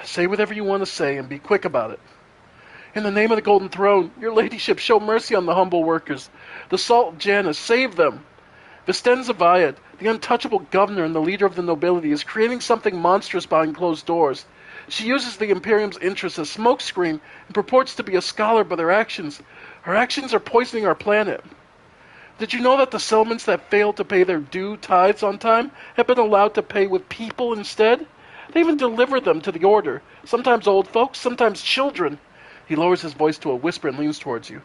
Say whatever you want to say and be quick about it. In the name of the Golden Throne, your ladyship, show mercy on the humble workers. The Salt Janus, save them. Vistenza Viad, the untouchable governor and the leader of the nobility, is creating something monstrous behind closed doors. She uses the Imperium's interests as smokescreen and purports to be a scholar, but her actions are poisoning our planet. Did you know that the settlements that failed to pay their due tithes on time have been allowed to pay with people instead? They even deliver them to the Order, sometimes old folks, sometimes children. He lowers his voice to a whisper and leans towards you.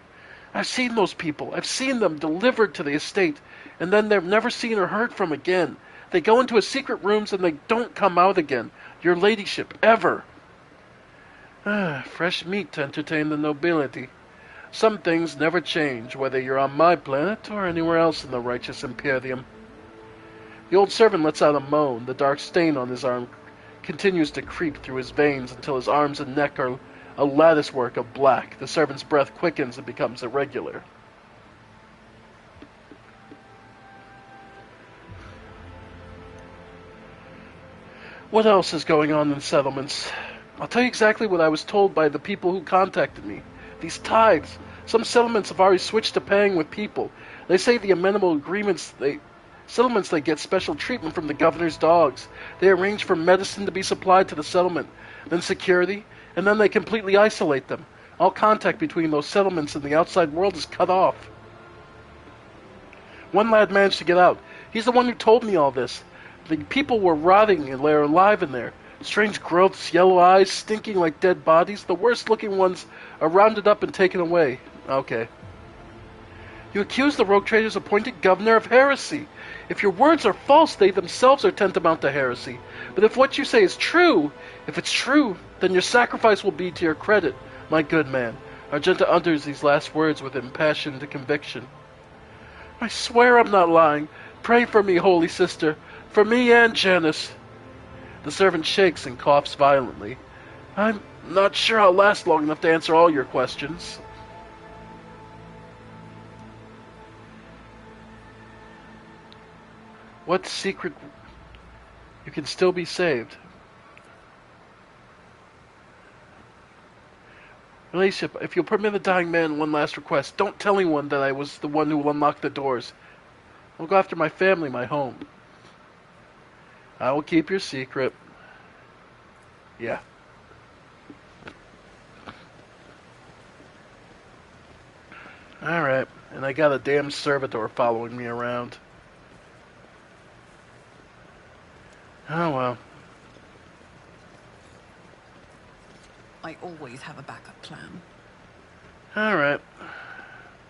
I've seen those people. I've seen them delivered to the estate, and then they're never seen or heard from again. They go into a secret rooms and they don't come out again. Your ladyship, ever. Fresh meat to entertain the nobility. Some things never change, whether you're on my planet or anywhere else in the righteous Imperium. The old servant lets out a moan. The dark stain on his arm continues to creep through his veins until his arms and neck are a latticework of black. The servant's breath quickens and becomes irregular. What else is going on in settlements? I'll tell you exactly what I was told by the people who contacted me. These tithes. Some settlements have already switched to paying with people. They say the amenable settlements they get special treatment from the governor's dogs. They arrange for medicine to be supplied to the settlement, then security, and then they completely isolate them. All contact between those settlements and the outside world is cut off. One lad managed to get out. He's the one who told me all this. The people were rotting and they're alive in there. Strange growths, yellow eyes, stinking like dead bodies. The worst-looking ones are rounded up and taken away. Okay. You accuse the rogue trader's appointed governor of heresy. If your words are false, they themselves are tantamount to heresy. But if what you say is true, if it's true, then your sacrifice will be to your credit, my good man. Argenta utters these last words with impassioned conviction. I swear I'm not lying. Pray for me, holy sister. For me and Janus. The servant shakes and coughs violently. I'm not sure I'll last long enough to answer all your questions. What secret? You can still be saved. Relationship, if you'll permit the dying man one last request, don't tell anyone that I was the one who unlocked the doors. I'll go after my family, my home. I will keep your secret. Yeah. Alright, and I got a damn servitor following me around. Oh well. I always have a backup plan. Alright.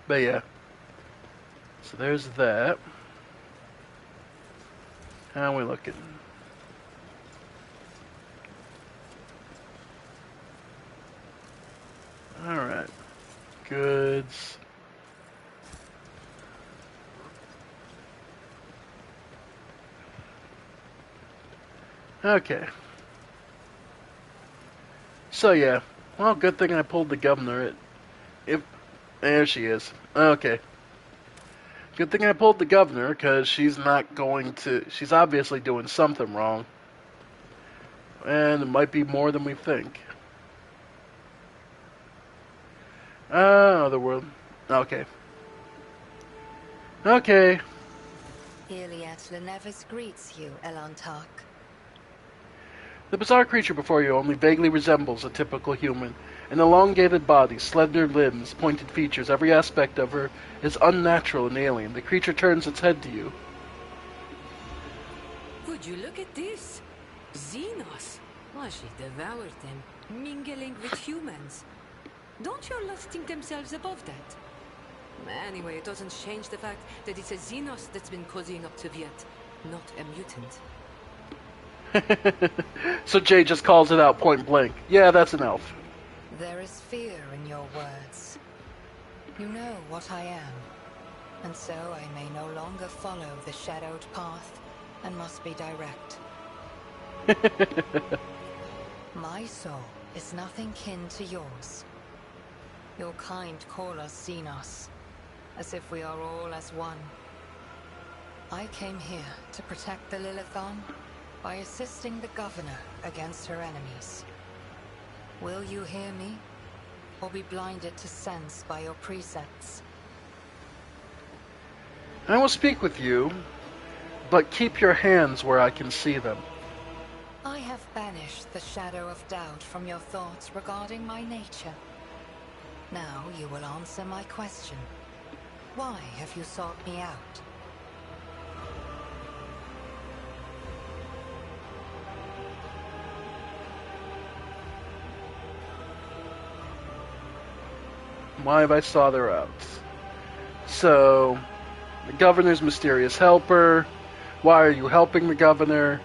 But yeah. So there's that. How are we looking? Alright. Goods. Okay. So yeah. Well, good thing I pulled the governor. There she is. Okay. Good thing I pulled the governor, because she's not going to... She's obviously doing something wrong. And it might be more than we think. Other world. Okay. Okay. Iliad Lenevis greets you, Elantark. The bizarre creature before you only vaguely resembles a typical human. An elongated body, slender limbs, pointed features, every aspect of her is unnatural and alien. The creature turns its head to you. Would you look at this? Xenos. Well, she devoured them, mingling with humans. Don't your lots think themselves above that? Anyway, it doesn't change the fact that it's a Xenos that's been cozying up to Viet, not a mutant. So Jay just calls it out point blank. Yeah, that's an elf. There is fear in your words. You know what I am, and so I may no longer follow the shadowed path and must be direct. My soul is nothing kin to yours. Your kind call us Xenos, as if we are all as one. I came here to protect the Lilithon By assisting the governor against her enemies. Will you hear me, or be blinded to sense by your precepts? I will speak with you, but keep your hands where I can see them. I have banished the shadow of doubt from your thoughts regarding my nature. Now you will answer my question. Why have you sought me out? Why have I sought her out? So, the governor's mysterious helper. Why are you helping the governor?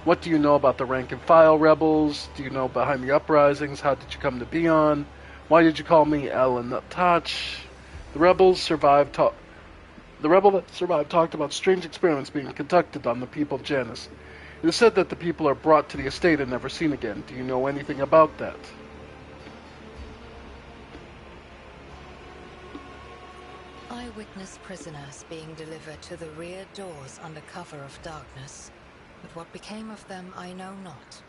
What do you know about the rank and file rebels? Do you know behind the uprisings? How did you come to be on? Why did you call me Ellen Touch? The rebel that survived talked about strange experiments being conducted on the people of Janus. It is said that the people are brought to the estate and never seen again. Do you know anything about that? I witnessed prisoners being delivered to the rear doors under cover of darkness, but what became of them I know not.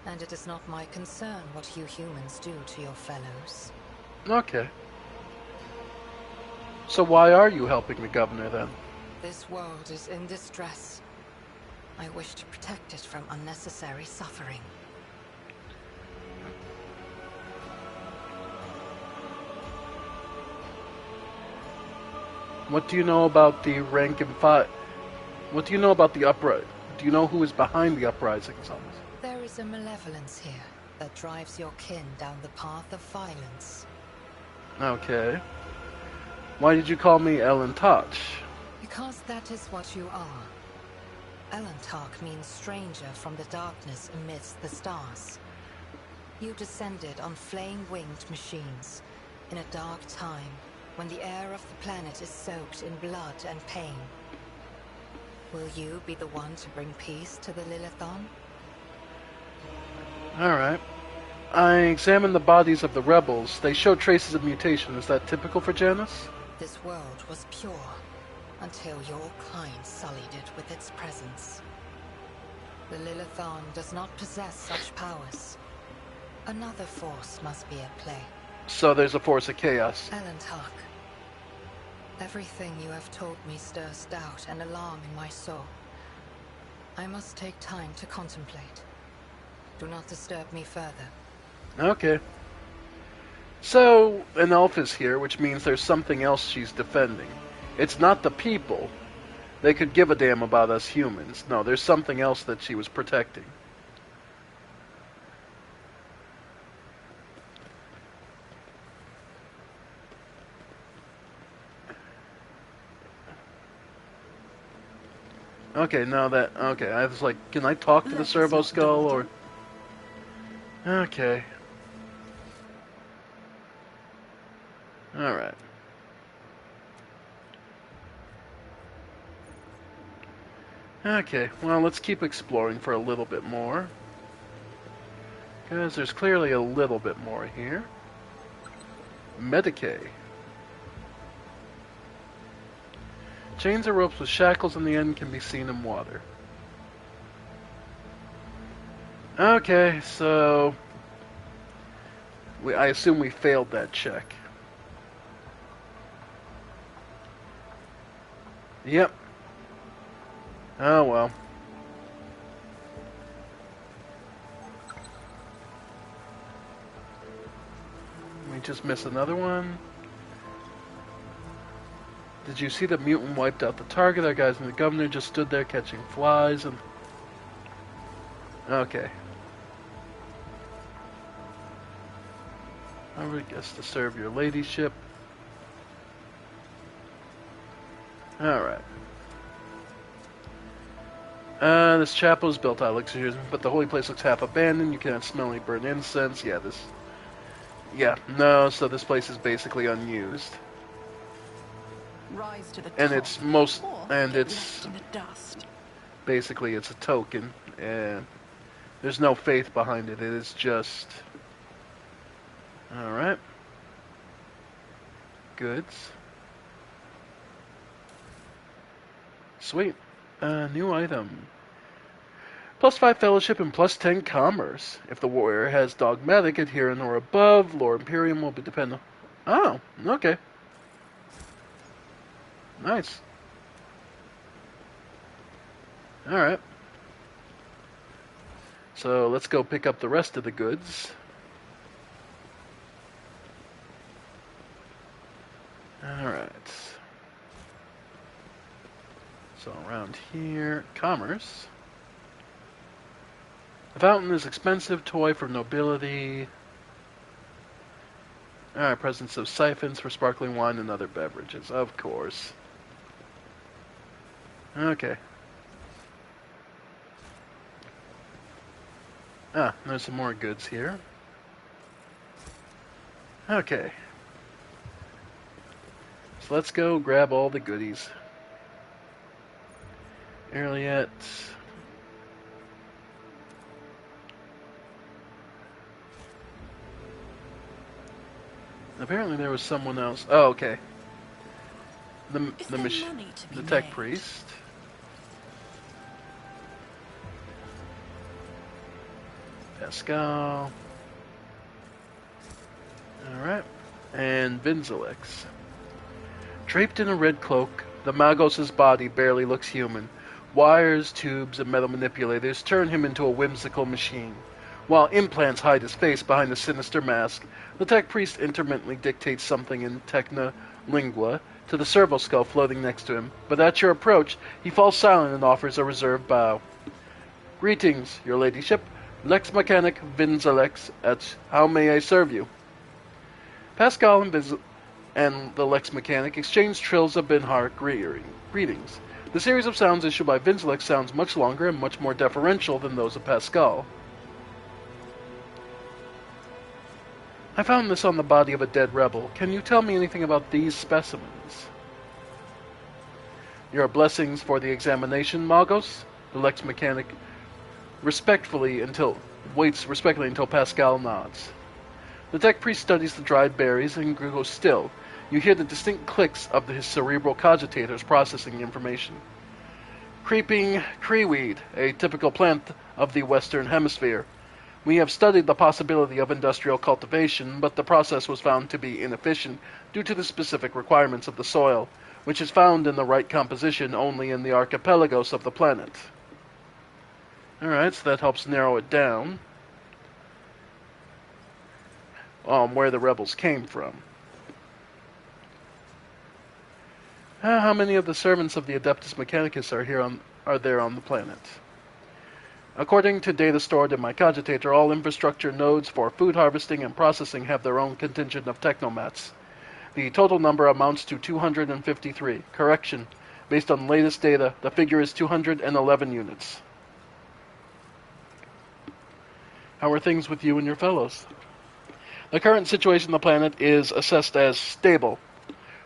And it is not my concern what you humans do to your fellows. Okay. So why are you helping the governor then? This world is in distress. I wish to protect it from unnecessary suffering. What do you know about the rank and file? What do you know about the uprising? Do you know who is behind the uprisings on this? There is a malevolence here that drives your kin down the path of violence. Okay. Why did you call me Ellen Touch? Because that is what you are. Elentark means stranger from the darkness amidst the stars. You descended on flame-winged machines in a dark time when the air of the planet is soaked in blood and pain. Will you be the one to bring peace to the Lilithon? Alright. I examined the bodies of the rebels. They show traces of mutation. Is that typical for Janus? This world was pure until your kind sullied it with its presence. The Lilithon does not possess such powers. Another force must be at play. So there's a force of chaos. Elentark, everything you have told me stirs doubt and alarm in my soul. I must take time to contemplate. Do not disturb me further. Okay. So, an elf is here, which means there's something else she's defending. It's not the people. They could give a damn about us humans. No, there's something else that she was protecting. Okay, now that... Okay, I was like, can I talk to the servo skull, or... Okay. Alright. Okay, well, let's keep exploring for a little bit more. Because there's clearly a little bit more here. Medicae. Chains or ropes with shackles on the end can be seen in water. Okay, so... I assume we failed that check. Yep. Oh well. We just missed another one. Did you see the mutant wiped out the target? Our guys and the governor just stood there catching flies and... Okay. I would guess to serve your ladyship. Alright. This chapel is built out luxurious, but the holy place looks half abandoned. You cannot smell any burnt incense. Yeah, this... Yeah, no, so this place is basically unused. Rise to the And top, it's most... or And get it's... left in the dust. Basically, it's a token, and there's no faith behind it. It is just... Alright. Goods. Sweet. New item. +5 fellowship and +10 commerce. If the warrior has dogmatic, adherent, or above, Lord Imperium will be dependent. Oh, okay. Nice. Alright. So let's go pick up the rest of the goods. Alright. So around here, commerce. The fountain is expensive, toy for nobility. Alright, presence of siphons for sparkling wine and other beverages, of course. Okay. Ah, there's some more goods here. Okay. So let's go grab all the goodies. Earliet. Apparently there was someone else. Oh, okay. The tech priest. Pascal. Alright. And Vinzelix. Draped in a red cloak, the Magos' body barely looks human. Wires, tubes, and metal manipulators turn him into a whimsical machine. While implants hide his face behind a sinister mask, the tech priest intermittently dictates something in Techna Lingua to the servo skull floating next to him, but at your approach, he falls silent and offers a reserved bow. Greetings, your ladyship. Lex Mechanic Vinzelex, at how may I serve you? Pascal and the Lex Mechanic exchange trills of Binhar greetings. The series of sounds issued by Vinzelex sounds much longer and much more deferential than those of Pascal. I found this on the body of a dead rebel. Can you tell me anything about these specimens? Your blessings for the examination, Magos? The Lex Mechanic waits respectfully until Pascal nods. The tech priest studies the dried berries and grows still. You hear the distinct clicks of his cerebral cogitators processing information. Creeping creeweed, a typical plant of the Western Hemisphere. We have studied the possibility of industrial cultivation, but the process was found to be inefficient due to the specific requirements of the soil, which is found in the right composition only in the archipelagos of the planet. Alright, so that helps narrow it down. Where the rebels came from. How many of the servants of the Adeptus Mechanicus are there on the planet? According to data stored in my cogitator, all infrastructure nodes for food harvesting and processing have their own contingent of technomats. The total number amounts to 253. Correction. Based on latest data, the figure is 211 units. How are things with you and your fellows? The current situation on the planet is assessed as stable.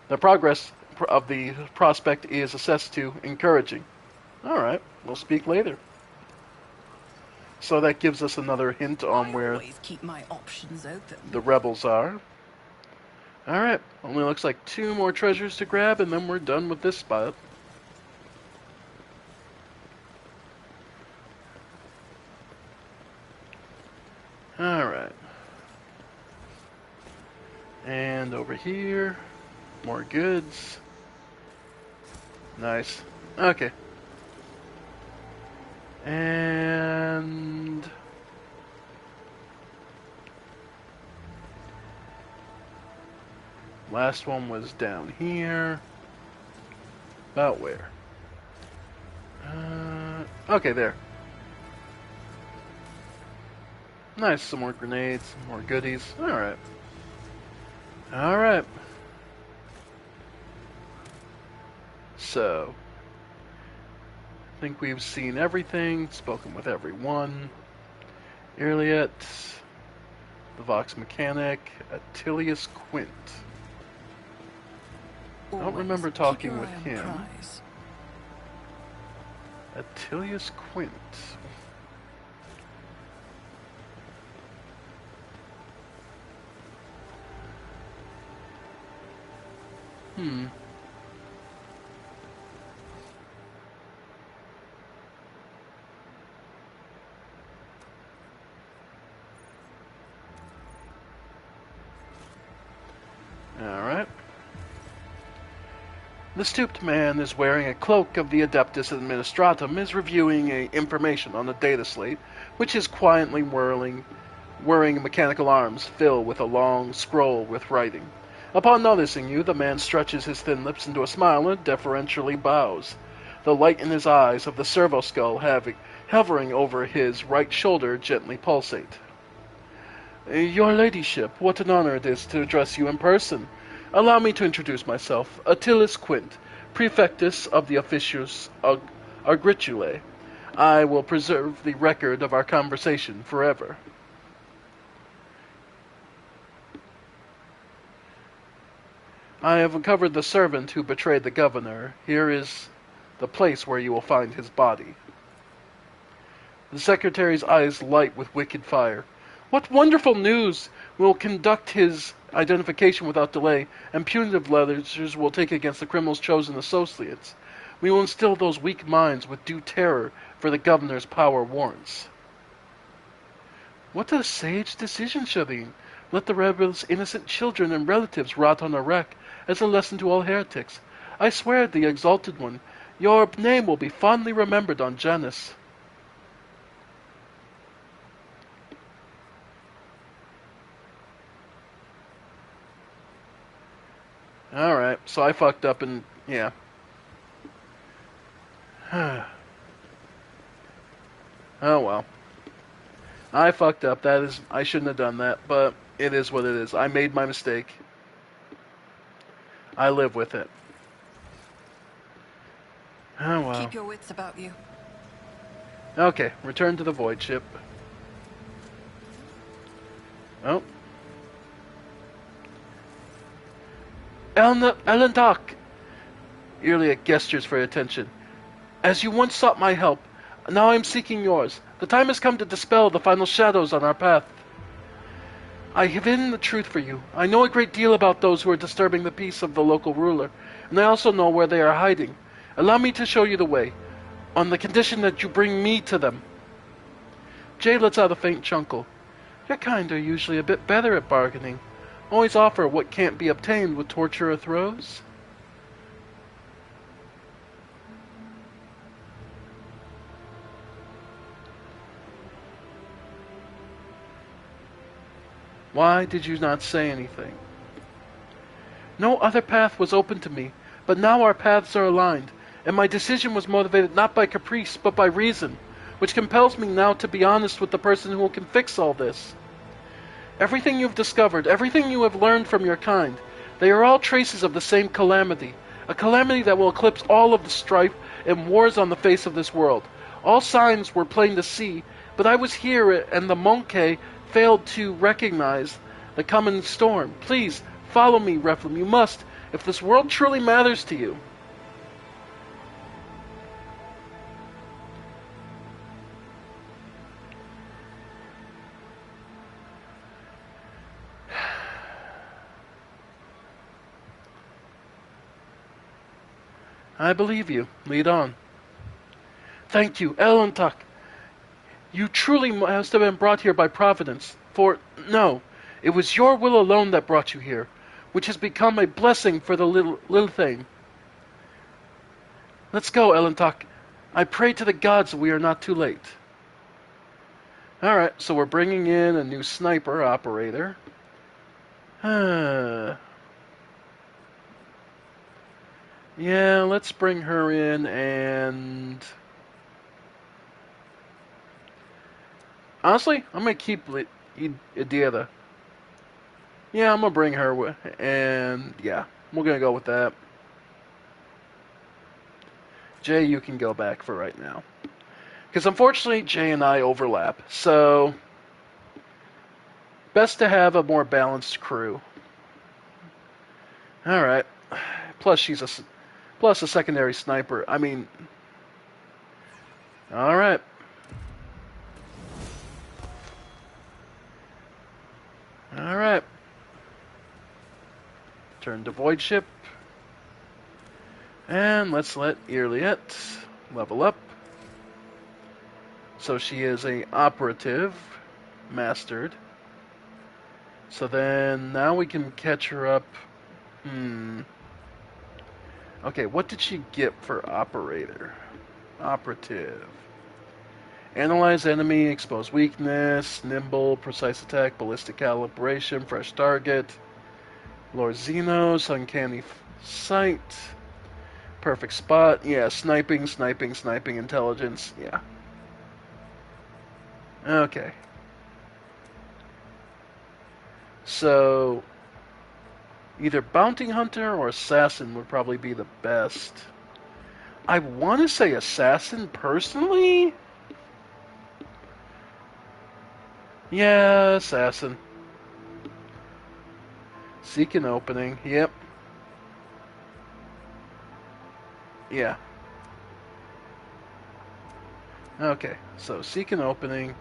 The progress of the prospect is assessed to encouraging. Alright, we'll speak later. So that gives us another hint on where keep my options open. The rebels are. Alright, only looks like 2 more treasures to grab and then we're done with this spot. Alright. And over here, more goods. Nice. Okay. And last one was down here. About where? Okay, there. Nice, some more grenades, some more goodies. Alright. Alright. So, I think we've seen everything, spoken with everyone. Earliet, the Vox Mechanic, Attilius Quint. I don't remember talking with him. Attilius Quint. The stooped man is wearing a cloak of the Adeptus Administratum, is reviewing information on the data slate, which is quietly whirring mechanical arms fill with a long scroll with writing. Upon noticing you, the man stretches his thin lips into a smile and deferentially bows. The light in his eyes of the servo skull hovering over his right shoulder gently pulsate. Your ladyship, what an honor it is to address you in person. Allow me to introduce myself, Attilis Quint, Prefectus of the Officius Agritulae. I will preserve the record of our conversation forever. I have uncovered the servant who betrayed the governor. Here is the place where you will find his body. The secretary's eyes light with wicked fire. What wonderful news! We will conduct his identification without delay, and punitive measures will take against the criminal's chosen associates. We will instill those weak minds with due terror, for the governor's power warrants. What a sage decision, Shireen. Let the rebels' innocent children and relatives rot on a wreck, as a lesson to all heretics. I swear, the Exalted One, your name will be fondly remembered on Janus. Alright, so I fucked up and, yeah. Oh well. I fucked up. I shouldn't have done that, but it is what it is. I made my mistake. I live with it. Oh well. Keep your wits about you. Okay, return to the void ship. Oh. Elendak! Irlia gestures for attention. As you once sought my help, now I am seeking yours. The time has come to dispel the final shadows on our path. I have hidden the truth for you. I know a great deal about those who are disturbing the peace of the local ruler, and I also know where they are hiding. Allow me to show you the way, on the condition that you bring me to them. Jay lets out a faint chuckle. Your kind are usually a bit better at bargaining. Always offer what can't be obtained with torture or throws. Why did you not say anything? No other path was open to me, but now our paths are aligned, and my decision was motivated not by caprice, but by reason, which compels me now to be honest with the person who can fix all this. Everything you've discovered, everything you have learned from your kind, they are all traces of the same calamity, a calamity that will eclipse all of the strife and wars on the face of this world. All signs were plain to see, but I was here and the Monkey failed to recognize the coming storm. Please, follow me, Reflum. You must, if this world truly matters to you. I believe you. Lead on. Thank you, Elentak. You truly must have been brought here by Providence. For, no, it was your will alone that brought you here, which has become a blessing for the little thing. Let's go, Elentak. I pray to the gods that we are not too late. Alright, so we're bringing in a new sniper operator. Yeah, let's bring her in and... Honestly, I'm going to keep Idiada. Yeah, I'm going to bring her and yeah, we're going to go with that. Jay, you can go back for right now. Because unfortunately, Jay and I overlap. So, best to have a more balanced crew. Alright. Plus a secondary sniper. I mean... Alright. Alright. Turn to void ship. And let's let Irliet level up. So she is a operative, mastered. So then now we can catch her up. Okay, what did she get for operator? Operative. Analyze enemy, expose weakness, nimble, precise attack, ballistic calibration, fresh target, Lord Xenos, uncanny sight, perfect spot. Yeah, sniping, intelligence. Yeah. Okay. So, either bounty hunter or assassin would probably be the best. I want to say assassin personally. Yeah, assassin. Seek an opening. Yep. Yeah. Okay, so seek an opening.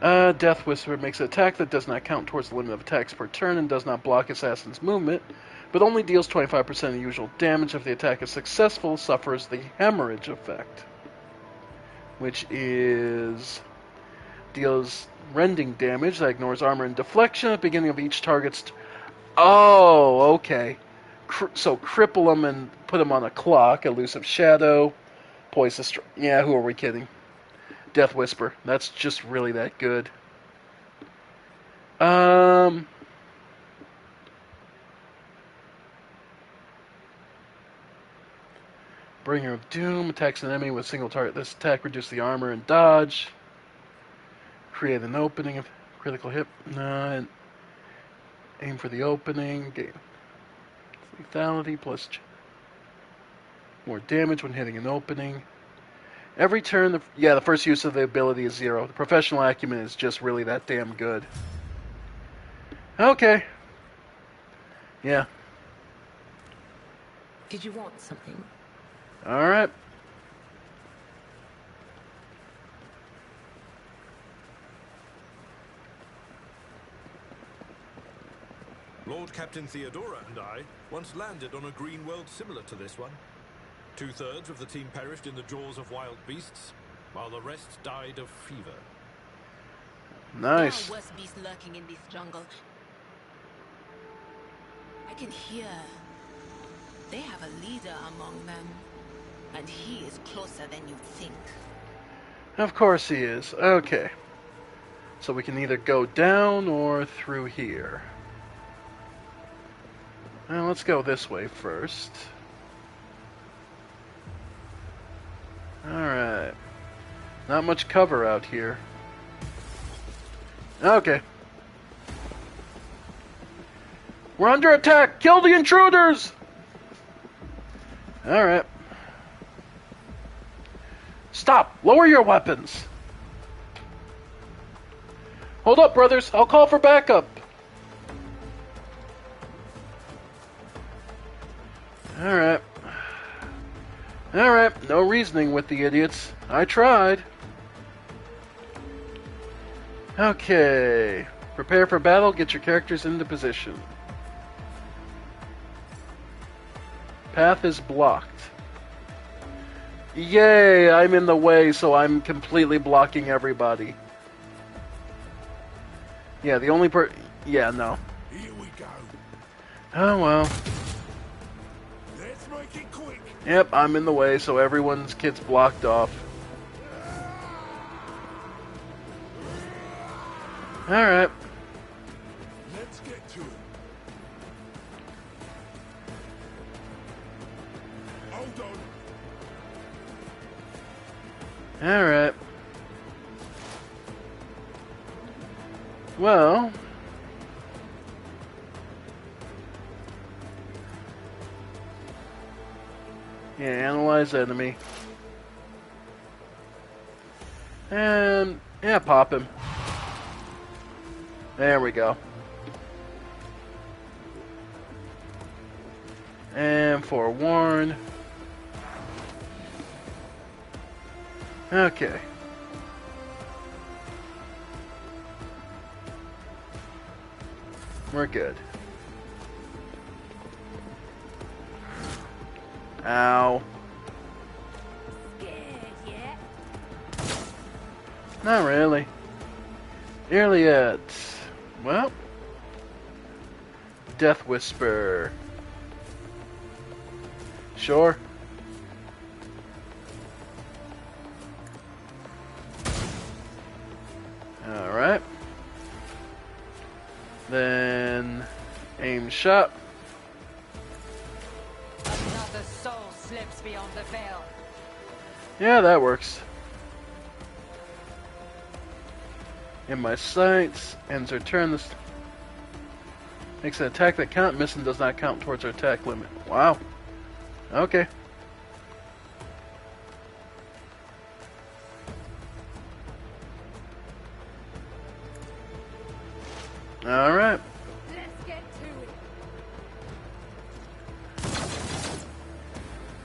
Death Whisper makes an attack that does not count towards the limit of attacks per turn and does not block assassin's movement, but only deals 25% of the usual damage. If the attack is successful, suffers the hemorrhage effect, which is deals rending damage that ignores armor and deflection at the beginning of each target's. Oh, okay. So cripple them and put them on a clock. Elusive Shadow, Poison. Yeah, who are we kidding? Death Whisper. That's just really that good. Bringer of Doom attacks an enemy with a single target. This attack reduces the armor and dodge. Create an opening of critical hit. Aim for the opening. Gain lethality plus more damage when hitting an opening. Every turn, the first use of the ability is 0. The professional acumen is just really that damn good. Okay. Yeah. Did you want something? Alright. Lord Captain Theodora and I once landed on a green world similar to this one. 2/3 of the team perished in the jaws of wild beasts, while the rest died of fever. Nice. There are worse beasts lurking in this jungle. I can hear. They have a leader among them, and he is closer than you think. Of course he is. Okay. So we can either go down or through here. Well, let's go this way first. Alright. Not much cover out here. Okay. We're under attack! Kill the intruders! Alright. Stop! Lower your weapons! Hold up, brothers! I'll call for backup! Alright. Alright, no reasoning with the idiots. I tried. Okay. Prepare for battle, get your characters into position. Path is blocked. Yay, I'm in the way, so I'm completely blocking everybody. Yeah, the only yeah, no. Here we go. Oh well. Let's make it quick. Yep, I'm in the way, so everyone's kid's blocked off. Alright. Let's get to it. Hold on. Alright. Well. Yeah, analyze enemy. And, yeah, pop him. There we go. And forewarn. Okay. We're good. Ow. Scared yet? Not really. Nearly yet. Well. Death Whisper. Sure. Alright. Then aim shot. Another soul slips beyond the veil. Yeah, that works. In my sights, ends her turn. This makes an attack that count. Missing does not count towards her attack limit. Wow. Okay. Alright. Let's get to it.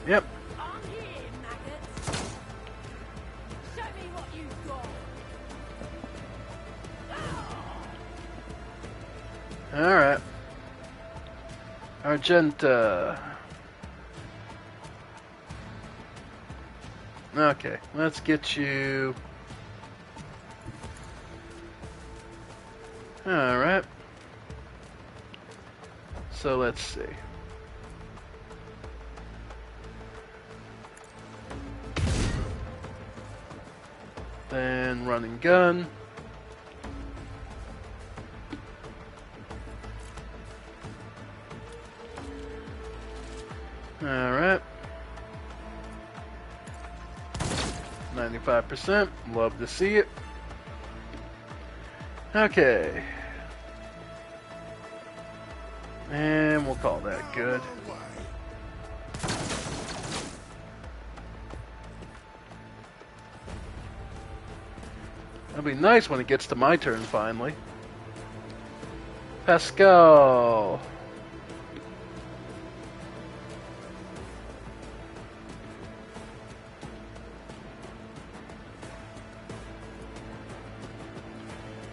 Yep. I'm here, maggots. Show me what you've got. Alright. Argenta. Okay, let's get you. Alright. So let's see. Then running gun. Alright. 95%. Love to see it. Okay. And we'll call that good. It'll be nice when it gets to my turn finally. Pascal.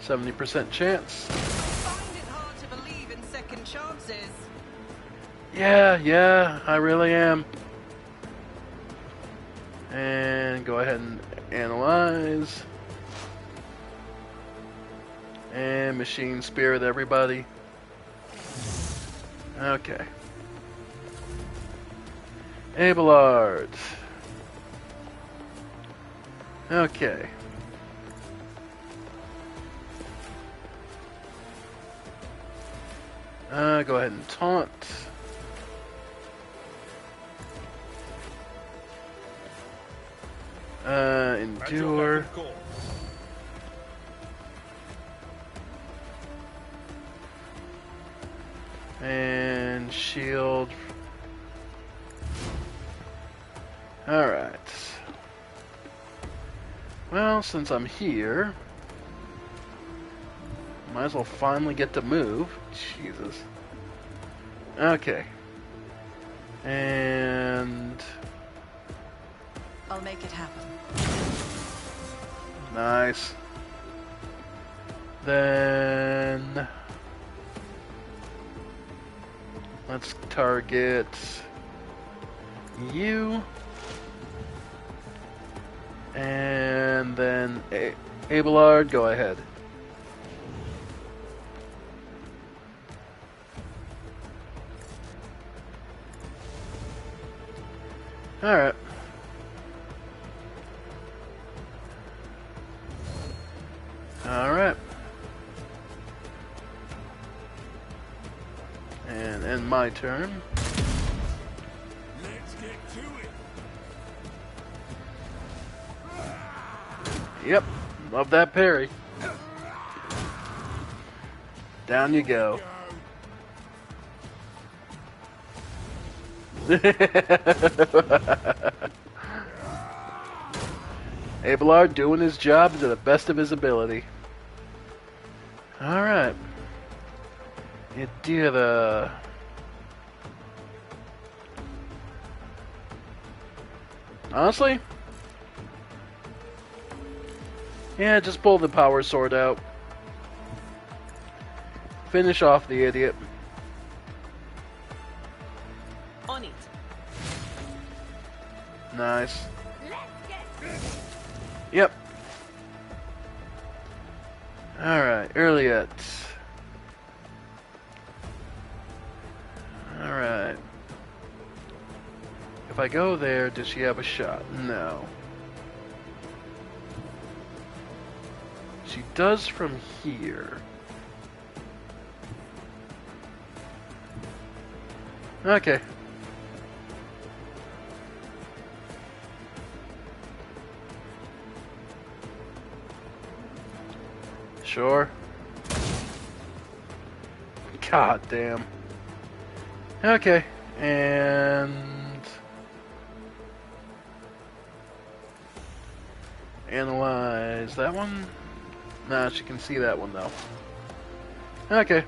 %70 chance. I find it hard to believe in second chances. Yeah, I really am. And go ahead and analyze. And machine spirit everybody. Okay. Abelard. Okay. Go ahead and taunt. Endure. And shield. Alright. Well, since I'm here, might as well finally get to move. Jesus. Okay. And I'll make it happen. nice. Then let's target you. And then Abelard, go ahead. Alright. Alright. And end my turn. Let's get to it. Yep. Love that parry. Down you go. Abelard doing his job to the best of his ability. Alright. Idira. Honestly? Yeah, just pull the power sword out. Finish off the idiot. On it. Nice. Yep. Alright, Earliet. Alright. If I go there, does she have a shot? No. She does from here. Okay. Sure. God damn. Okay, and analyze that one. Nah, she can see that one though. Okay.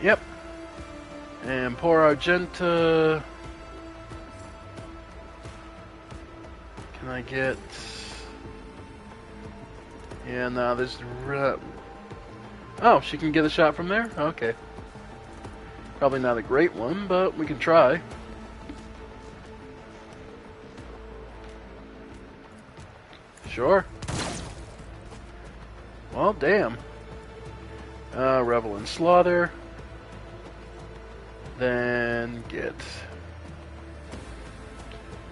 Yep. And poor Argenta. Can I get... Yeah, no, there's... Oh, she can get a shot from there? Okay. Probably not a great one, but we can try. Sure. Well, damn. Revel in Slaughter. Then get...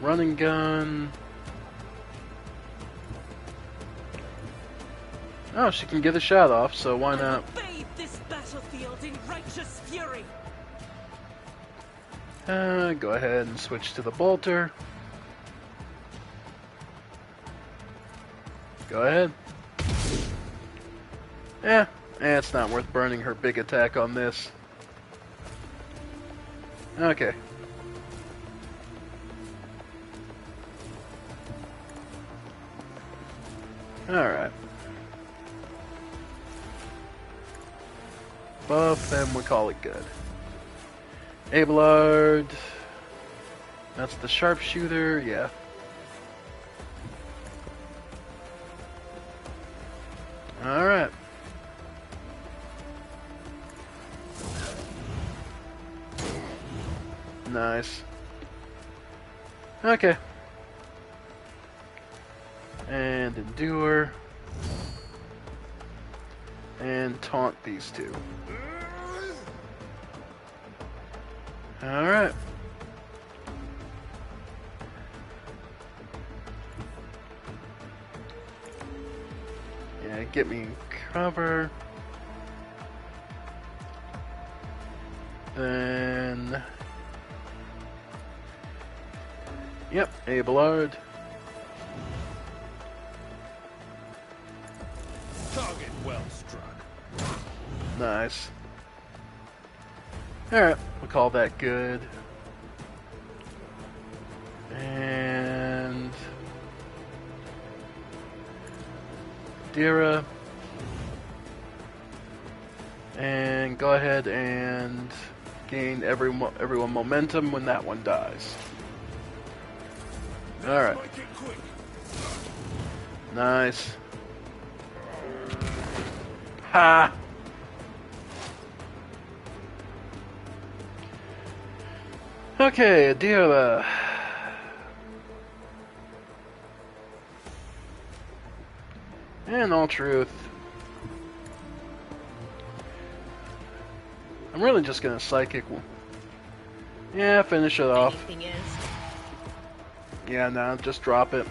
Running Gun. Oh, she can get a shot off, so why not? Bathe this battlefield in righteous fury. Go ahead and switch to the bolter. Go ahead. It's not worth burning her big attack on this. Okay. Alright. Buff, and we call it good. Abelard. That's the sharpshooter, yeah. Alright. Nice. Okay. And endure. And taunt these two. Alright. Yeah, get me cover. Then... Yep, Abelard. Target well struck. Nice. Alright, we'll call that good. And... Dira. And go ahead and gain everyone momentum when that one dies. Alright. Make it quick. Nice. Ha! Okay, Adira. In all truth, I'm really just gonna psychic. Yeah, finish it off. Anything else? Yeah, no, just drop it.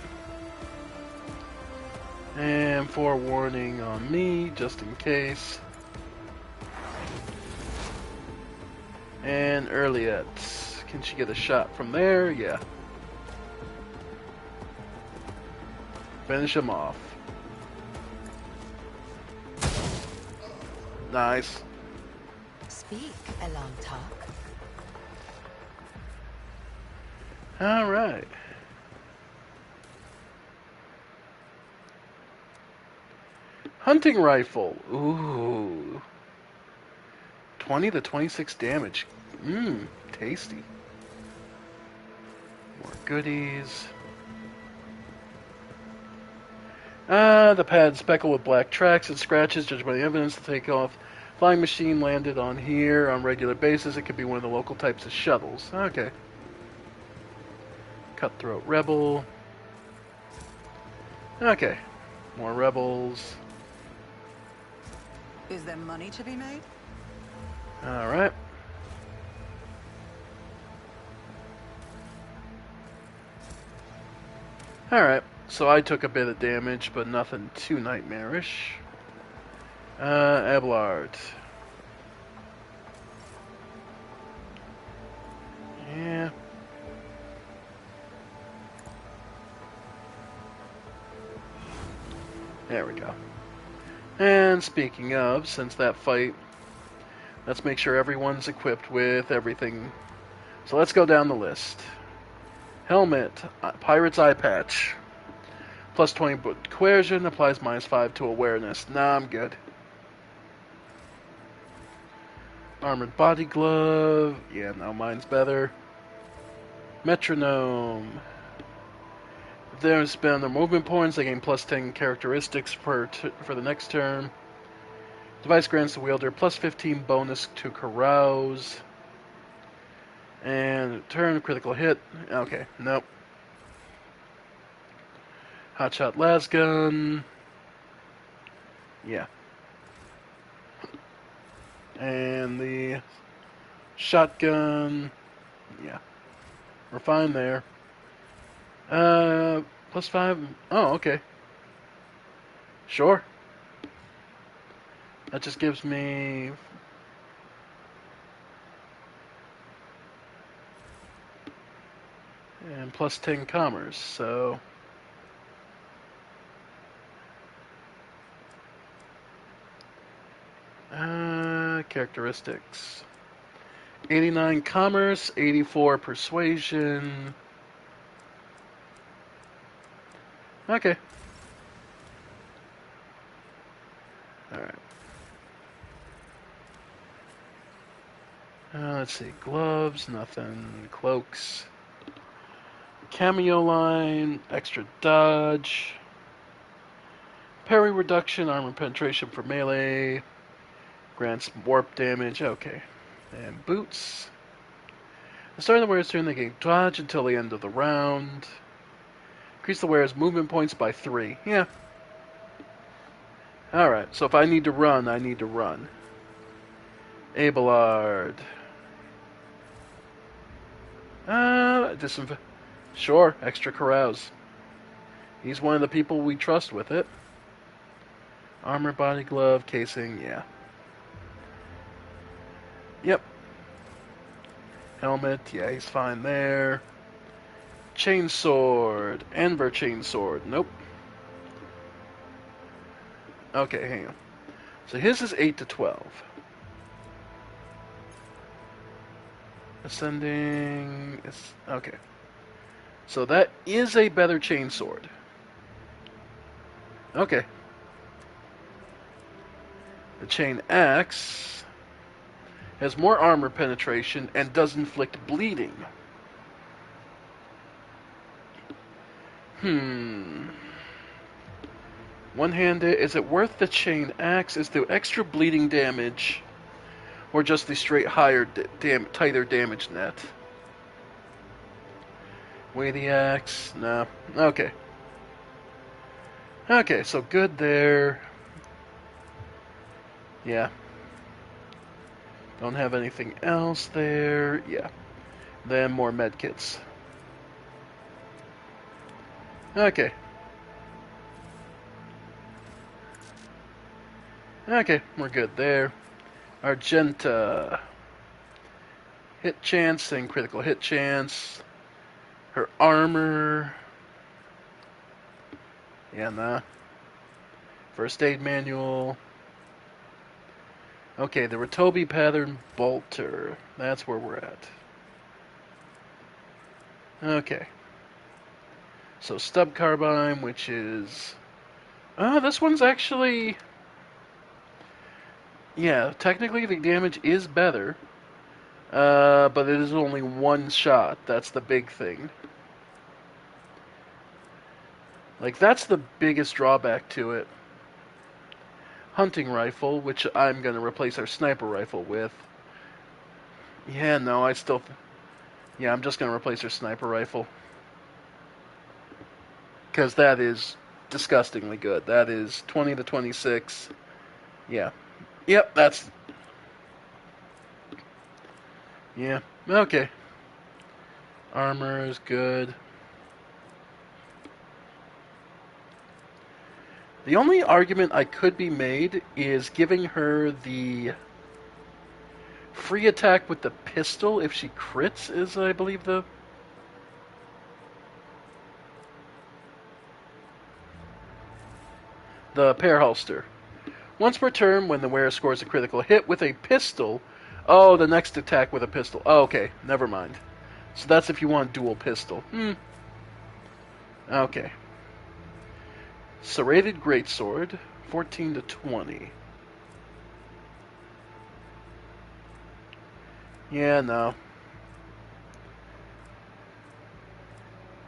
And forewarning on me, just in case. And Earliet. Can she get a shot from there? Yeah. Finish him off. Nice. Speak, Elantok. Alright. Hunting rifle. Ooh. 20 to 26 damage. Mmm, tasty. More goodies. The pad speckled with black tracks and scratches, judged by the evidence to take off. Flying machine landed on here on regular basis. It could be one of the local types of shuttles. Okay. Cutthroat rebel. Okay. More rebels. Is there money to be made? Alright. Alright, so I took a bit of damage, but nothing too nightmarish. Abelard. Yeah. There we go. And speaking of, since that fight, let's make sure everyone's equipped with everything. So let's go down the list. Helmet, Pirate's Eye Patch. Plus 20 coercion, applies -5 to awareness. Nah, I'm good. Armored Body Glove. Yeah, no, mine's better. Metronome. If they don't spend their movement points, they gain plus 10 characteristics for the next turn. Device grants the wielder plus 15 bonus to carouse. And turn, critical hit. Okay, nope. Hotshot Lasgun. Yeah. And the shotgun. Yeah. We're fine there. Plus 5. Oh, okay. Sure. That just gives me... And plus 10 commerce, so... Characteristics. 89 commerce, 84 persuasion. Okay. Alright. Let's see. Gloves, nothing. Cloaks. Cameo line, extra dodge. Parry reduction, armor penetration for melee. Grants warp damage. Okay. And boots. The start of the wearer's turn, they gain dodge until the end of the round. Increase the wearer's movement points by 3. Yeah. Alright, so if I need to run, I need to run. Abelard. Sure, extra carouse. He's one of the people we trust with it. Armor, body glove, casing, yeah. Yep. Helmet, yeah, he's fine there. Chainsword. Enver chainsword. Nope. Okay, hang on. So his is 8 to 12. Ascending. Okay. So that is a better chainsword. Okay. The chain axe has more armor penetration and does inflict bleeding. One-handed, is it worth the chain axe? Is the extra bleeding damage or just the straight higher tighter damage net? Weighty axe? No. Okay. Okay, so good there. Yeah. Don't have anything else there. Yeah. Then more medkits. Okay. Okay, we're good there. Argenta. Hit chance and critical hit chance. Her armor. Yeah, nah. First aid manual. Okay, the Ratobi pattern bolter. That's where we're at. Okay. So stub carbine, which is... this one's actually... Yeah, technically the damage is better. But it is only one shot. That's the big thing. Like, that's the biggest drawback to it. Hunting rifle, which I'm going to replace our sniper rifle with. Yeah, no, I still... Yeah, I'm just going to replace our sniper rifle. Because that is disgustingly good. That is 20 to 26. Yeah. Yep, that's... Yeah, okay. Armor is good. The only argument I could be made is giving her the free attack with the pistol if she crits is, I believe, the pair holster. Once per turn, when the wearer scores a critical hit with a pistol... Oh, the next attack with a pistol. Oh, okay, never mind. So that's if you want dual pistol. Okay. Serrated Greatsword, 14 to 20. Yeah, no.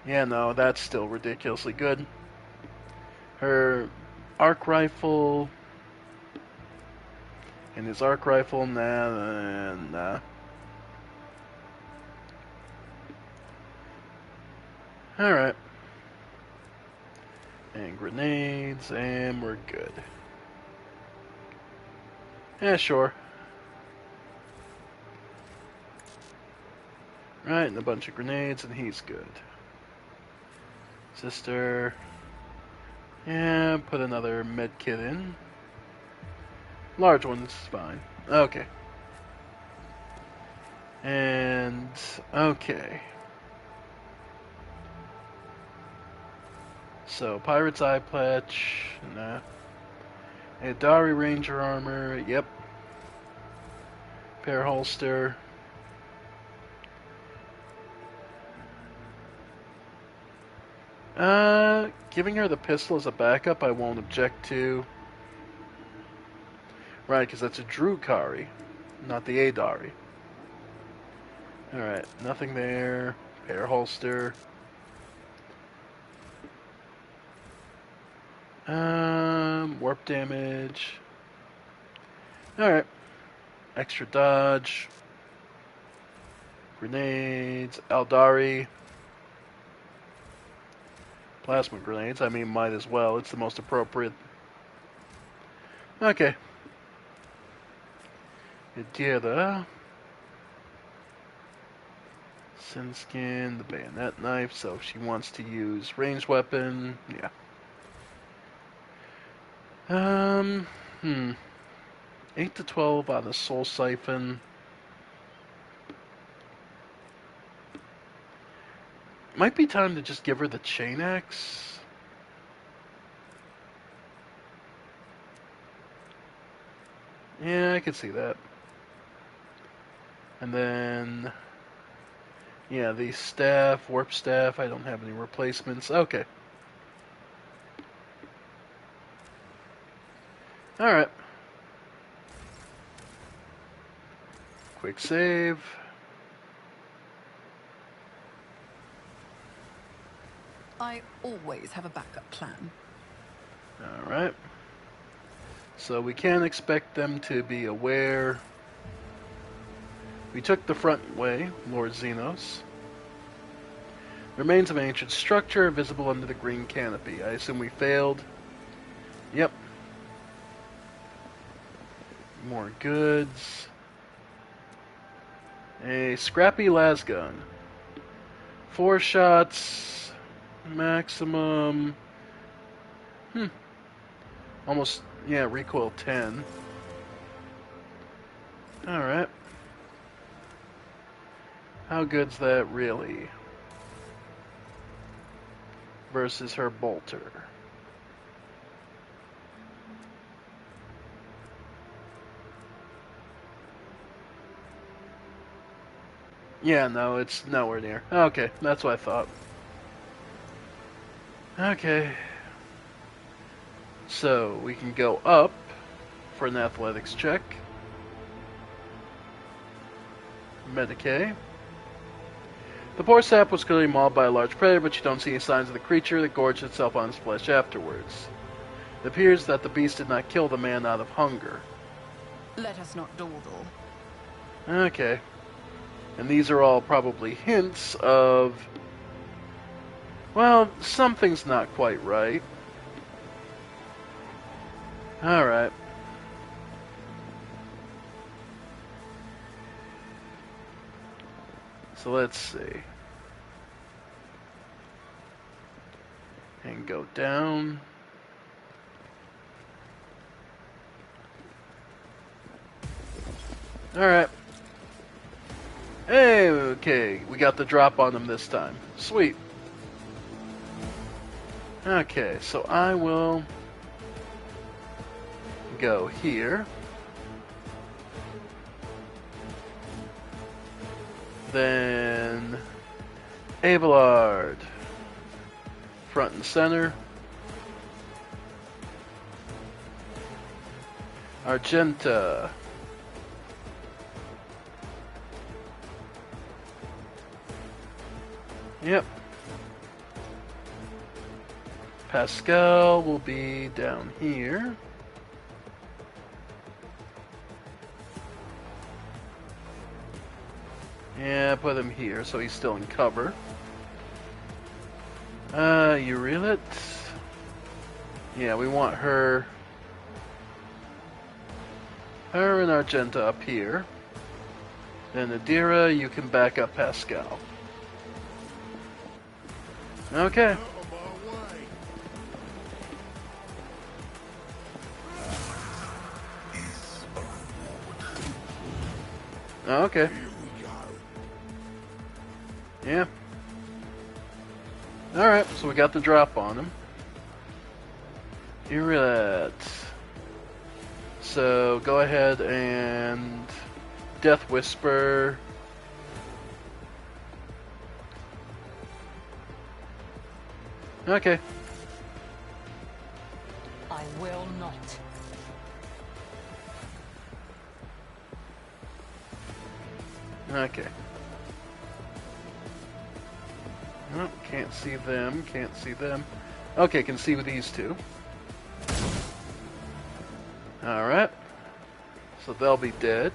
Yeah, no, that's still ridiculously good. Her arc rifle... And his arc rifle, nah. Alright. And grenades, and we're good. Yeah, sure. Right, and a bunch of grenades, and he's good. Sister. Yeah, put another med kit in. Large one's fine. Okay. And, okay. So, Pirate's Eye Patch, nah. Adari Ranger Armor, yep. Pair Holster. Giving her the pistol as a backup I won't object to. Right, because that's a Drukari, not the Adari. Alright, nothing there. Pair Holster. Warp damage. Alright. Extra dodge. Grenades. Aldari. Plasma grenades. I mean, might as well. It's the most appropriate. Okay. Idira. Sin Skin. The bayonet knife. So if she wants to use ranged weapon, yeah. 8 to 12 on the Soul Siphon. Might be time to just give her the Chain Axe. Yeah, I could see that. And then... Yeah, the staff, Warp Staff, I don't have any replacements. Okay. Alright. Quick save. I always have a backup plan. Alright. So we can expect them to be aware. We took the front way, Lord Xenos. Remains of an ancient structure visible under the green canopy. I assume we failed. Yep. More goods. A scrappy lasgun. 4 shots. Maximum. Almost, yeah, recoil 10. Alright. How good's that really? Versus her bolter. Yeah, no, it's nowhere near. Okay, that's what I thought. Okay. So, we can go up for an athletics check. Medicae. The poor sap was clearly mauled by a large predator, but you don't see any signs of the creature that gorged itself on its flesh afterwards. It appears that the beast did not kill the man out of hunger. Let us not dawdle. Okay. And these are all probably hints of... Well, something's not quite right. Alright. So let's see. And go down. Alright. Hey, okay, we got the drop on them this time. Sweet. Okay, so I will go here. Then Abelard. Front and center. Argenta. Yep. Pascal will be down here. Yeah, put him here so he's still in cover. Urilet. Yeah, we want her. Her and Argenta up here. Then Adira, you can back up Pascal. Okay. Out of my way. Okay. Here we go. Yeah. Alright, so we got the drop on him. Urilet. So go ahead and Death Whisper. Okay. I will not. Okay. Oh, can't see them, can't see them. Okay, can see with these two. Alright. So they'll be dead.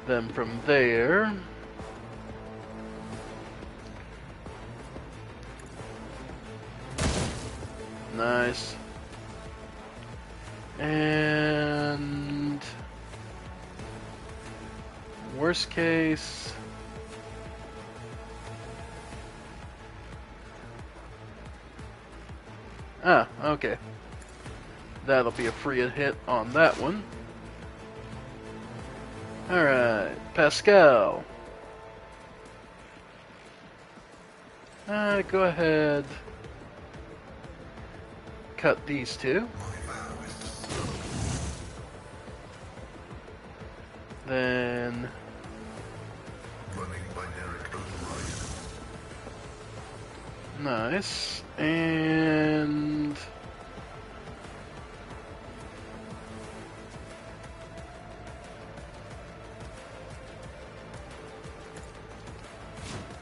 Then from there... Nice. And... Worst case... Ah, okay. That'll be a free hit on that one. Alright, Pascal. Go ahead. Cut these two. Then... Nice. And...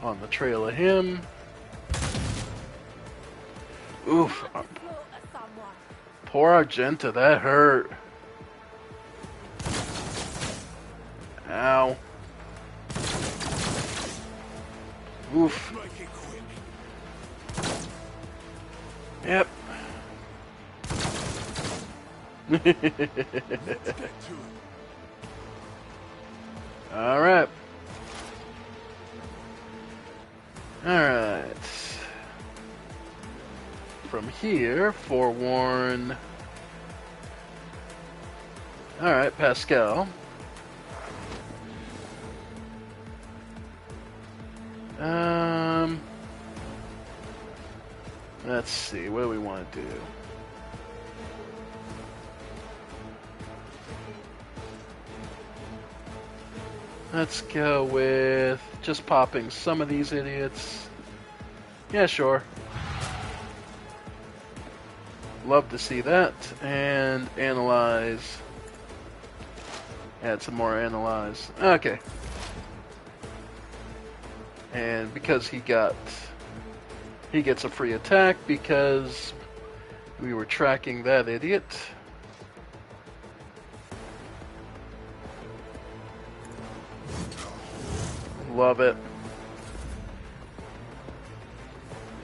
On the trail of him. Oof. Poor Argenta, that hurt. Ow. Oof. Make it quick. Yep. Let's get to it. Alright. Alright. From here, forewarn. Alright, Pascal. Let's see, what do we want to do? Let's go with just popping some of these idiots. Yeah, sure. Love to see that. And analyze. Add some more analyze. Okay. And because he gets a free attack because we were tracking that idiot. Love it.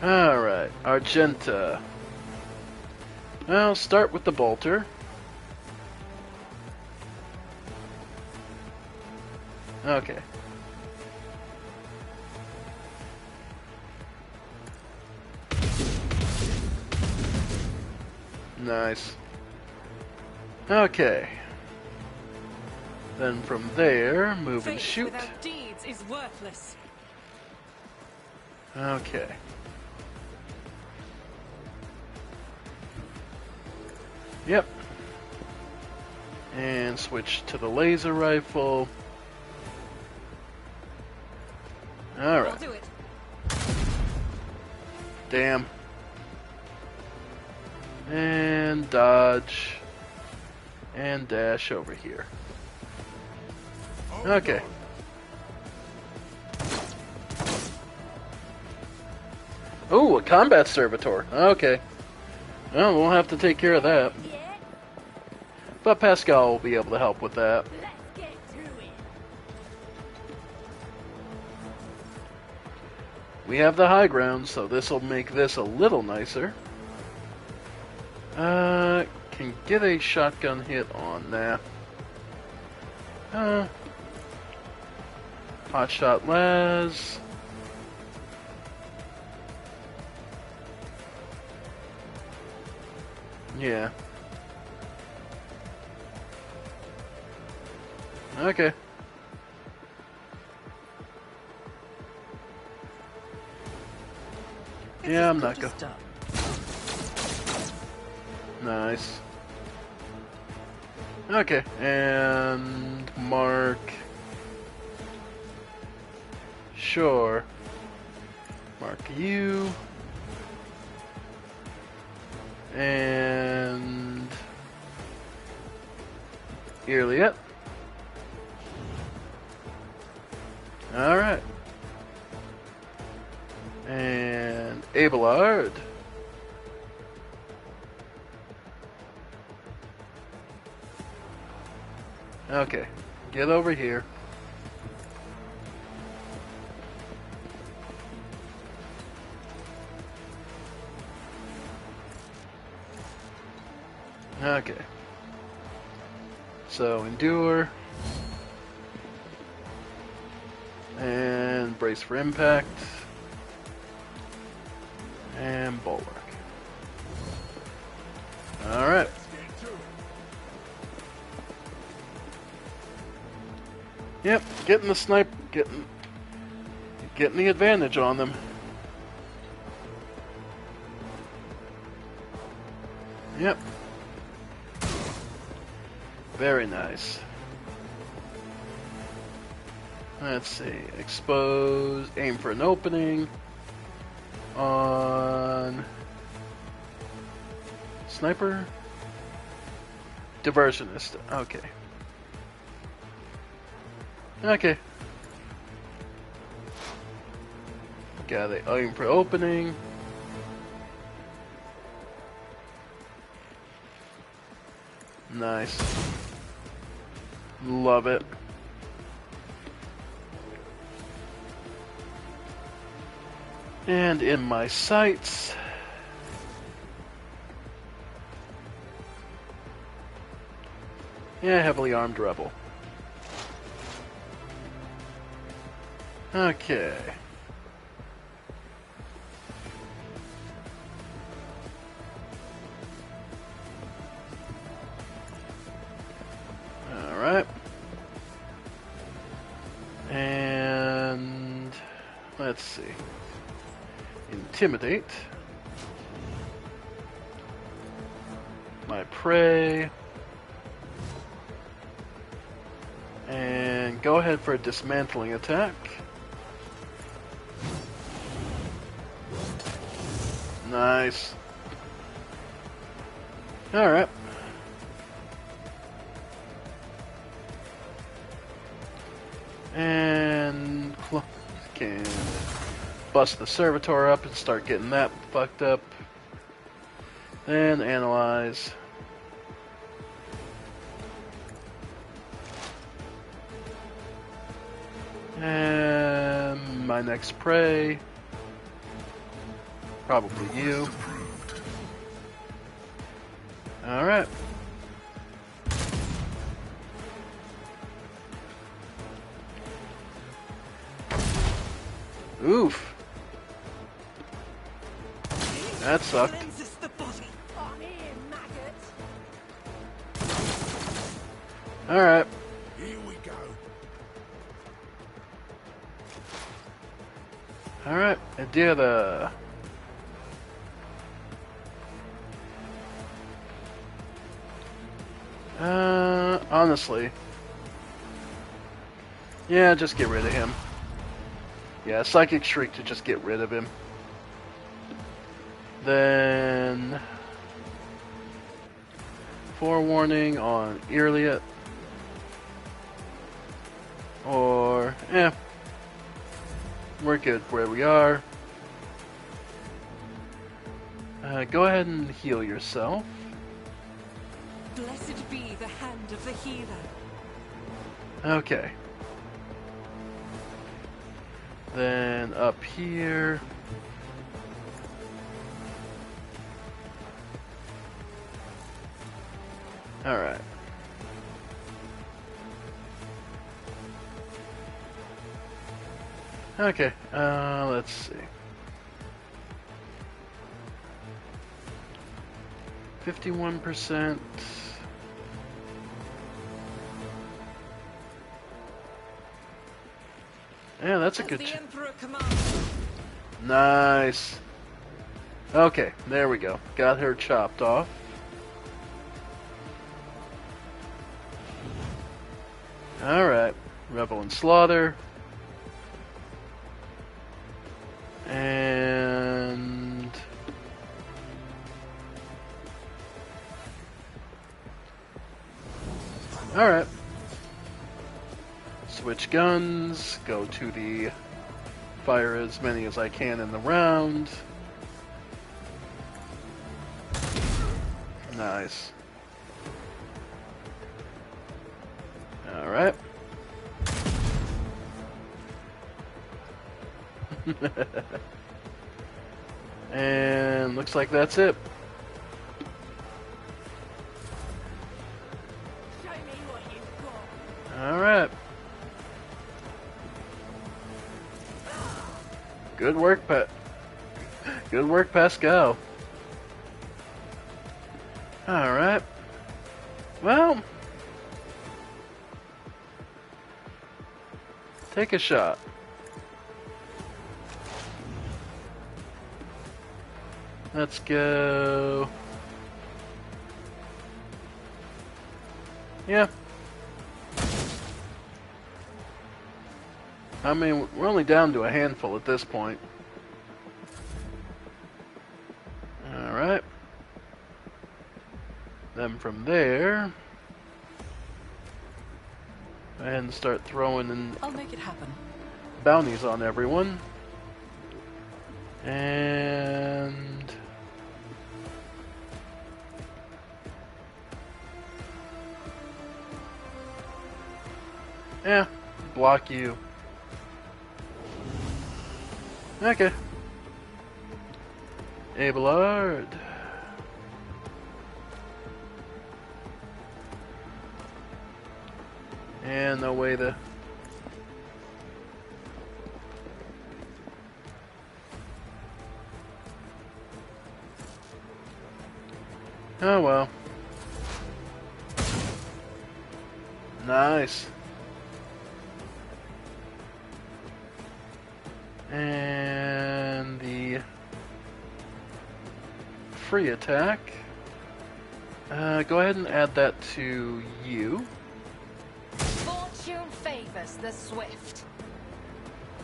Alright, Argenta. I'll start with the bolter. Okay. Nice. Okay. Then from there, move and Faith shoot. without deeds is worthless. Okay. Yep. And switch to the laser rifle. I'll Alright. do it. Damn. And dodge. And dash over here. Okay. Oh, a combat servitor. Okay. Well, we'll have to take care of that. Yeah, But Pascal will be able to help with that. let's get to it. We have the high ground, so this will make this a little nicer. Can get a shotgun hit on that. Hotshot Laz. Yeah. Okay. Yeah, I'm not going. Nice. Okay, and mark. Sure. Mark you. And Earliet. Alright. And Abelard. Okay, get over here. Okay. So, endure. And brace for impact. And bulwark. Alright. Yep, getting the snipe, getting the advantage on them. Yep. Very nice. Let's see. Expose. Aim for an opening. On sniper. Diversionist. Okay. Okay. Got it. Aim for opening. Nice. Love it. And in my sights. Yeah, heavily armed rebel. Okay. Alright. And let's see. Intimidate. My prey. And go ahead for a dismantling attack. Nice. Alright. And can bust the servitor up and start getting that fucked up. Then analyze. And my next prey. Probably you. Alright. Oof. That sucked. I'm here, maggot. Alright. Here we go. Alright, I did honestly. Yeah, just get rid of him. Yeah, Psychic Shriek to just get rid of him. Then forewarning on Earliot. Or we're good where we are. Go ahead and heal yourself. Blessed be the hand of the healer. Okay. Then up here. Alright. Okay, let's see. 51%. Yeah, that's a good. The Emperor commands. Nice. Okay, there we go. Got her chopped off. Alright, Revel and Slaughter. And alright. Switch guns, go to the fire as many as I can in the round. Nice. Alright. And looks like that's it. Show me what you've got. Alright. Good work, Good work, Pascal. Alright. Well, take a shot. Let's go. Yeah. I mean, we're only down to a handful at this point. Alright. Then from there, go ahead and start throwing in I'll make it happen. bounties on everyone. And yeah, block you. Okay. Abelard. And no way to. Oh well. Nice. And the free attack. Go ahead and add that to you. Fortune favors the swift.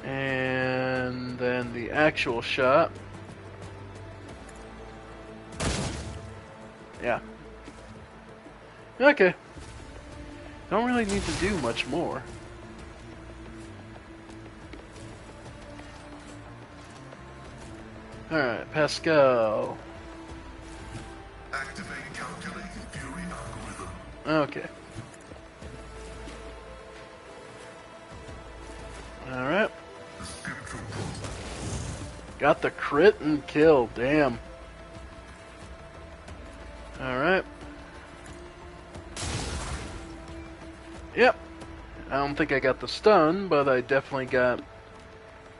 And then the actual shot. Yeah. Okay. Don't really need to do much more. Alright, Pascal. Activate calculated fury algorithm. Okay. Alright. The spectral probe. Got the crit and kill, damn. Alright. Yep. I don't think I got the stun, but I definitely got...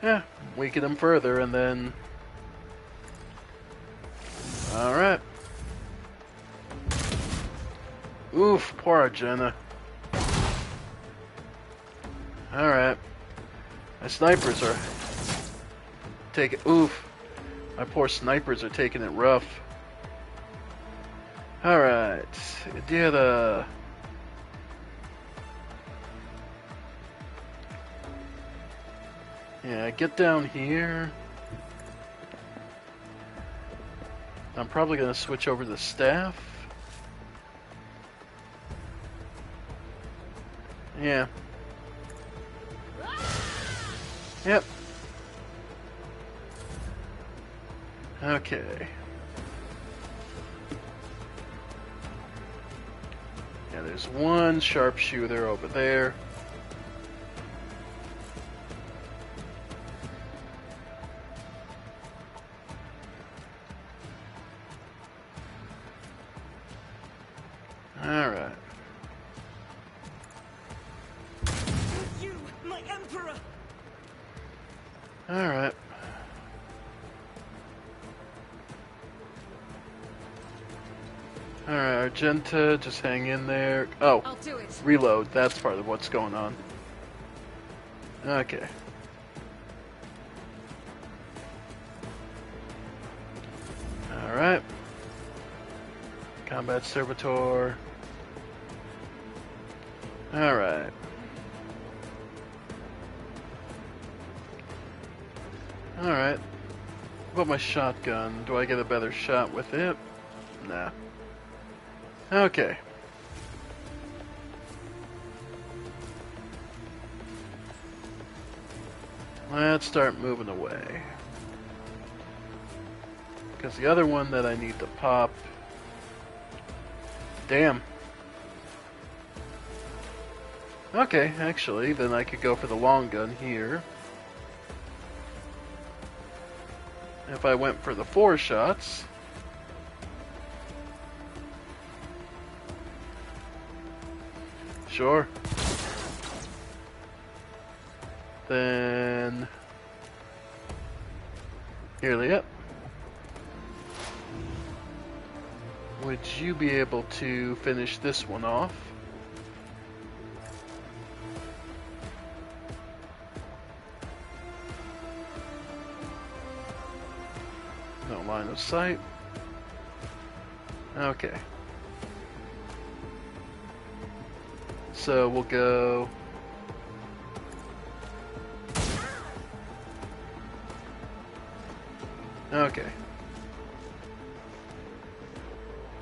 Yeah, weaken him further, and then... Alright. Oof, poor Arjuna. Alright. My snipers are taking... Oof. My poor snipers are taking it rough. Alright. Did yeah, get down here. I'm probably going to switch over to the staff. Yeah. Yep. Okay. Yeah, there's one sharpshooter over there. Alright. You, my emperor! Alright. Alright, Argenta, just hang in there. Oh, I'll do it. reload. That's part of what's going on. Okay. Alright. Combat Servitor. Alright. Alright. What about my shotgun? Do I get a better shot with it? Nah. Okay. Let's start moving away. Because the other one that I need to pop... Damn. Okay, actually, then I could go for the long gun here. If I went for the 4 shots... Sure. Then... Here, would you be able to finish this one off? No line of sight. Okay. So we'll go... Okay.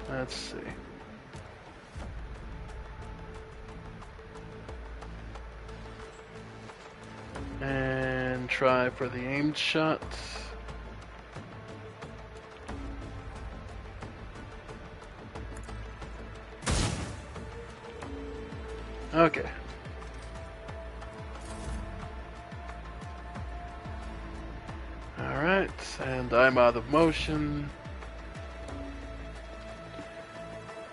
Let's see. And try for the aimed shot. Okay. Alright, and I'm out of motion.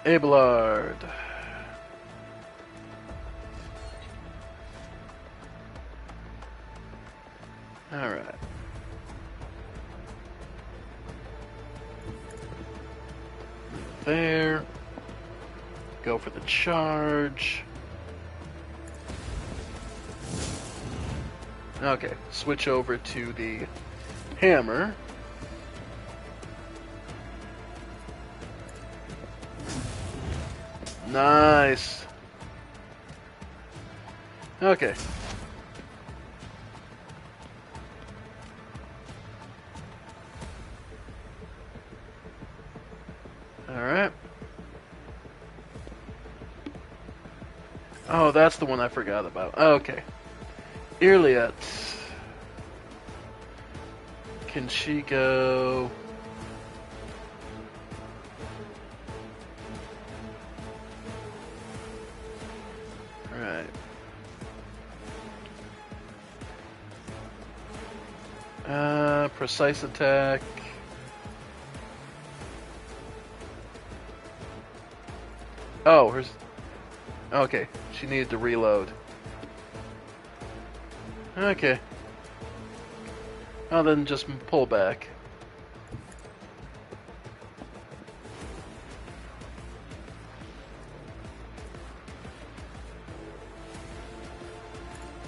Abelard. Alright. There. Go for the charge. Okay, switch over to the hammer. Nice. Okay. Alright. Oh, that's the one I forgot about. Okay. Irliet. Can she go... Alright. Precise attack. Oh, hers... Okay, she needed to reload. Okay. I'll then just pull back.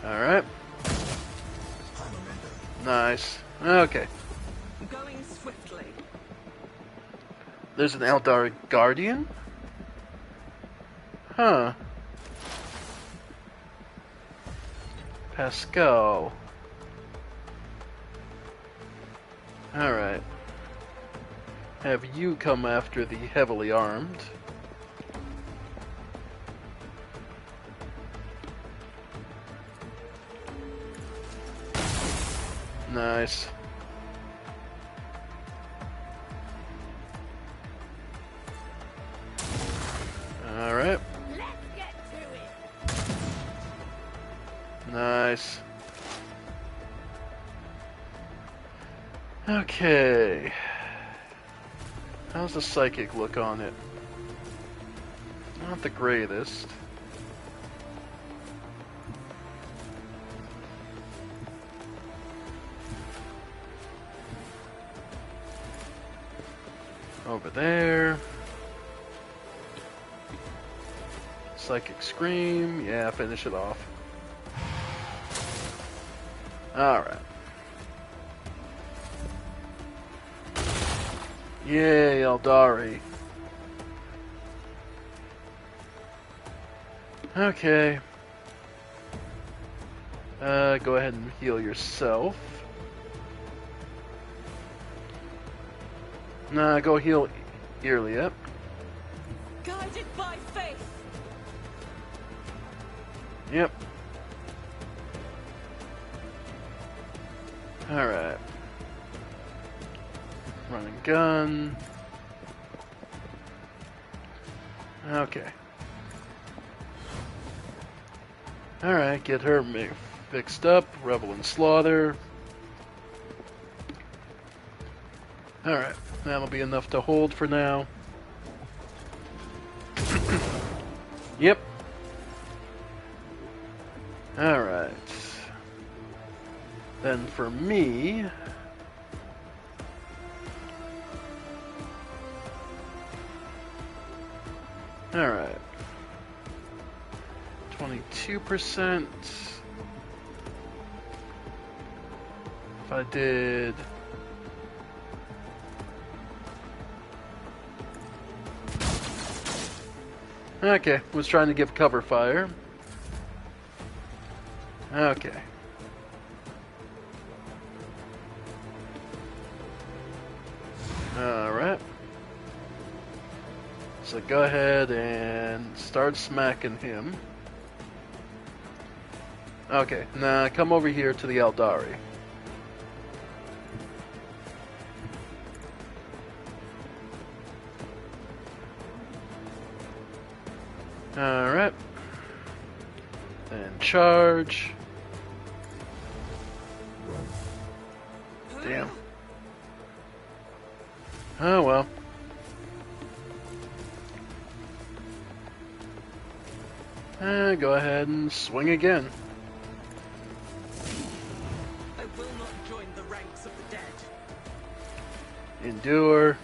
Alright. Nice. Okay. Going swiftly. There's an Eldar Guardian? Huh. Pascal. Alright. Have you come after the heavily armed. Nice. Alright. Let's get to it. Nice. Okay. How's the psychic look on it? Not the greatest. Over there. Psychic Scream. Yeah, finish it off. Alright. Yay, Eldari. Okay. Go ahead and heal yourself. Nah, go heal Irlia. Guided by faith. Yep. Alright. Run and gun. Okay. Alright, get her fixed up. Revel and Slaughter. Alright, that'll be enough to hold for now. Yep. Alright. Then for me... Alright. 22%. If I did... Okay, was trying to give cover fire. Okay. Alright. So go ahead and start smacking him. Okay, now come over here to the Eldari. Alright. Then charge. Damn. Oh well. Go ahead and swing again. I will not join the ranks of the dead. Endure.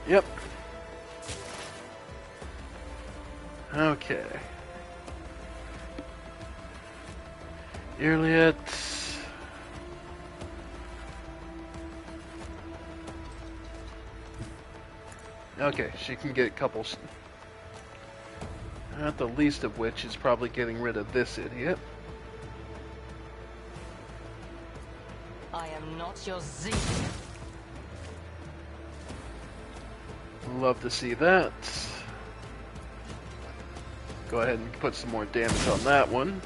Yep. Okay. Irliet. Okay, she can get a couple. Not the least of which is probably getting rid of this idiot. I am not your Zeke. Love to see that. Go ahead and put some more damage on that one.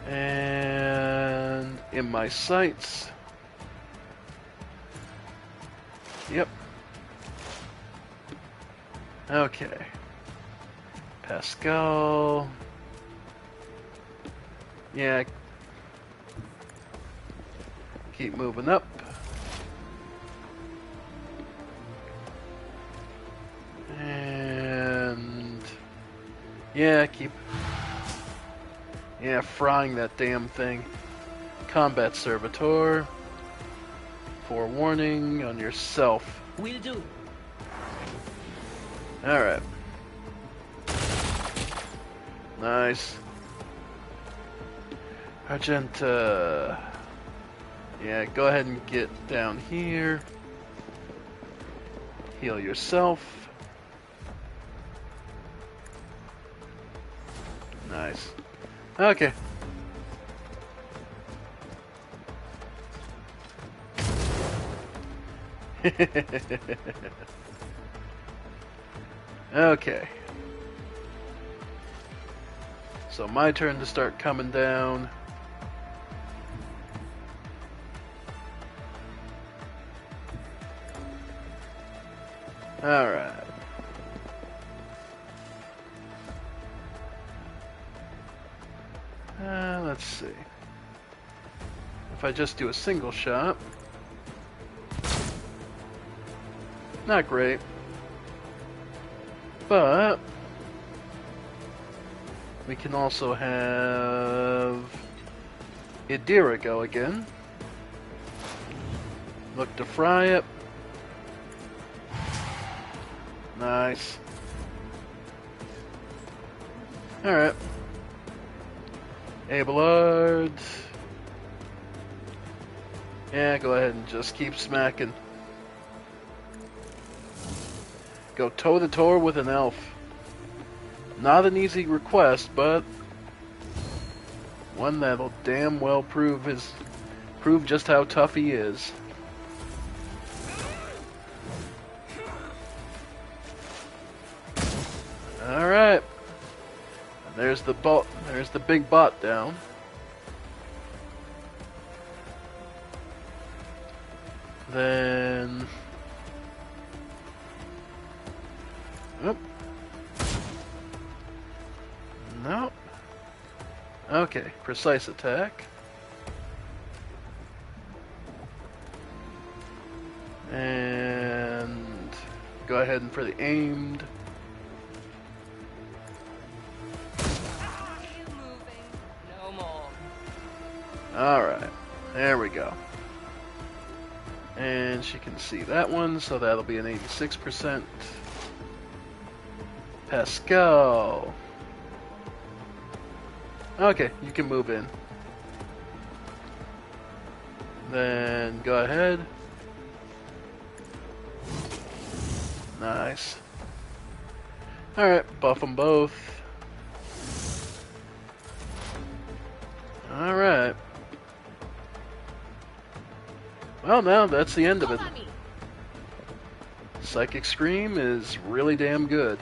And in my sights. Yep. Okay. Pascal. Yeah. Keep moving up. And yeah, keep frying that damn thing. Combat Servitor. Forewarning on yourself. Will do. Alright. Nice. Argenta. Yeah, go ahead and get down here. Heal yourself. Nice. Okay. Okay. So my turn to start coming down. Alright. Let's see. If I just do a single shot. Not great. But we can also have Idira go again. Look to fry it. Nice. Alright. Abelard. Yeah, go ahead and just keep smacking. Go toe-to-toe with an elf. Not an easy request, but one that'll damn well prove just how tough he is. Alright. There's the big bot down. Then oop. No. Okay, precise attack. And go ahead and for the aimed. No more. Alright, there we go. And she can see that one, so that'll be an 86%. Pascal. Okay, you can move in. Then go ahead. Nice. Alright, buff them both. Alright. Well, now that's the end of it. Psychic Scream is really damn good.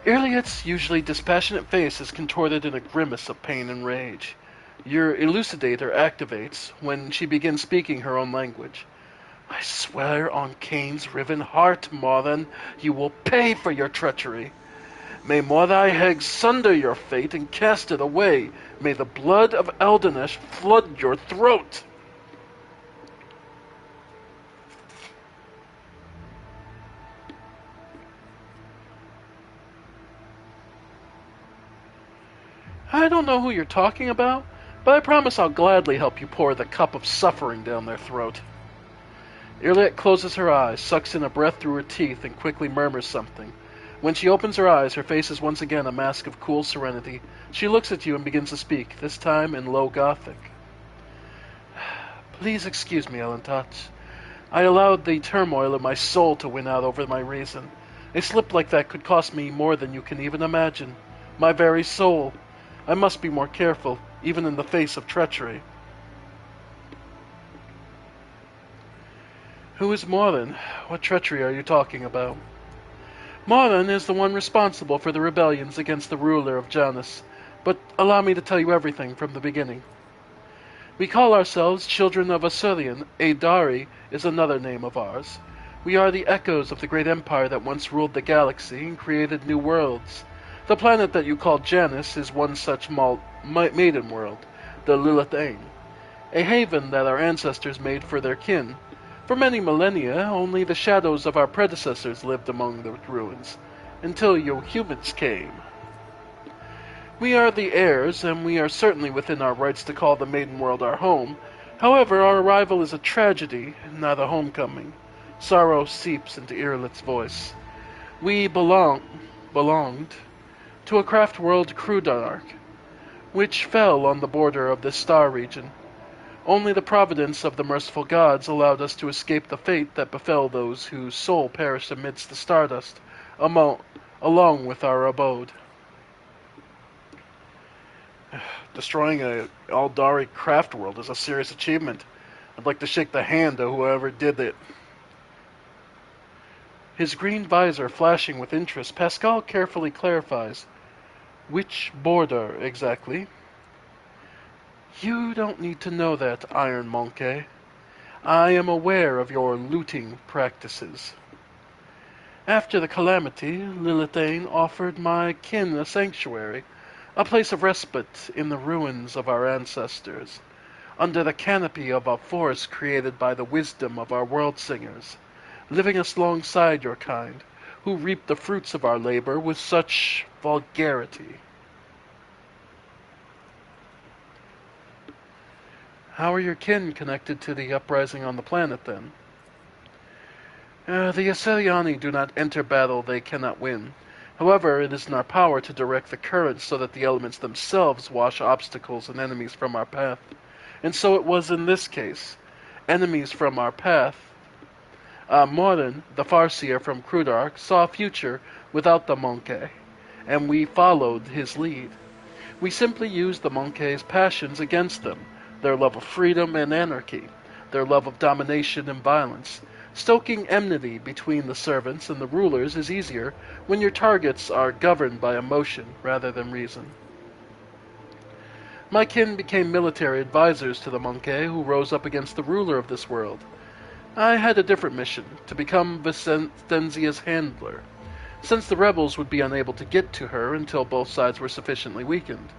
Irliot's usually dispassionate face is contorted in a grimace of pain and rage. Your elucidator activates when she begins speaking her own language. I swear on Cain's riven heart, Morthan, you will pay for your treachery. May Mordai Heg sunder your fate and cast it away. May the blood of Eldenesh flood your throat. I don't know who you're talking about, but I promise I'll gladly help you pour the cup of suffering down their throat. Irliot closes her eyes, sucks in a breath through her teeth, and quickly murmurs something. When she opens her eyes, her face is once again a mask of cool serenity. She looks at you and begins to speak, this time in low Gothic. Please excuse me, Elentoch. I allowed the turmoil of my soul to win out over my reason. A slip like that could cost me more than you can even imagine. My very soul. I must be more careful, even in the face of treachery. Who is Morthan? What treachery are you talking about? Morthan is the one responsible for the rebellions against the ruler of Janus, but allow me to tell you everything from the beginning. We call ourselves children of Assyrian. Adari is another name of ours. We are the echoes of the great empire that once ruled the galaxy and created new worlds. The planet that you call Janus is one such maiden world, the Lilith-Ain, a haven that our ancestors made for their kin. For many millennia, only the shadows of our predecessors lived among the ruins, until you humans came. We are the heirs, and we are certainly within our rights to call the maiden world our home. However, our arrival is a tragedy, not a homecoming. Sorrow seeps into Irlit's voice. We belonged to a craft world Crudark, which fell on the border of this star region. Only the providence of the merciful gods allowed us to escape the fate that befell those whose soul perished amidst the stardust, along with our abode. Destroying a Aldari craft world is a serious achievement. I'd like to shake the hand of whoever did it. His green visor flashing with interest, Pascal carefully clarifies. Which border, exactly? You don't need to know that, Iron Monkey. I am aware of your looting practices. After the calamity, Lilithane offered my kin a sanctuary, a place of respite in the ruins of our ancestors, under the canopy of a forest created by the wisdom of our world singers, living alongside your kind, who reap the fruits of our labor with such vulgarity. How are your kin connected to the uprising on the planet, then? The Assyriani do not enter battle they cannot win. However, it is in our power to direct the currents so that the elements themselves wash obstacles and enemies from our path. And so it was in this case. Enemies from our path. Morin, the Farseer from Crudark, saw a future without the Monkey, and we followed his lead. We simply used the Monkey's passions against them, their love of freedom and anarchy, their love of domination and violence. Stoking enmity between the servants and the rulers is easier when your targets are governed by emotion rather than reason. My kin became military advisors to the Monkey who rose up against the ruler of this world. I had a different mission, to become Vicenzia's handler, since the rebels would be unable to get to her until both sides were sufficiently weakened.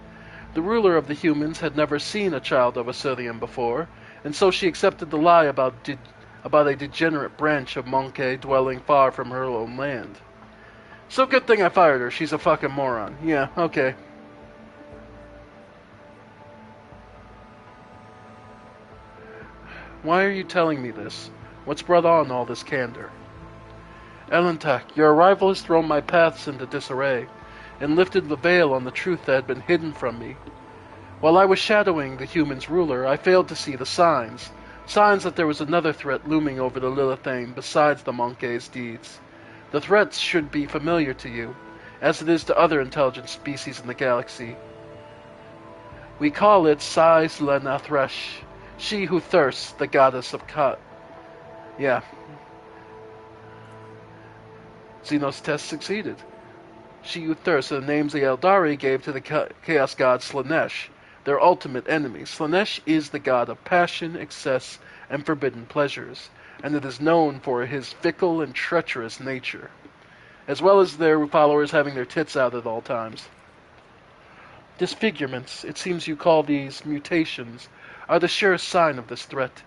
The ruler of the humans had never seen a child of Assyrian before, and so she accepted the lie about a degenerate branch of Monkey dwelling far from her own land. So good thing I fired her. She's a fucking moron. Yeah, okay. Why are you telling me this? What's brought on all this candor? Elentak, your arrival has thrown my paths into disarray, and lifted the veil on the truth that had been hidden from me. While I was shadowing the humans' ruler, I failed to see the signs that there was another threat looming over the Lilithane besides the Monkey's deeds. The threat should be familiar to you, as it is to other intelligent species in the galaxy. We call it Sais Lenathresh, she who thirsts, the goddess of Kat. Yeah. Xenos test succeeded. She who thirsts are the names the Eldari gave to the chaos god Slanesh, their ultimate enemy. Slanesh is the god of passion, excess, and forbidden pleasures, and it is known for his fickle and treacherous nature, as well as their followers having their tits out at all times. Disfigurements, it seems you call these mutations, are the surest sign of this threat.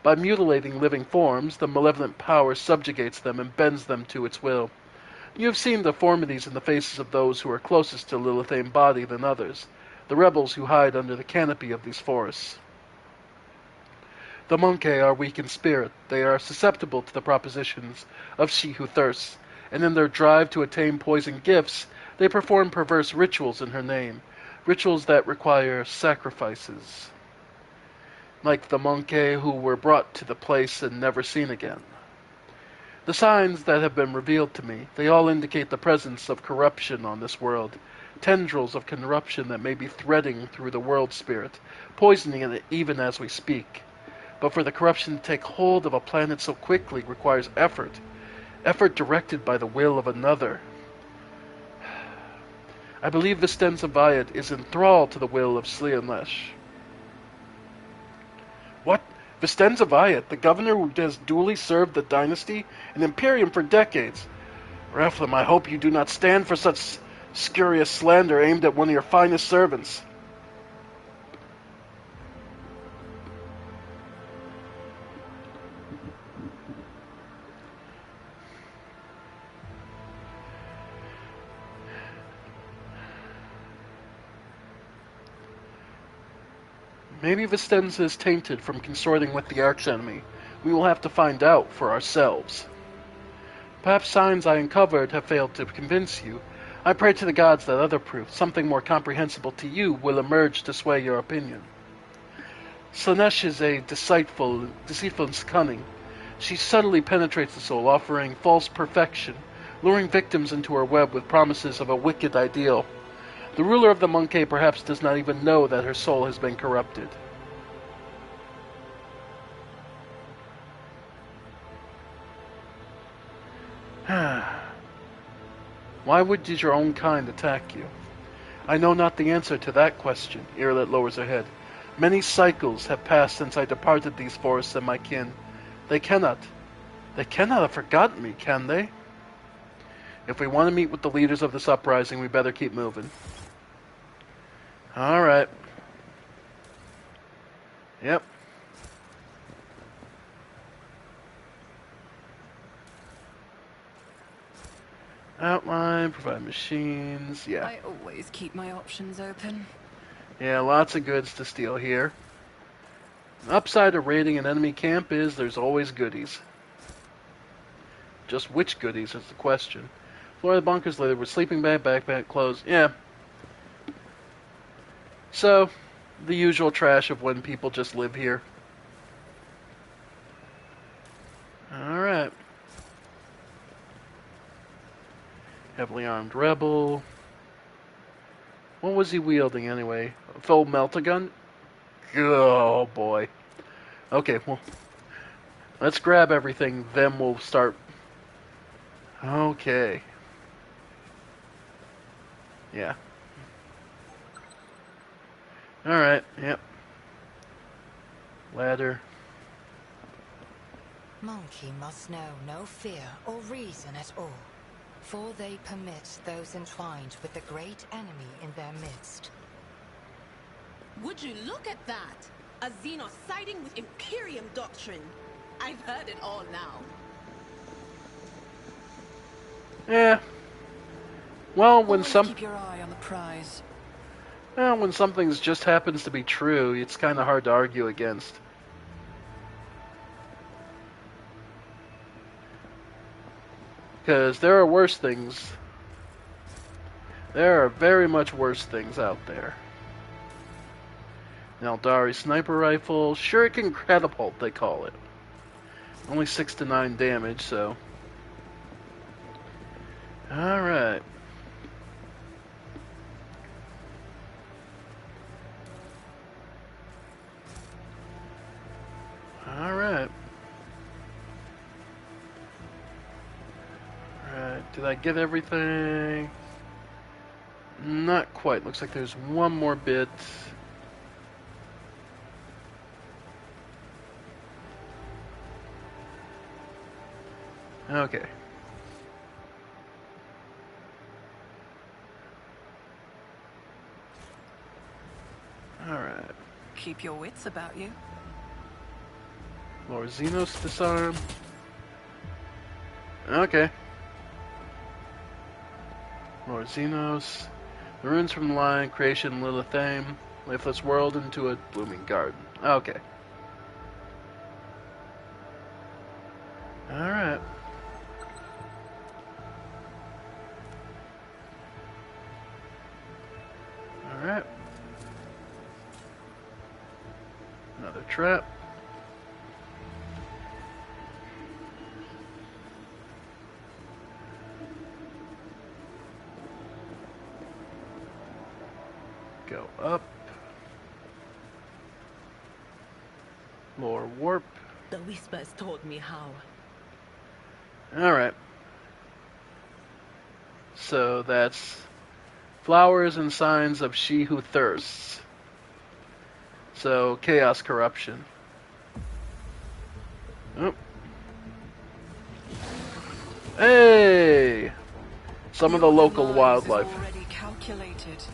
By mutilating living forms, the malevolent power subjugates them and bends them to its will. You have seen deformities in the faces of those who are closest to Lilithane body than others, the rebels who hide under the canopy of these forests. The Monkey are weak in spirit. They are susceptible to the propositions of she who thirsts, and in their drive to attain poison gifts, they perform perverse rituals in her name, rituals that require sacrifices, like the Monkey who were brought to the place and never seen again. The signs that have been revealed to me, they all indicate the presence of corruption on this world, tendrils of corruption that may be threading through the world spirit, poisoning it even as we speak. But for the corruption to take hold of a planet so quickly requires effort directed by the will of another. I believe Vistenza Viat is enthralled to the will of Slanesh. What? Vistenza Viat, the governor who has duly served the dynasty and Imperium for decades? Raphael, I hope you do not stand for such scurrious slander aimed at one of your finest servants. Maybe Vistenza is tainted from consorting with the archenemy. We will have to find out for ourselves. Perhaps signs I uncovered have failed to convince you. I pray to the gods that other proof, something more comprehensible to you, will emerge to sway your opinion. Slanesh is a deceitful and cunning. She subtly penetrates the soul, offering false perfection, luring victims into her web with promises of a wicked ideal. The ruler of the Monkey perhaps does not even know that her soul has been corrupted. Why would your own kind attack you? I know not the answer to that question. Irlet lowers her head. Many cycles have passed since I departed these forests and my kin. They cannot have forgotten me, can they? If we want to meet with the leaders of this uprising, we better keep moving. Alright. Yep. Outline, provide machines, yeah. I always keep my options open. Yeah, lots of goods to steal here. The upside of raiding an enemy camp is there's always goodies. Just which goodies is the question. Floor of the bunkers later with sleeping bag, backpack, clothes, yeah. So, the usual trash of when people just live here. Alright. Heavily armed rebel. What was he wielding anyway? A full melt-a-gun? Oh boy. Okay, well, let's grab everything, then we'll start. Okay. Yeah. Alright, yep. Ladder. Monkey must know no fear or reason at all, for they permit those entwined with the great enemy in their midst. Would you look at that? A Xenos siding with Imperium doctrine. I've heard it all now. Yeah. Well, when Always keep your eye on the prize. Well, when something just happens to be true, it's kind of hard to argue against. Because there are worse things. There are very much worse things out there. An Eldari sniper rifle, Shuriken catapult they call it. Only 6 to 9 damage, so. Alright. Alright. Alright, did I get everything? Not quite. Looks like there's one more bit. Okay. Alright. Keep your wits about you. More Xenos disarm. Okay. More Xenos. The runes from the line, creation, Lilithame. Lifeless world into a blooming garden. Okay. Alright. Alright. Another trap. Go up. More warp. The whispers told me how. Alright. So that's flowers and signs of she who thirsts. So chaos corruption. Oh. Hey! Some of the local Lives wildlife. is already calculated.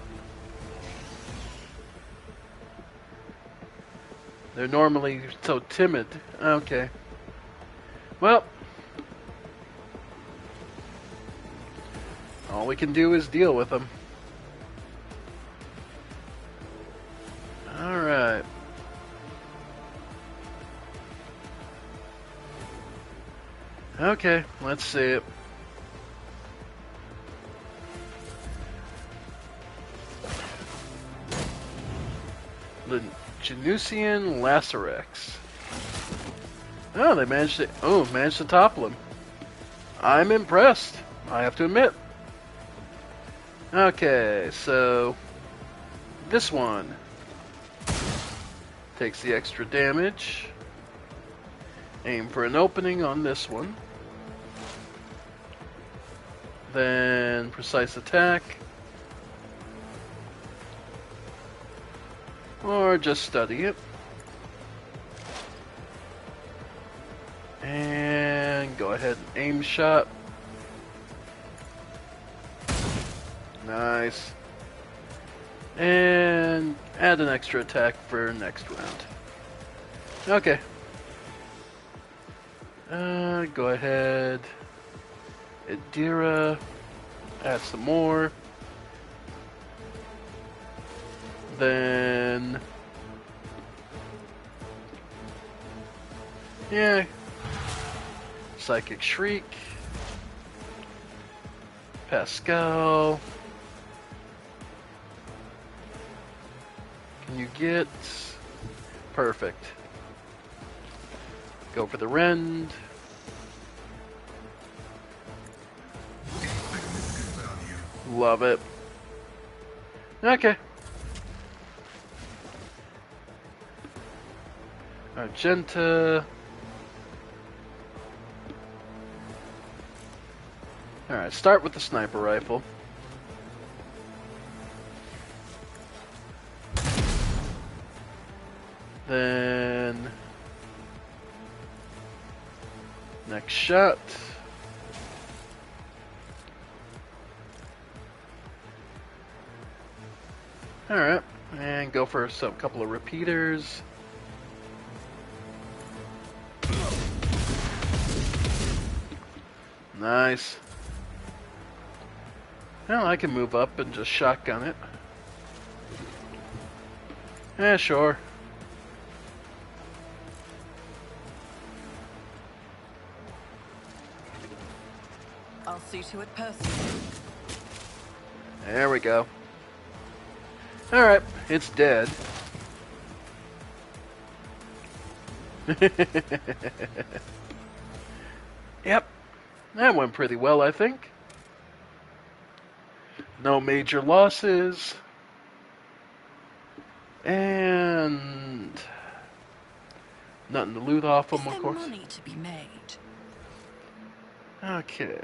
They're normally so timid. Okay. Well. All we can do is deal with them. Alright. Okay, let's see it. The Genusian Lacerex. Oh, they managed to topple him. I'm impressed, I have to admit. Okay, so this one takes the extra damage. Aim for an opening on this one. Then precise attack. Or just study it. And go ahead and aim shot. Nice. And add an extra attack for next round. Okay. Go ahead. Adira. Add some more. Then... yeah. Psychic Shriek. Pascal. Can you get... perfect. Go for the rend. Love it. Okay. Argenta. Alright, start with the sniper rifle. Then... next shot. Alright, and go for a couple of repeaters. Nice. Well, I can move up and just shotgun it. Yeah, sure. I'll see to it personally. There we go. Alright, it's dead. Yep, that went pretty well, I think. No major losses. And nothing to loot off them, of course. Money to be made. Okay.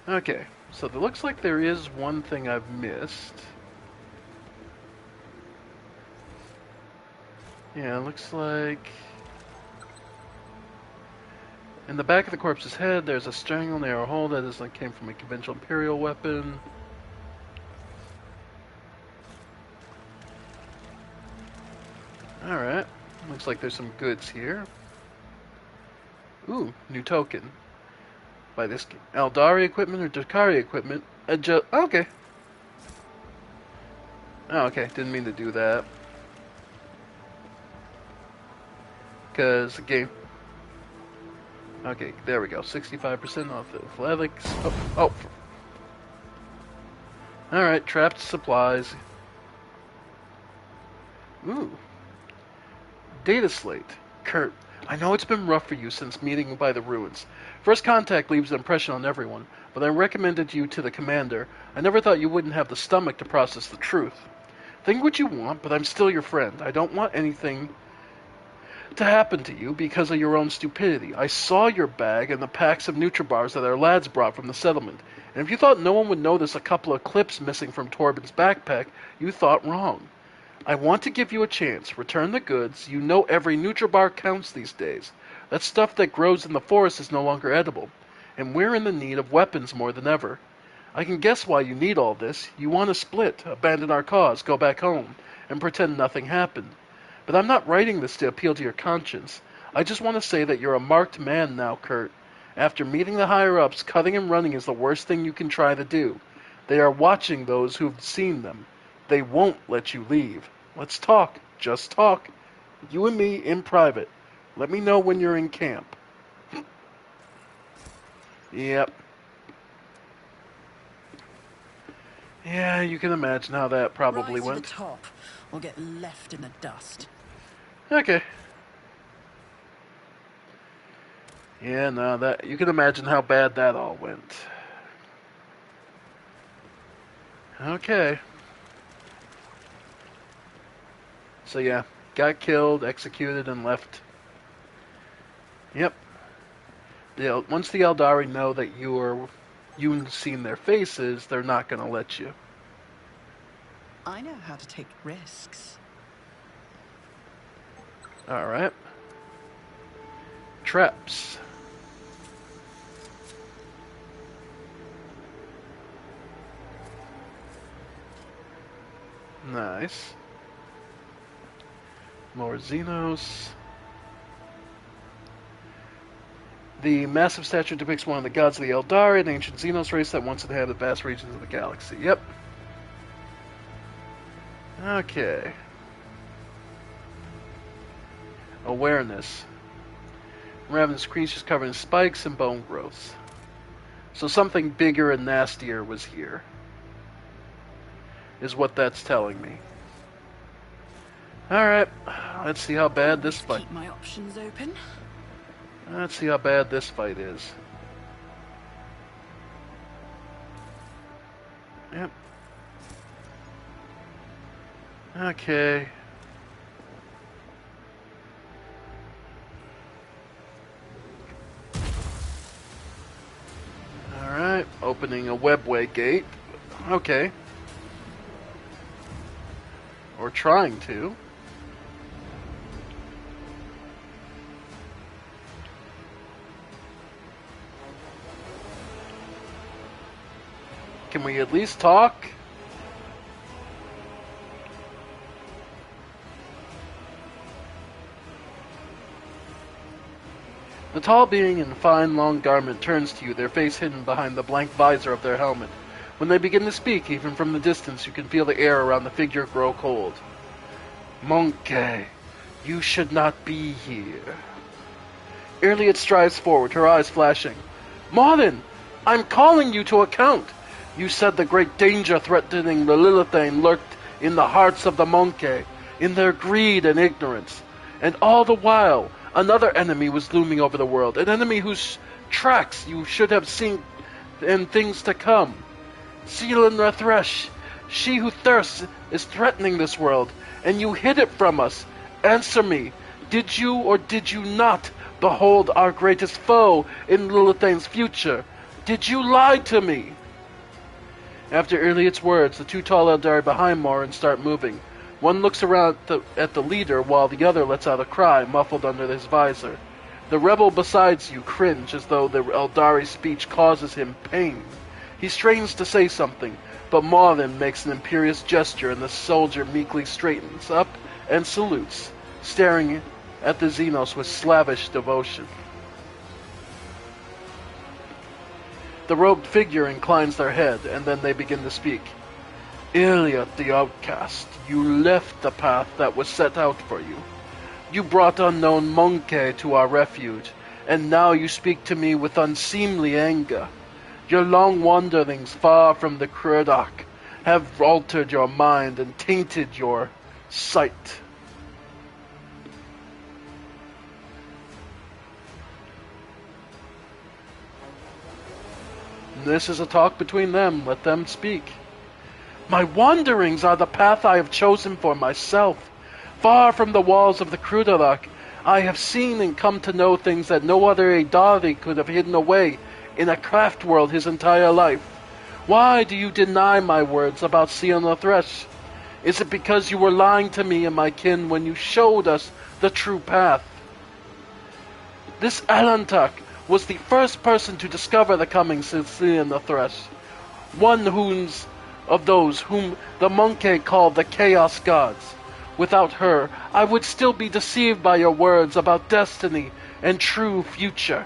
Okay, so it looks like there is one thing I've missed. Yeah, it looks like... in the back of the corpse's head, there's a strangled arrow hole that came from a conventional Imperial weapon. Alright, looks like there's some goods here. Ooh, new token. By this Eldari equipment or Dakari equipment. Okay. Oh, okay, didn't mean to do that. Because the game... okay, there we go. 65% off the athletics. Oh. Alright, trapped supplies. Ooh. Data slate. Kurt, I know it's been rough for you since meeting by the ruins. First contact leaves an impression on everyone, but I recommended you to the commander. I never thought you wouldn't have the stomach to process the truth. Think what you want, but I'm still your friend. I don't want anything to happen to you because of your own stupidity. I saw your bag and the packs of Nutribars that our lads brought from the settlement, and if you thought no one would notice a couple of clips missing from Torben's backpack, you thought wrong. I want to give you a chance. Return the goods. You know every Nutribar counts these days. That stuff that grows in the forest is no longer edible, and we're in the need of weapons more than ever. I can guess why you need all this. You want to split, abandon our cause, go back home, and pretend nothing happened. But I'm not writing this to appeal to your conscience. I just want to say that you're a marked man now, Kurt. After meeting the higher-ups, cutting and running is the worst thing you can try to do. They are watching those who've seen them. They won't let you leave. Let's talk. Just talk. You and me in private. Let me know when you're in camp. Yep. Yeah, you can imagine how that probably Rise to went. the top, or get left in the dust. Okay. Yeah, no, that you can imagine how bad that all went. Okay. So yeah, got killed, executed, and left. Yep. Once the Eldari know that you've seen their faces, they're not gonna let you. I know how to take risks. All right. Traps. Nice. More Xenos. The massive statue depicts one of the gods of the Eldari, an ancient Xenos race that once inhabited vast regions of the galaxy. Yep. Okay. Awareness. Ravenous creatures covered in spikes and bone growths. So something bigger and nastier was here, is what that's telling me. Alright, let's see how bad this fight... Keep my options open. Let's see how bad this fight is. Yep. Okay. Alright, opening a webway gate. Okay. Or trying to. Can we at least talk? The tall being in a fine long garment turns to you, their face hidden behind the blank visor of their helmet. When they begin to speak, even from the distance, you can feel the air around the figure grow cold. Monkey, you should not be here. Iliad strides forward, her eyes flashing. Martin, I'm calling you to account. You said the great danger threatening the Lilithane lurked in the hearts of the Monkey, in their greed and ignorance. And all the while, another enemy was looming over the world, an enemy whose tracks you should have seen in things to come. Seelan Rathresh, she who thirsts, is threatening this world, and you hid it from us. Answer me, did you or did you not behold our greatest foe in Lilithane's future? Did you lie to me? After Iliad's words, the two tall Eldari behind Morin start moving. One looks around at the leader, while the other lets out a cry, muffled under his visor. The rebel beside you cringe as though the Eldari speech causes him pain. He strains to say something, but Morin makes an imperious gesture, and the soldier meekly straightens up and salutes, staring at the Xenos with slavish devotion. The robed figure inclines their head, and then they begin to speak. Iliad the outcast, you left the path that was set out for you. You brought unknown Monkey to our refuge, and now you speak to me with unseemly anger. Your long wanderings far from the Kurdak have altered your mind and tainted your sight. This is a talk between them. Let them speak. My wanderings are the path I have chosen for myself. Far from the walls of the Krudarak, I have seen and come to know things that no other Eidari could have hidden away in a craft world his entire life. Why do you deny my words about Sion the Thresh? Is it because you were lying to me and my kin when you showed us the true path? This Alantak was the first person to discover the comings of Sion the Thresh. One of those whom the Monkey called the Chaos Gods. Without her, I would still be deceived by your words about destiny and true future.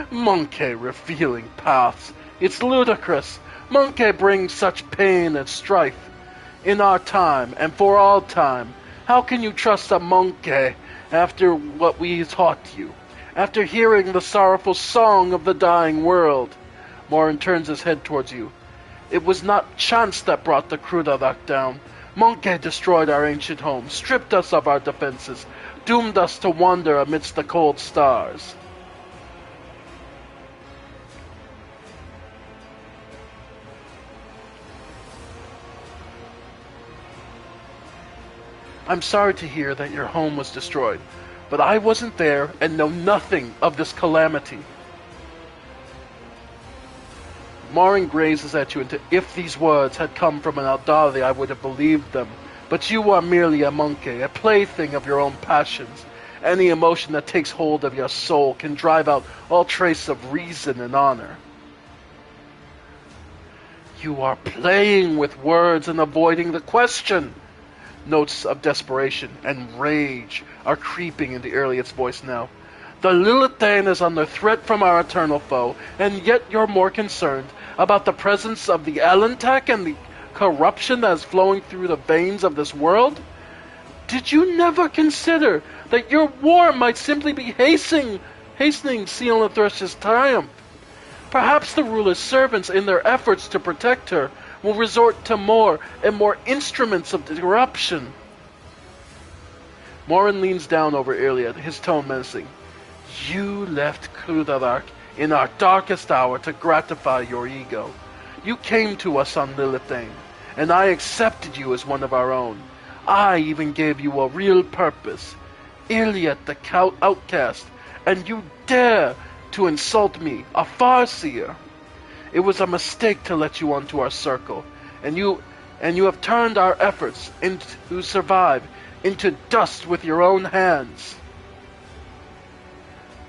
Monkey revealing paths. It's ludicrous. Monkey brings such pain and strife. In our time, and for all time, how can you trust a Monkey after what we taught you? after hearing the sorrowful song of the dying world. Morin turns his head towards you. It was not chance that brought the Krudarak down. Monkey destroyed our ancient home, stripped us of our defenses, doomed us to wander amidst the cold stars. I'm sorry to hear that your home was destroyed, but I wasn't there and know nothing of this calamity. Morin grazes at you, and if these words had come from an Aldari, I would have believed them. But you are merely a monkey, a plaything of your own passions. Any emotion that takes hold of your soul can drive out all trace of reason and honor. You are playing with words and avoiding the question. Notes of desperation and rage are creeping into Iliad's voice now. The Lilithane is under threat from our eternal foe, and yet you're more concerned about the presence of the Alantak and the corruption that is flowing through the veins of this world? Did you never consider that your war might simply be hastening Sealanthrush's triumph? Perhaps the ruler's servants, in their efforts to protect her, will resort to more and more instruments of corruption. Morin leans down over Iliad, his tone menacing. You left Krudarak in our darkest hour to gratify your ego. You came to us on Lilithane, and I accepted you as one of our own. I even gave you a real purpose. Iliad, the outcast, and you dare to insult me, a Farseer. It was a mistake to let you onto our circle, and you have turned our efforts to survive into dust with your own hands.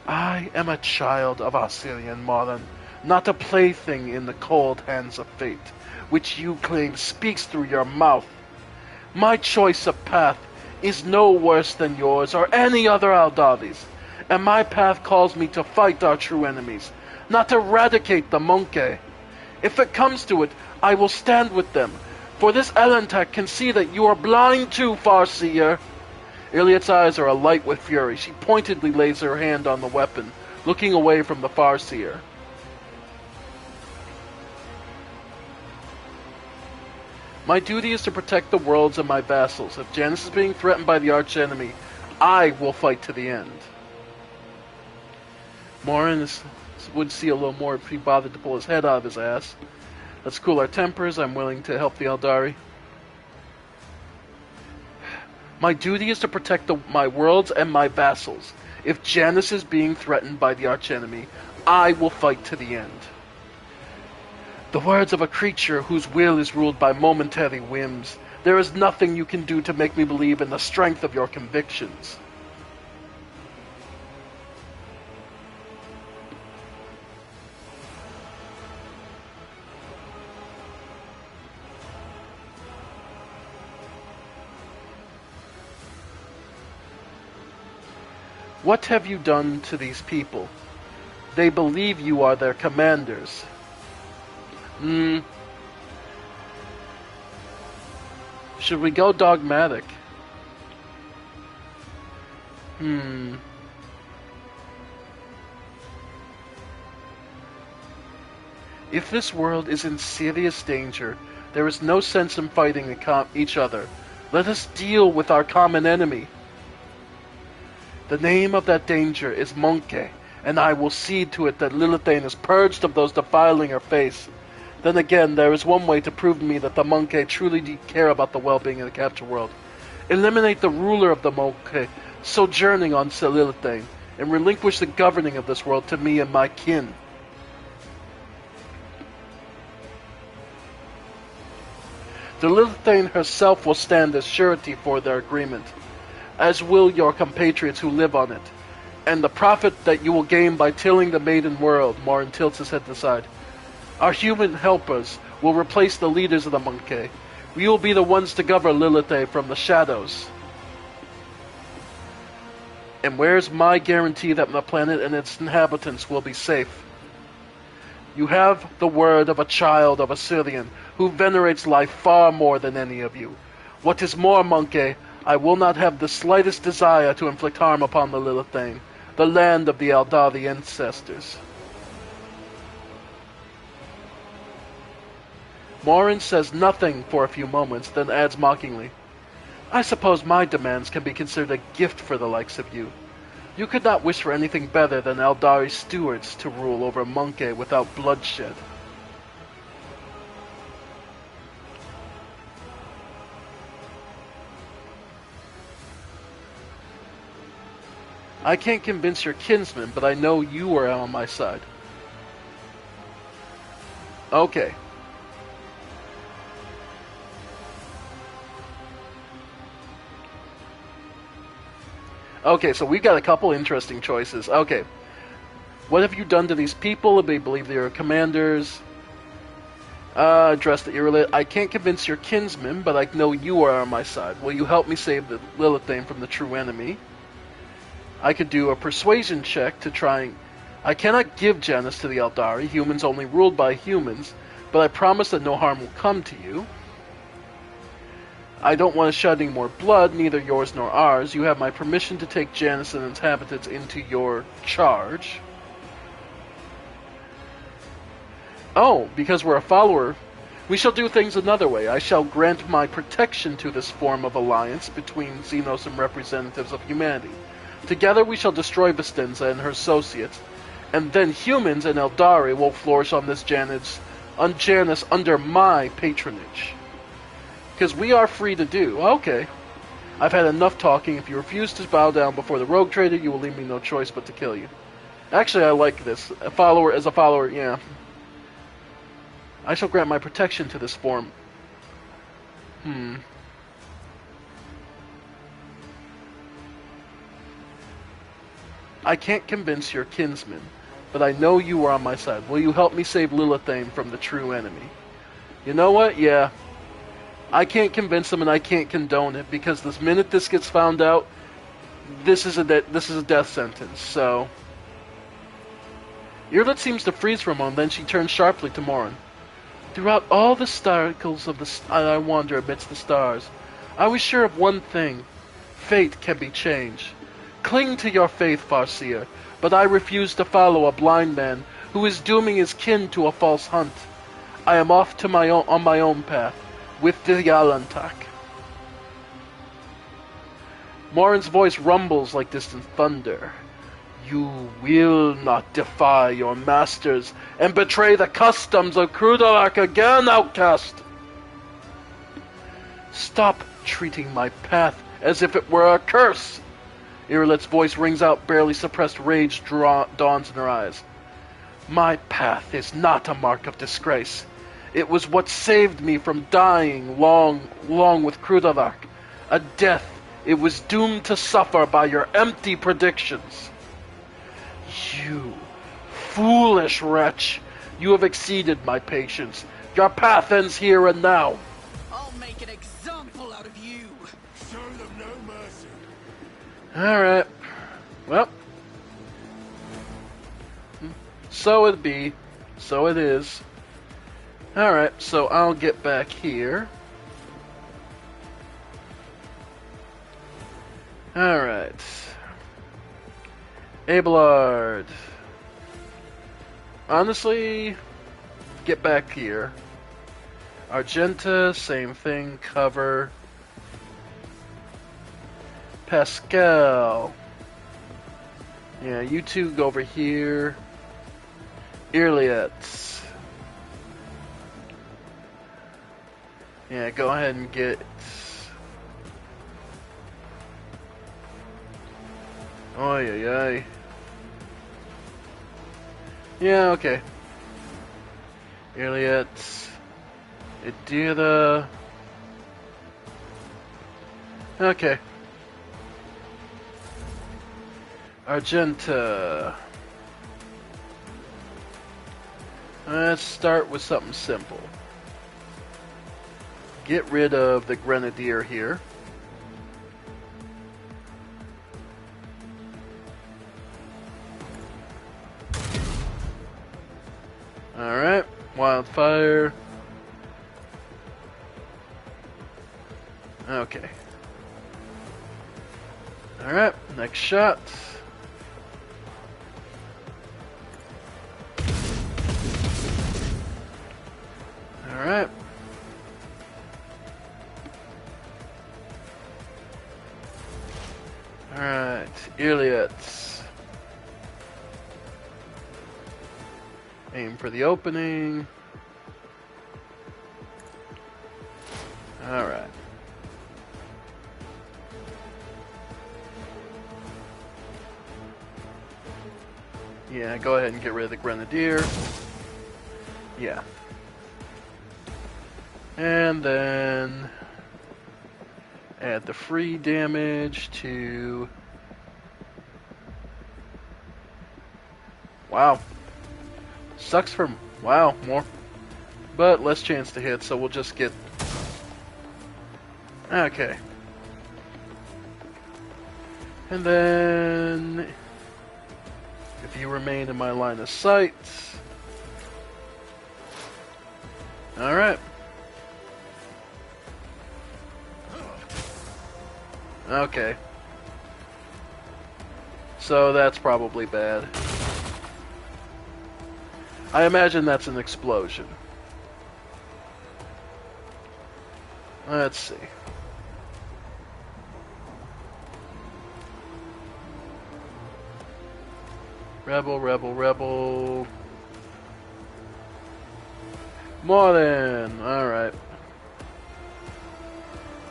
I am a child of Osirian Morin, not a plaything in the cold hands of fate, which you claim speaks through your mouth. My choice of path is no worse than yours or any other Aldari's, and my path calls me to fight our true enemies, not eradicate the Monkey. If it comes to it, I will stand with them, for this Alantak can see that you are blind too, Farseer. Iliad's eyes are alight with fury. She pointedly lays her hand on the weapon, looking away from the Farseer. My duty is to protect the worlds and my vassals. If Janus is being threatened by the archenemy, I will fight to the end. Morin would see a little more if he bothered to pull his head out of his ass. Let's cool our tempers. I'm willing to help the Aldari. My duty is to protect my worlds and my vassals. If Janus is being threatened by the archenemy, I will fight to the end. The words of a creature whose will is ruled by momentary whims. There is nothing you can do to make me believe in the strength of your convictions. What have you done to these people? They believe you are their commanders. Should we go dogmatic? If this world is in serious danger, there is no sense in fighting each other. Let us deal with our common enemy. The name of that danger is Monkey, and I will see to it that Lilithane is purged of those defiling her face. Then again, there is one way to prove to me that the Monkey truly care about the well-being of the captured world. Eliminate the ruler of the Monkey, sojourning on Lilithane, and relinquish the governing of this world to me and my kin. The Lilithane herself will stand as surety for their agreement, as will your compatriots who live on it, and the profit that you will gain by tilling the maiden world. Morin tilts his head to the side. Our human helpers will replace the leaders of the Monkey. We will be the ones to govern Lilith from the shadows. And where's my guarantee that the planet and its inhabitants will be safe? You have the word of a child of Assyrian who venerates life far more than any of you. What is more, Monkey, I will not have the slightest desire to inflict harm upon the Lilithane. the land of the Aldari ancestors. Morin says nothing for a few moments, then adds mockingly, I suppose my demands can be considered a gift for the likes of you. You could not wish for anything better than Aldari stewards to rule over Monkey without bloodshed. I can't convince your kinsman, but I know you are on my side. Okay. Okay, so we got a couple interesting choices. Okay. What have you done to these people? They believe they are commanders. Address the irrelate. I can't convince your kinsman, but I know you are on my side. Will you help me save the Lilithane from the true enemy? I could do a persuasion check to try and... I cannot give Janus to the Aldari, humans only ruled by humans, but I promise that no harm will come to you. I don't want to shed any more blood, neither yours nor ours. You have my permission to take Janus and its inhabitants into your charge. Oh, because we're a follower, we shall do things another way. I shall grant my protection to this form of alliance between Xenos and representatives of humanity. Together we shall destroy Vistenza and her associates, and then humans and Eldari will flourish on this Janus under my patronage. Because we are free to do. Okay. I've had enough talking. If you refuse to bow down before the rogue trader, you will leave me no choice but to kill you. Actually, I like this. As a follower, yeah. I shall grant my protection to this form. I can't convince your kinsman, but I know you are on my side. Will you help me save Lilithane from the true enemy? You know what? Yeah. I can't convince them, and I can't condone it, because the minute this gets found out, this is a death sentence. So, Irlit seems to freeze for a moment, then she turns sharply to Morin. Throughout all the circles of I wander amidst the stars, I was sure of one thing: fate can be changed. Cling to your faith, Farseer, but I refuse to follow a blind man who is dooming his kin to a false hunt. I am off to on my own path. With the Yalantak. Morin's voice rumbles like distant thunder. You will not defy your masters and betray the customs of Krudalak again, outcast! Stop treating my path as if it were a curse! Irlit's voice rings out, barely suppressed rage dawns in her eyes. My path is not a mark of disgrace. It was what saved me from dying long with Krudalak. A death it was doomed to suffer by your empty predictions. You foolish wretch! You have exceeded my patience. Your path ends here and now. I'll make an example out of you. Show them no mercy. Alright. Well. So it be. So it is. Alright, so I'll get back here. Alright. Abelard. Honestly, get back here. Argenta, same thing, cover. Pascal. Yeah, you two go over here. Irliet. Yeah, go ahead and get... Oy, oy, oy. Yeah, okay. Iliot. Idira. Okay. Argenta. Let's start with something simple. Get rid of the Grenadier here. Alright, Wildfire. Okay. Alright, next shot. Alright, Iliad. Aim for the opening. Alright. Yeah, go ahead and get rid of the Grenadier. Yeah. And then add the free damage to... Wow. Sucks for... Wow, more. But less chance to hit, so we'll just get... Okay. And then... If you remain in my line of sight... Alright. Okay. So that's probably bad. I imagine that's an explosion. Let's see. Rebel, rebel, rebel. More than. Alright.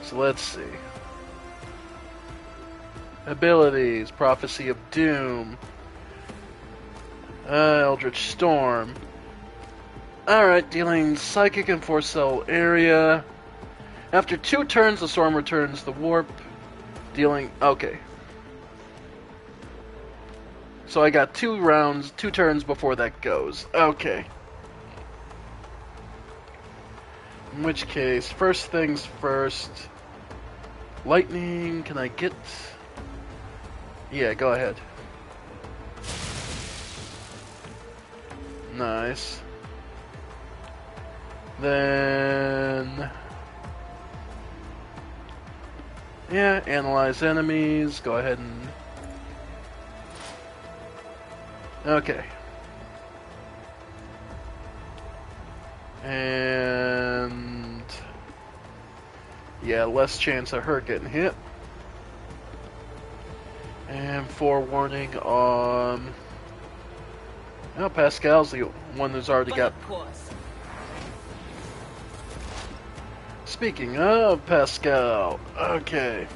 So let's see. Abilities. Prophecy of Doom. Eldritch Storm. Alright, dealing Psychic and Force Cell area. After 2 turns, the Storm returns the Warp. Dealing... Okay. So I got 2 rounds, 2 turns before that goes. Okay. In which case, first things first. Lightning, can I get... Yeah, go ahead. Nice. Then... Yeah, analyze enemies, go ahead and... Okay. And... Yeah, less chance of her getting hit. And forewarning on... Oh, Pascal's the one who's already got... Speaking of Pascal, okay.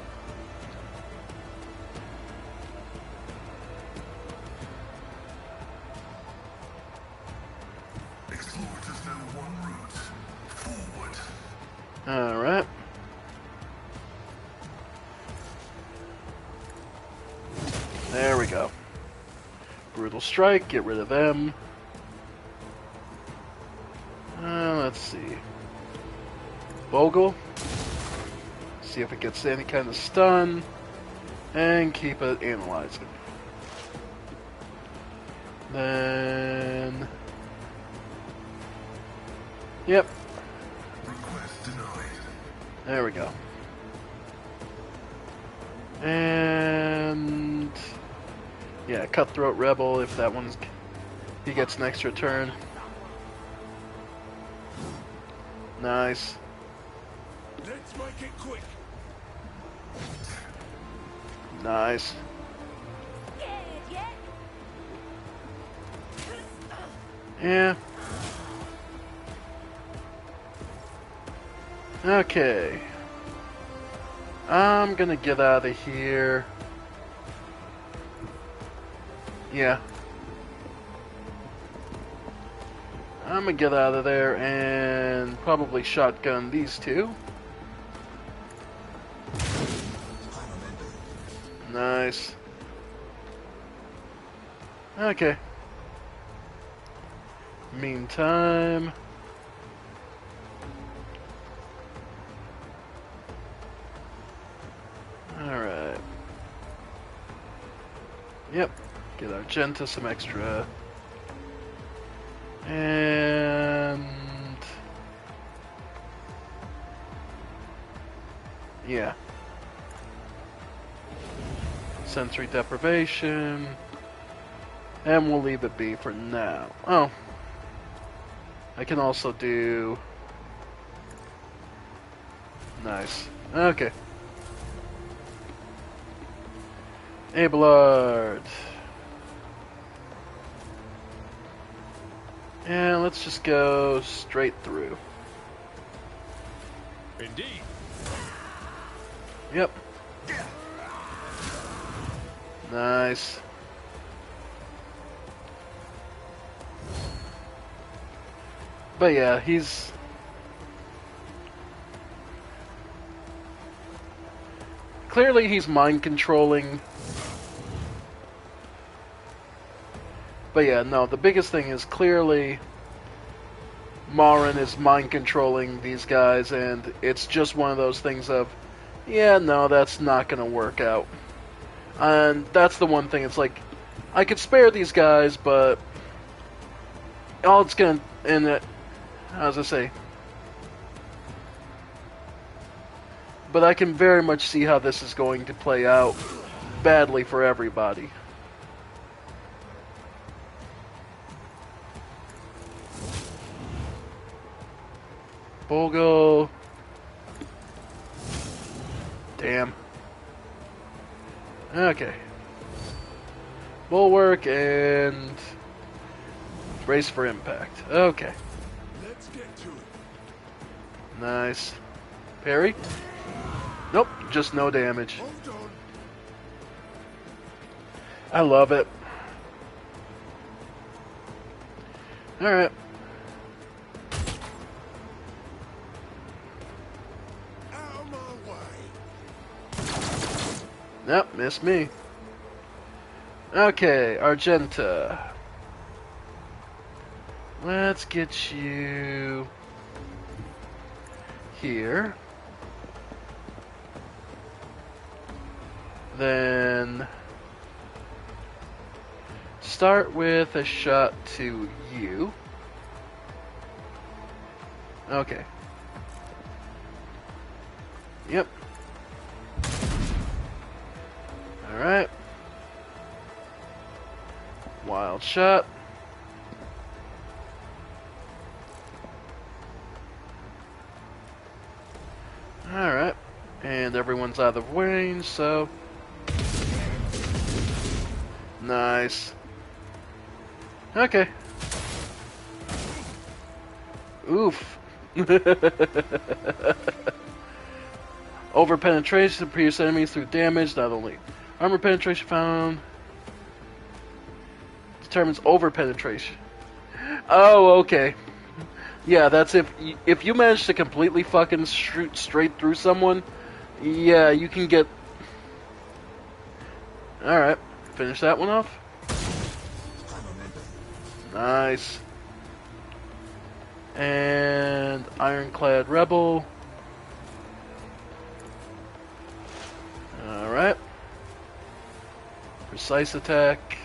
Explorers know one route. Forward. Alright. There we go. Brutal Strike, get rid of them. Let's see. Bogle. See if it gets any kind of stun. And keep it analyzing. Then... Yep. Request denied. There we go. And... Yeah, Cutthroat Rebel, if that one's... He gets an extra turn. Nice. Let's make it quick. Nice. Yeah. Okay. I'm gonna get out of here. Yeah. I'm gonna get out of there and probably shotgun these 2. Nice. Okay. Meantime... Alright. Yep. Get Argenta some extra. And... Yeah. Sensory deprivation. And we'll leave it be for now. Oh. I can also do... Nice. Okay. Abelard. And let's just go straight through. Indeed. Yep. Nice. But yeah, he's... Clearly he's mind controlling. But yeah, no, the biggest thing is clearly Marin is mind controlling these guys, and it's just one of those things of, yeah, no, that's not going to work out. And that's the one thing, it's like, I could spare these guys, but all it's going to, and how does I say? But I can very much see how this is going to play out badly for everybody. Bogo. Damn. Okay. Bulwark and brace for impact. Okay. Let's get to it. Nice. Parry? Nope, just no damage. Hold on. I love it. Alright. Out of my way. Yep, missed me. Okay, Argenta. Let's get you here. Then start with a shot to you. Okay. Yep. Alright. Wild shot. Alright. And everyone's out of range, so... Nice. Okay. Oof. Over penetration to pierce enemies through damage, not only armor penetration found determines over penetration. Oh, okay. Yeah, that's if you manage to completely fucking shoot straight through someone, yeah, you can get. Alright, finish that one off. Nice. And Ironclad Rebel. Alright. Precise attack.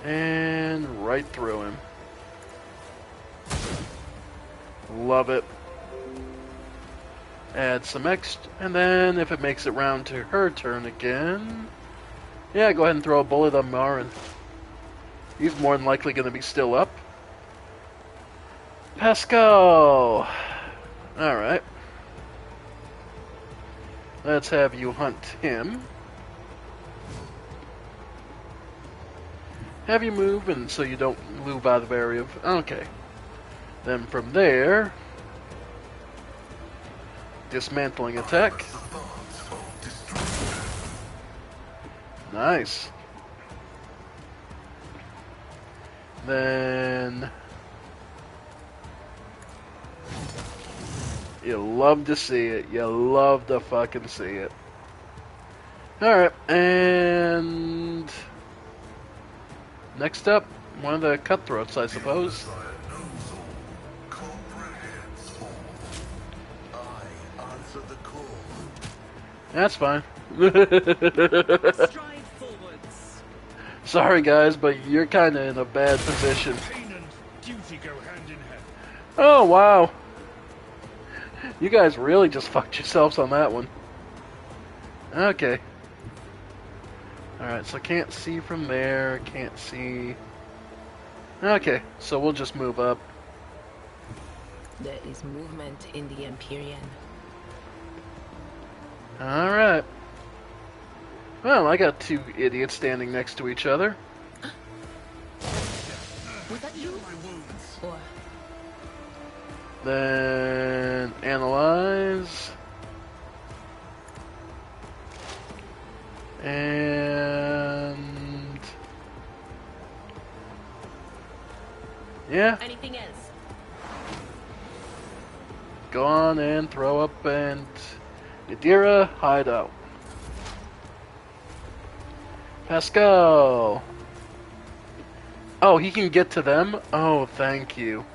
And right through him. Love it. Add some extra, and then if it makes it round to her turn again, yeah, go ahead and throw a bullet on Marin. He's more than likely going to be still up. Pascal! Alright. Let's have you hunt him. Have you move, and so you don't move out of area of... Okay. Then from there... Dismantling attack. Nice. Then... You love to see it. You love to fucking see it. Alright, and... Next up, one of the cutthroats, I suppose. That's fine. Stride forwards. Sorry guys, but you're kinda in a bad position. Pain and duty go hand in hand. Oh wow. You guys really just fucked yourselves on that one. Okay. Alright, so can't see from there, can't see... Okay, so we'll just move up. There is movement in the Empyrean. Alright. Well, I got two idiots standing next to each other. Was that you? Or Then analyze. And yeah, anything else? go on and throw up and Yadira, hide out. Pascal. Oh, he can get to them? Oh, thank you.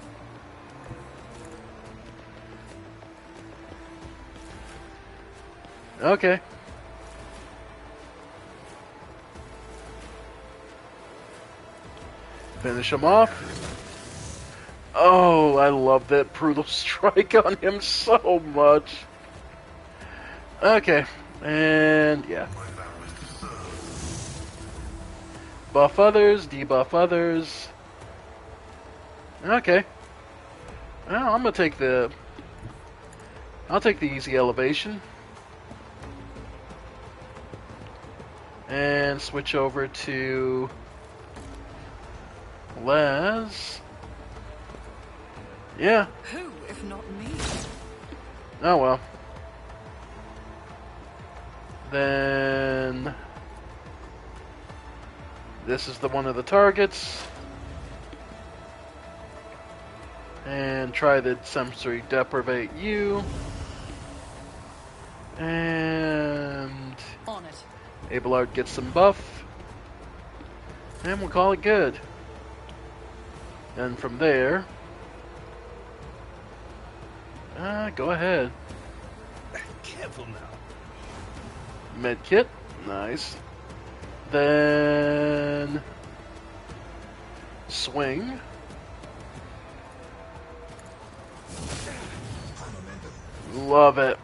Okay. Finish him off. Oh, I love that brutal strike on him so much. Okay, and yeah. Buff others, debuff others. Okay. Well, I'm gonna take the... I'll take the easy elevation. And switch over to... Les. Yeah. Who, if not me? Oh well. Then... This is the one of the targets. And try the sensory deprivate you. And... On it. Abelard gets some buff. And we'll call it good. And from there... go ahead. Careful now. Medkit. Nice. Then... Swing. Love it.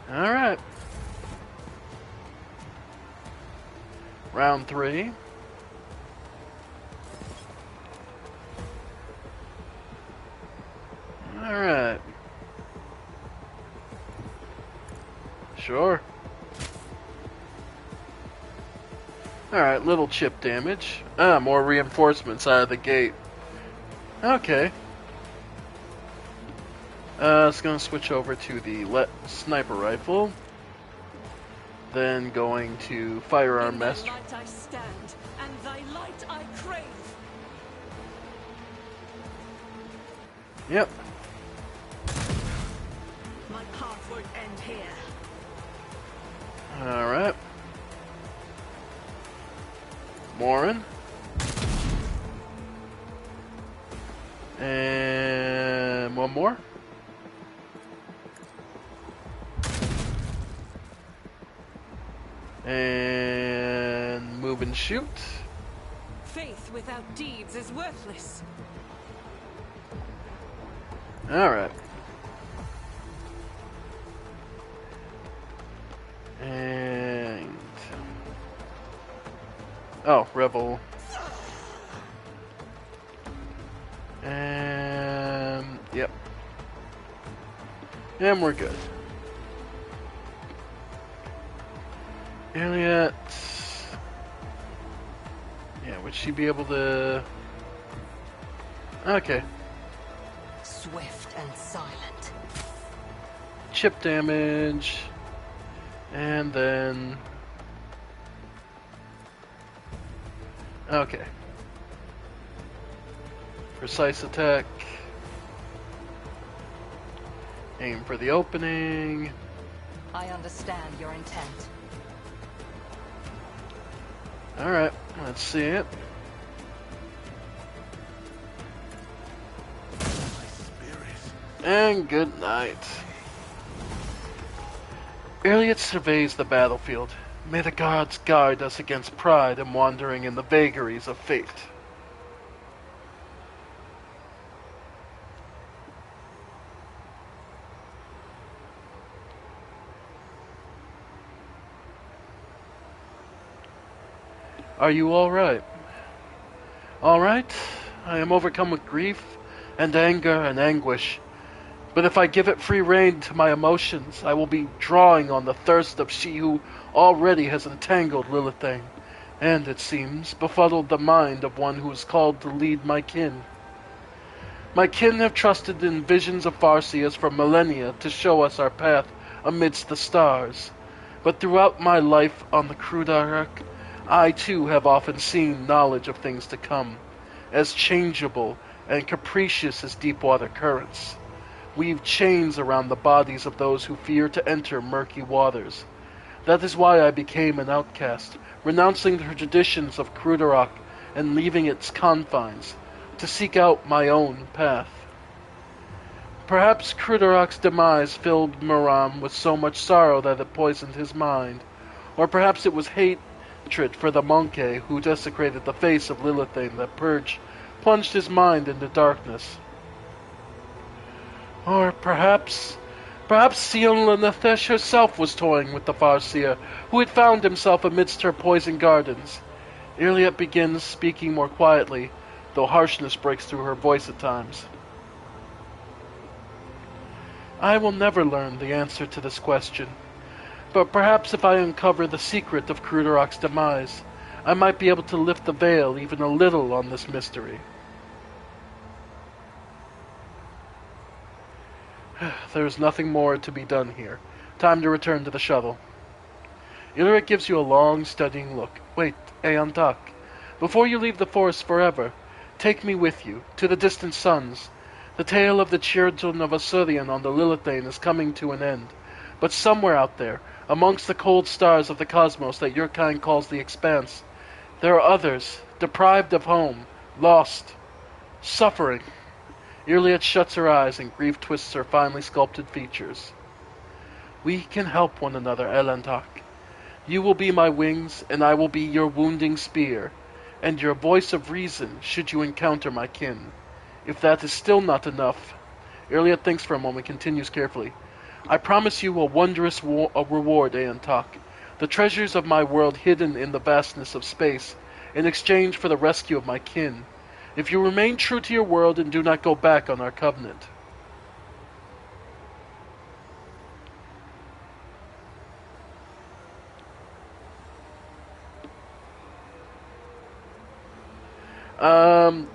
Alright. Round 3. Alright. Sure. Alright, little chip damage. More reinforcements out of the gate. Okay. It's gonna switch over to the sniper rifle. Then going to firearm In thy master. light I stand, and thy light I crave. Yep. My path won't end here. Alright. Morin. And one more. And move and shoot. Faith without deeds is worthless. Alright. And... Oh, Rebel. And... Yep. And we're good. Elliot... Yeah, would she be able to... Okay. Swift and silent. Chip damage. And then... Okay. Precise attack. Aim for the opening. I understand your intent. Alright, let's see it. And good night. Elliot surveys the battlefield. May the gods guide us against pride and wandering in the vagaries of fate. Are you alright? Alright, I am overcome with grief and anger and anguish, But if I give it free rein to my emotions, I will be drawing on the thirst of she who already has entangled Lilithane, and, it seems, befuddled the mind of one who is called to lead my kin. My kin have trusted in visions of Farseus for millennia to show us our path amidst the stars. But throughout my life on the Crudarach, I too have often seen knowledge of things to come, as changeable and capricious as deep-water currents. Weave chains around the bodies of those who fear to enter murky waters. That is why I became an outcast, renouncing the traditions of Crudarach and leaving its confines, to seek out my own path. Perhaps Crudarach's demise filled Miram with so much sorrow that it poisoned his mind, or perhaps it was hatred for the Monkey who desecrated the face of Lilithane that plunged his mind into darkness. Or perhaps Sion Nathesh herself was toying with the Farseer, who had found himself amidst her poison gardens. Iliad begins speaking more quietly, though harshness breaks through her voice at times. I will never learn the answer to this question, but perhaps if I uncover the secret of Crudarach's demise, I might be able to lift the veil even a little on this mystery. There is nothing more to be done here. Time to return to the shuttle. Ilric gives you a long, studying look. Wait, Aeon Tak. Before you leave the forest forever, take me with you, to the distant suns. The tale of the children of Asurian on the Lilithane is coming to an end. But somewhere out there, amongst the cold stars of the cosmos that your kind calls the Expanse, there are others, deprived of home, lost, suffering. Iliad shuts her eyes and grief twists her finely sculpted features. We can help one another, Elantak. You will be my wings, and I will be your wounding spear, and your voice of reason should you encounter my kin. If that is still not enough, Iliad thinks for a moment, continues carefully. I promise you a wondrous reward, Eantak, the treasures of my world hidden in the vastness of space, in exchange for the rescue of my kin. If you remain true to your world and do not go back on our covenant.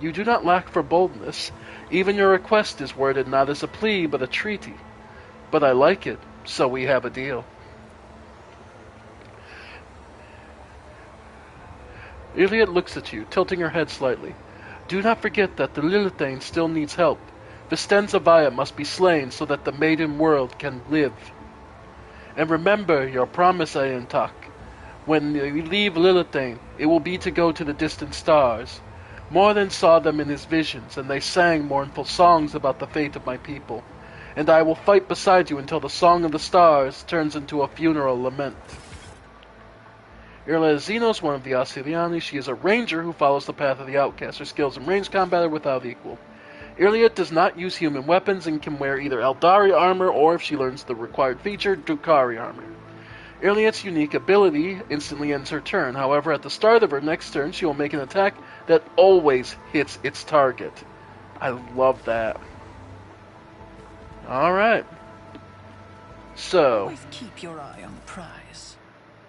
You do not lack for boldness. Even your request is worded not as a plea, but a treaty. But I like it, so we have a deal. Iliad looks at you, tilting her head slightly. Do not forget that the Lilithane still needs help. Vistenza Vaya must be slain so that the maiden world can live. And remember your promise, Ayantak. When you leave Lilithane, it will be to go to the distant stars. Morden saw them in his visions, and they sang mournful songs about the fate of my people. And I will fight beside you until the song of the stars turns into a funeral lament. Irla Xenos, one of the Asiliani. She is a ranger who follows the path of the outcast. Her skills in ranged combat are without equal. Iliad does not use human weapons and can wear either Eldari armor or, if she learns the required feature, Drukhari armor. Iliad's unique ability instantly ends her turn. However, at the start of her next turn, she will make an attack that always hits its target. I love that. Alright. So. Always keep your eye on the prize.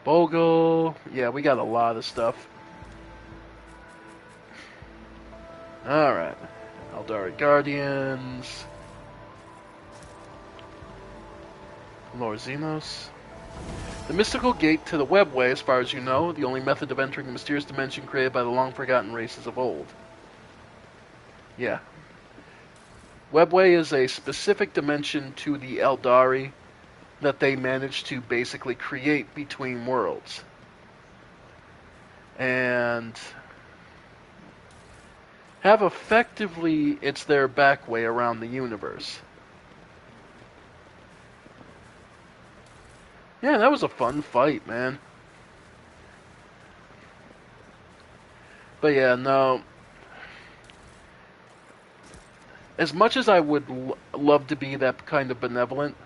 Bogle. Yeah, we got a lot of stuff. Alright. Eldari Guardians. Lord Xenos. The mystical gate to the webway, as far as you know, the only method of entering the mysterious dimension created by the long-forgotten races of old. Yeah. Webway is a specific dimension to the Eldari that they managed to basically create between worlds. And have effectively, it's their back way around the universe. Yeah, that was a fun fight, man. But yeah, no. As much as I would love to be that kind of benevolent,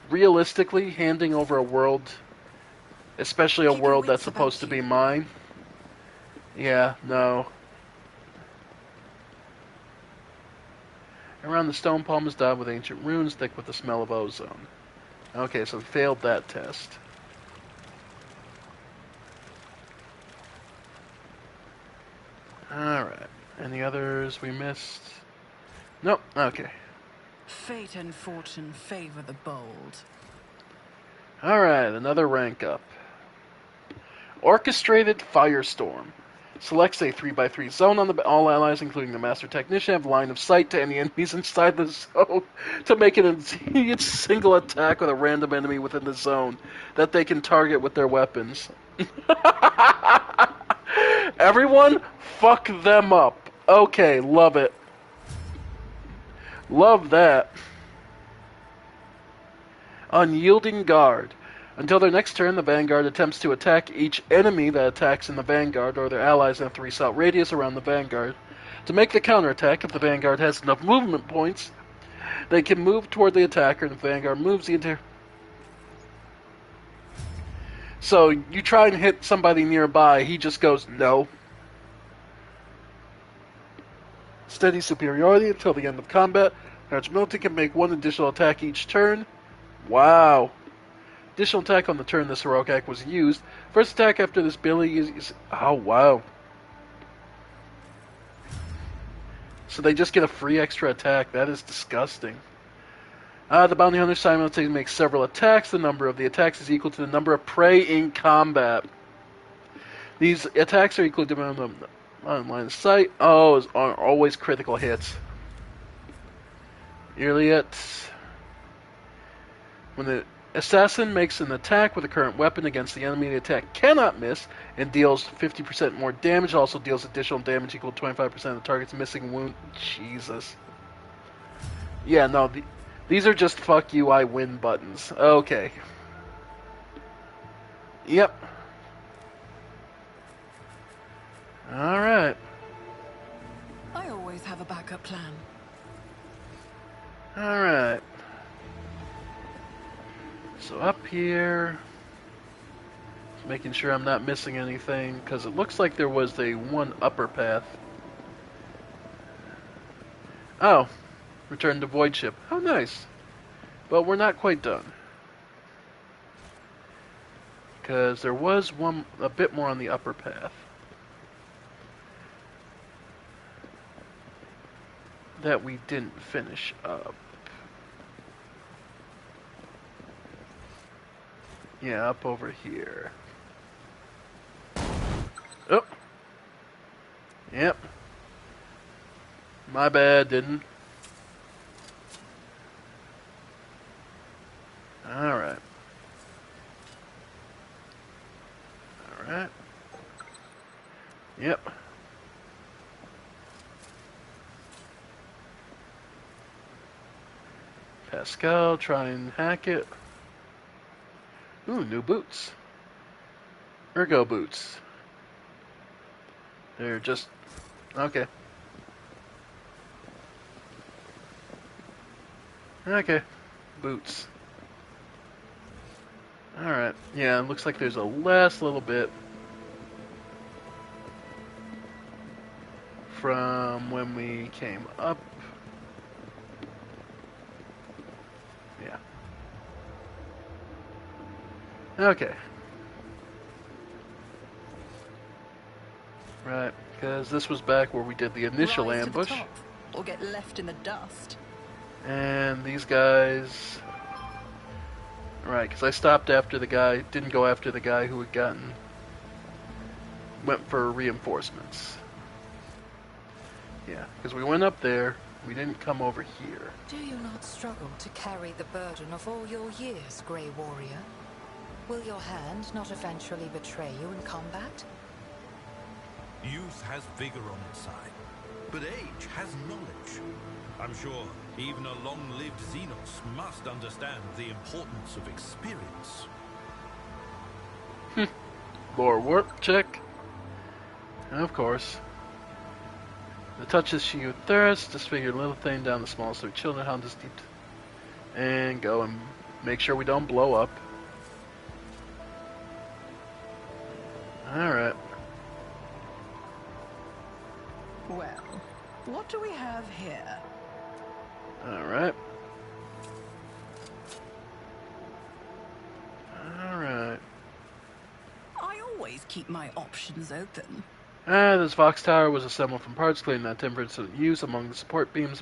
realistically, handing over a world, especially a world that's supposed to be mine, yeah, no. Around the stone palm is dotted with ancient runes thick with the smell of ozone. Okay, so we failed that test. Alright. Any others we missed? Nope. Okay. Fate and fortune favor the bold. Alright, another rank up. Orchestrated Firestorm. Selects a 3x3 zone on the all allies, including the Master Technician, have line of sight to any enemies inside the zone to make an immediate single attack with a random enemy within the zone that they can target with their weapons. Everyone, fuck them up. Okay, love it. Love that. Unyielding Guard. Until their next turn, the Vanguard attempts to attack each enemy that attacks in the Vanguard or their allies in a 3-shot radius around the Vanguard. To make the counterattack, if the Vanguard has enough movement points, they can move toward the attacker, and the Vanguard moves the entire... So, you try and hit somebody nearby, he just goes, no. Steady superiority until the end of combat. Large military can make one additional attack each turn. Wow. Additional attack on the turn this heroic act was used. First attack after this ability is... Oh, wow. So they just get a free extra attack. That is disgusting. The bounty hunter simultaneously makes several attacks. The number of the attacks is equal to the number of prey in combat. These attacks are equal to the on line of sight. Oh, are always critical hits. Iliot. When the assassin makes an attack with a current weapon against the enemy, the attack cannot miss and deals 50% more damage. Also deals additional damage equal to 25% of the target's missing wound. Jesus. Yeah, no, these are just fuck you, I win buttons. Okay. Yep. Alright. I always have a backup plan. Alright. So up here, making sure I'm not missing anything, because it looks like there was a one upper path. Oh, return to Void Ship. How nice. But we're not quite done. Because there was a bit more on the upper path that we didn't finish up. Yeah, up over here. Oh. Yep. My bad, didn't. Alright. Alright. Yep. Pascal, try and hack it. Ooh, new boots. Ergo boots. They're just... Okay. Okay. Boots. Alright. Yeah, it looks like there's a last little bit from when we came up. Yeah. Okay. Right, because this was back where we did the initial Rise to the ambush. top, or get left in the dust. And these guys... Right, because I stopped after the guy, didn't go after the guy who had went for reinforcements. Yeah, because we went up there, we didn't come over here. Do you not struggle to carry the burden of all your years, Grey Warrior? Will your hand not eventually betray you in combat? Youth has vigor on its side, but age has knowledge. I'm sure even a long-lived Xenos must understand the importance of experience. Lore warp check. And of course. The touches she with thirst, disfigure little thing down the smallest of children, how this deep. And go and make sure we don't blow up. Alright. Well, what do we have here? Alright. Alright. I always keep my options open. This Vox Tower was assembled from parts claimed that timber incident use among the support beams,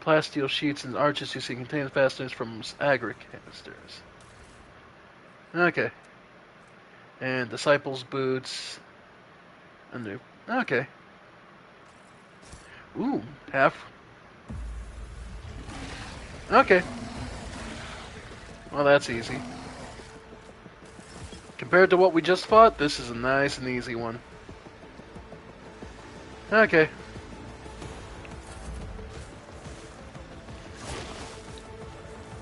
plasteel sheets, and arches you see contain fasteners from agri canisters. Okay. And disciples' boots. Under. Okay. Ooh, half. Okay. Well, that's easy. Compared to what we just fought, this is a nice and easy one. Okay.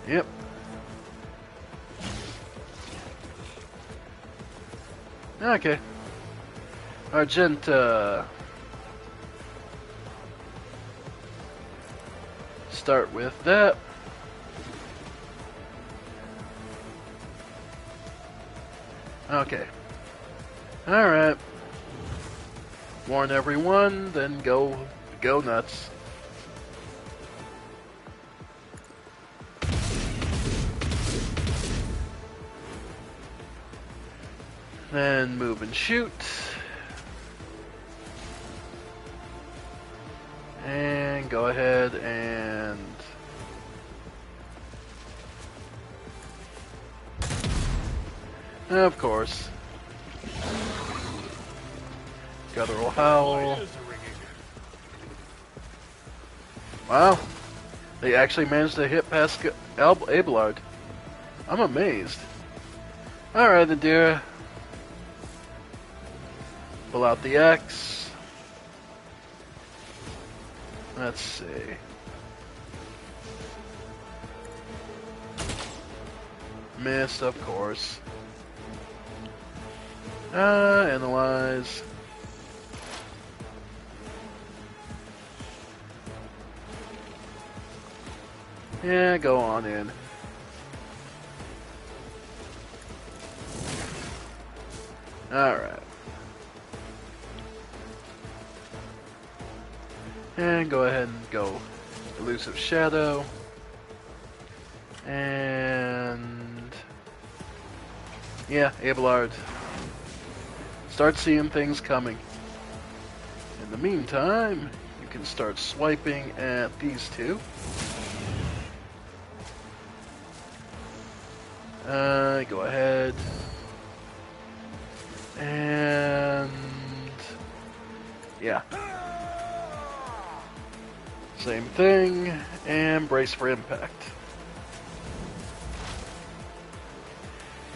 Yep. Okay. Argenta. Start with that. Okay. Alright. Warn everyone, then go nuts. Then move and shoot. And go ahead and... Of course. Guttural Howl. Wow. They actually managed to hit past Abelard. I'm amazed. Alright, Adira. Pull out the X. Let's see. Missed, of course. Analyze. Yeah, go on in. Alright. And go ahead and go Elusive Shadow. And... yeah, Abelard. Start seeing things coming. In the meantime, you can start swiping at these two. Go ahead. And... yeah. Same thing, and brace for impact.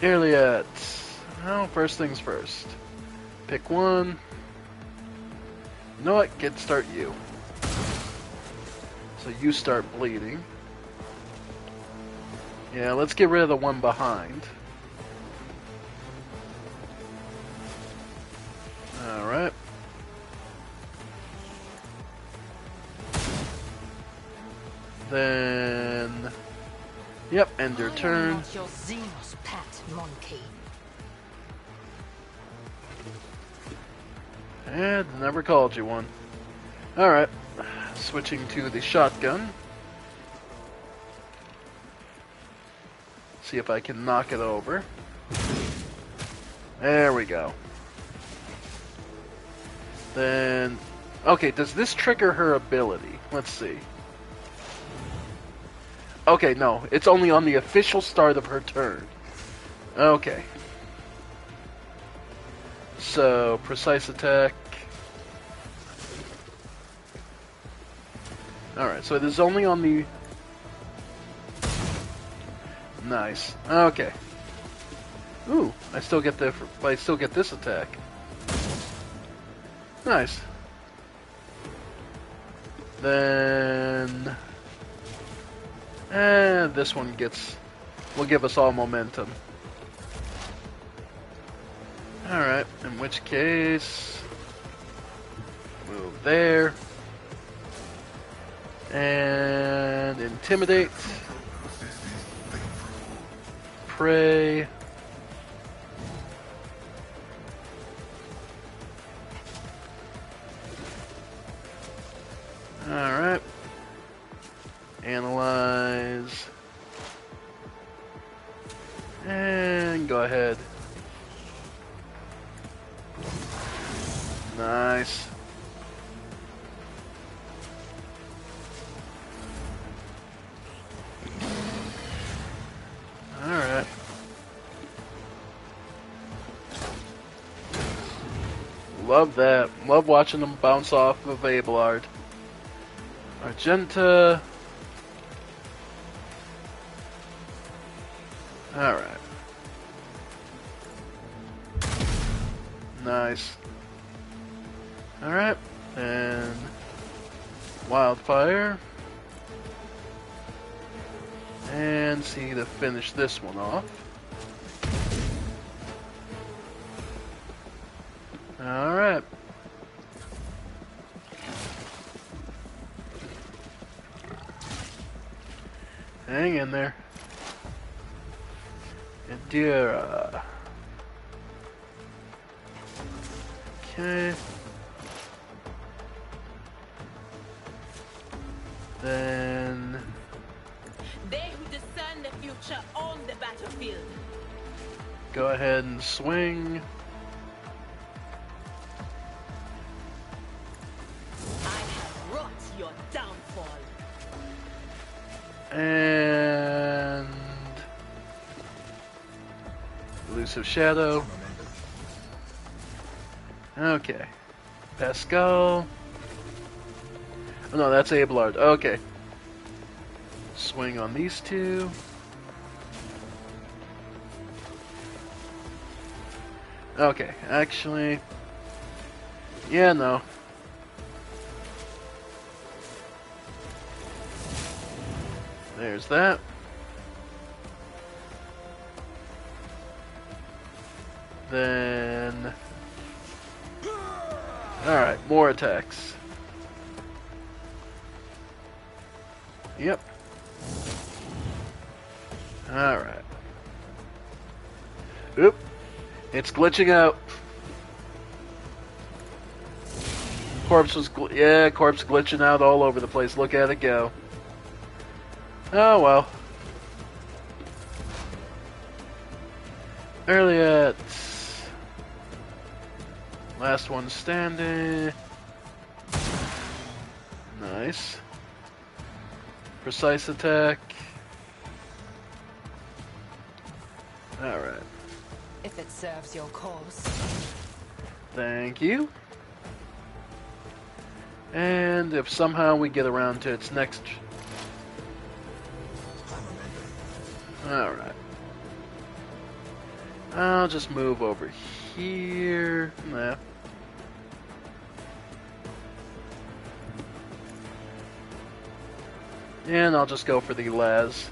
Iliad. Well, first things first. Pick one. You know what? Start you. So you start bleeding. Yeah, let's get rid of the one behind. Alright. Then... yep, end your turn. Not your Xenos pet, monkey. And never called you one. Alright. Switching to the shotgun. See if I can knock it over. There we go. Then... okay, does this trigger her ability? Let's see. Okay, no. It's only on the official start of her turn. Okay. So, precise attack. Alright, so it is only on the... nice. Okay. Ooh, I still get this attack. Nice. Then... and this one will give us all momentum. Alright, in which case... move there. And intimidate. Pray. Alright. Analyze. And go ahead. Nice. Alright. Love that. Love watching them bounce off of Abelard. Argenta. Alright. Nice. Alright. And Wildfire. And see to finish this one off. Alright. Hang in there. Adira. Okay. Then They who discern the future own the battlefield. go ahead and swing. I have wrought your downfall. And Elusive Shadow. Okay. Pascal. Oh no, that's Abelard. Okay. Swing on these two. Okay, actually. Yeah, no. There's that. Then... Alright, more attacks. Yep. Alright. Oop. It's glitching out. Corpse was corpse glitching out all over the place. Look at it go. Oh well. Earliot. Last one standing. Nice. Precise attack. Alright. If it serves your cause. Thank you. And if somehow we get around to its next... Alright. I'll just move over here. Nah. And I'll just go for the Laz.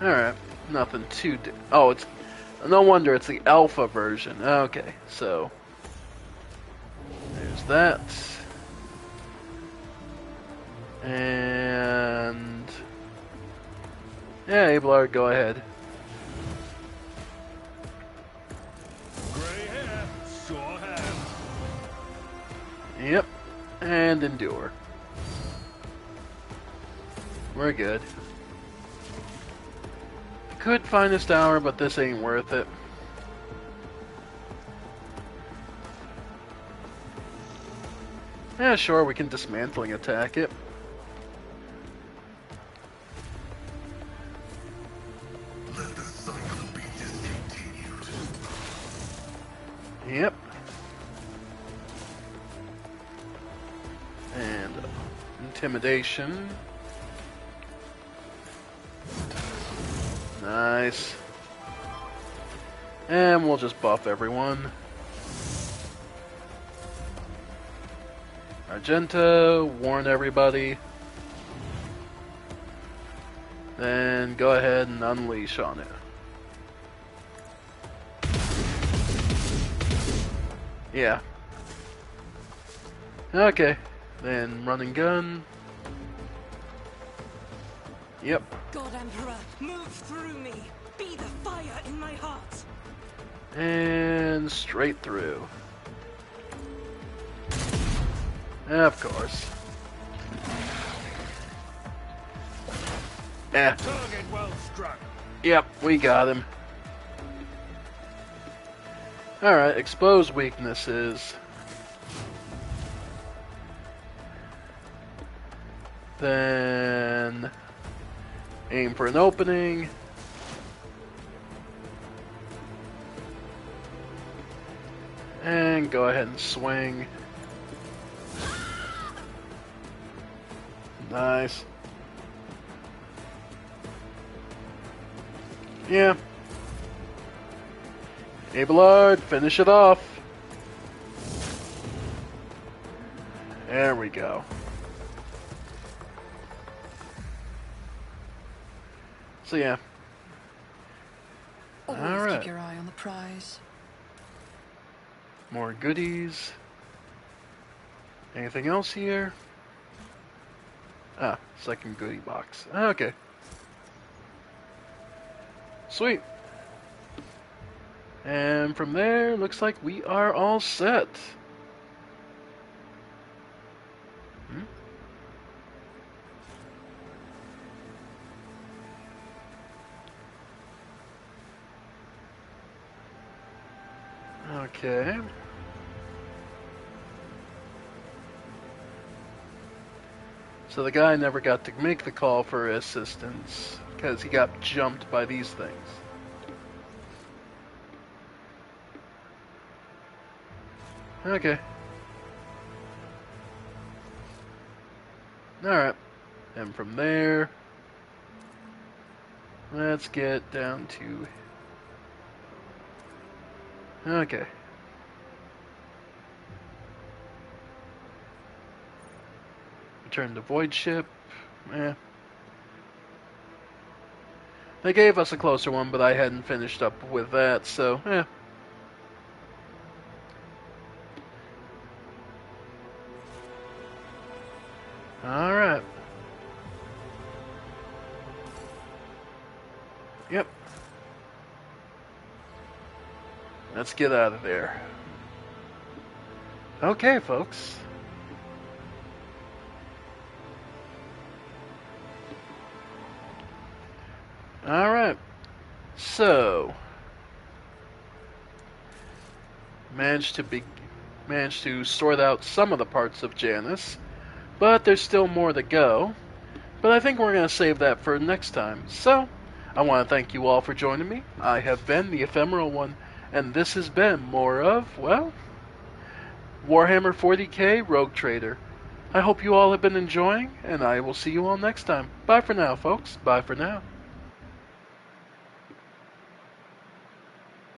Alright, nothing too... Oh, it's... No wonder it's the alpha version. Okay, so... There's that. And... Yeah, Abelard, go ahead. Gray hair, sure have. Yep, and endure. We're good. Could find this tower, but this ain't worth it. Yeah, sure, we can dismantling attack it. Let the cycle be discontinued. Yep. And intimidation. Nice. And we'll just buff everyone. Argenta, warn everybody. Then go ahead and unleash on it. Yeah. Okay. Then running gun. Yep. God Emperor, move through me. Be the fire in my heart. And straight through. Of course. Target well struck. Yep, we got him. Alright, expose weaknesses. Then aim for an opening. And go ahead and swing. Nice. Yeah. Abelard, finish it off. There we go. So yeah. Always Alright. keep your eye on the prize. More goodies. Anything else here? Ah, second goodie box. Okay. Sweet. And from there, looks like we are all set. Hmm? Okay. So the guy never got to make the call for assistance because he got jumped by these things. Okay. Alright. And from there, let's get down to... Okay. Return to Void Ship. Eh. They gave us a closer one, but I hadn't finished up with that, so, eh. Alright. Yep. Let's get out of there. Okay, folks. Alright. So, managed to sort out some of the parts of Janus, but there's still more to go. But I think we're going to save that for next time. So, I want to thank you all for joining me. I have been the Ephemeral One, and this has been more of, well, Warhammer 40k Rogue Trader. I hope you all have been enjoying, and I will see you all next time. Bye for now, folks. Bye for now.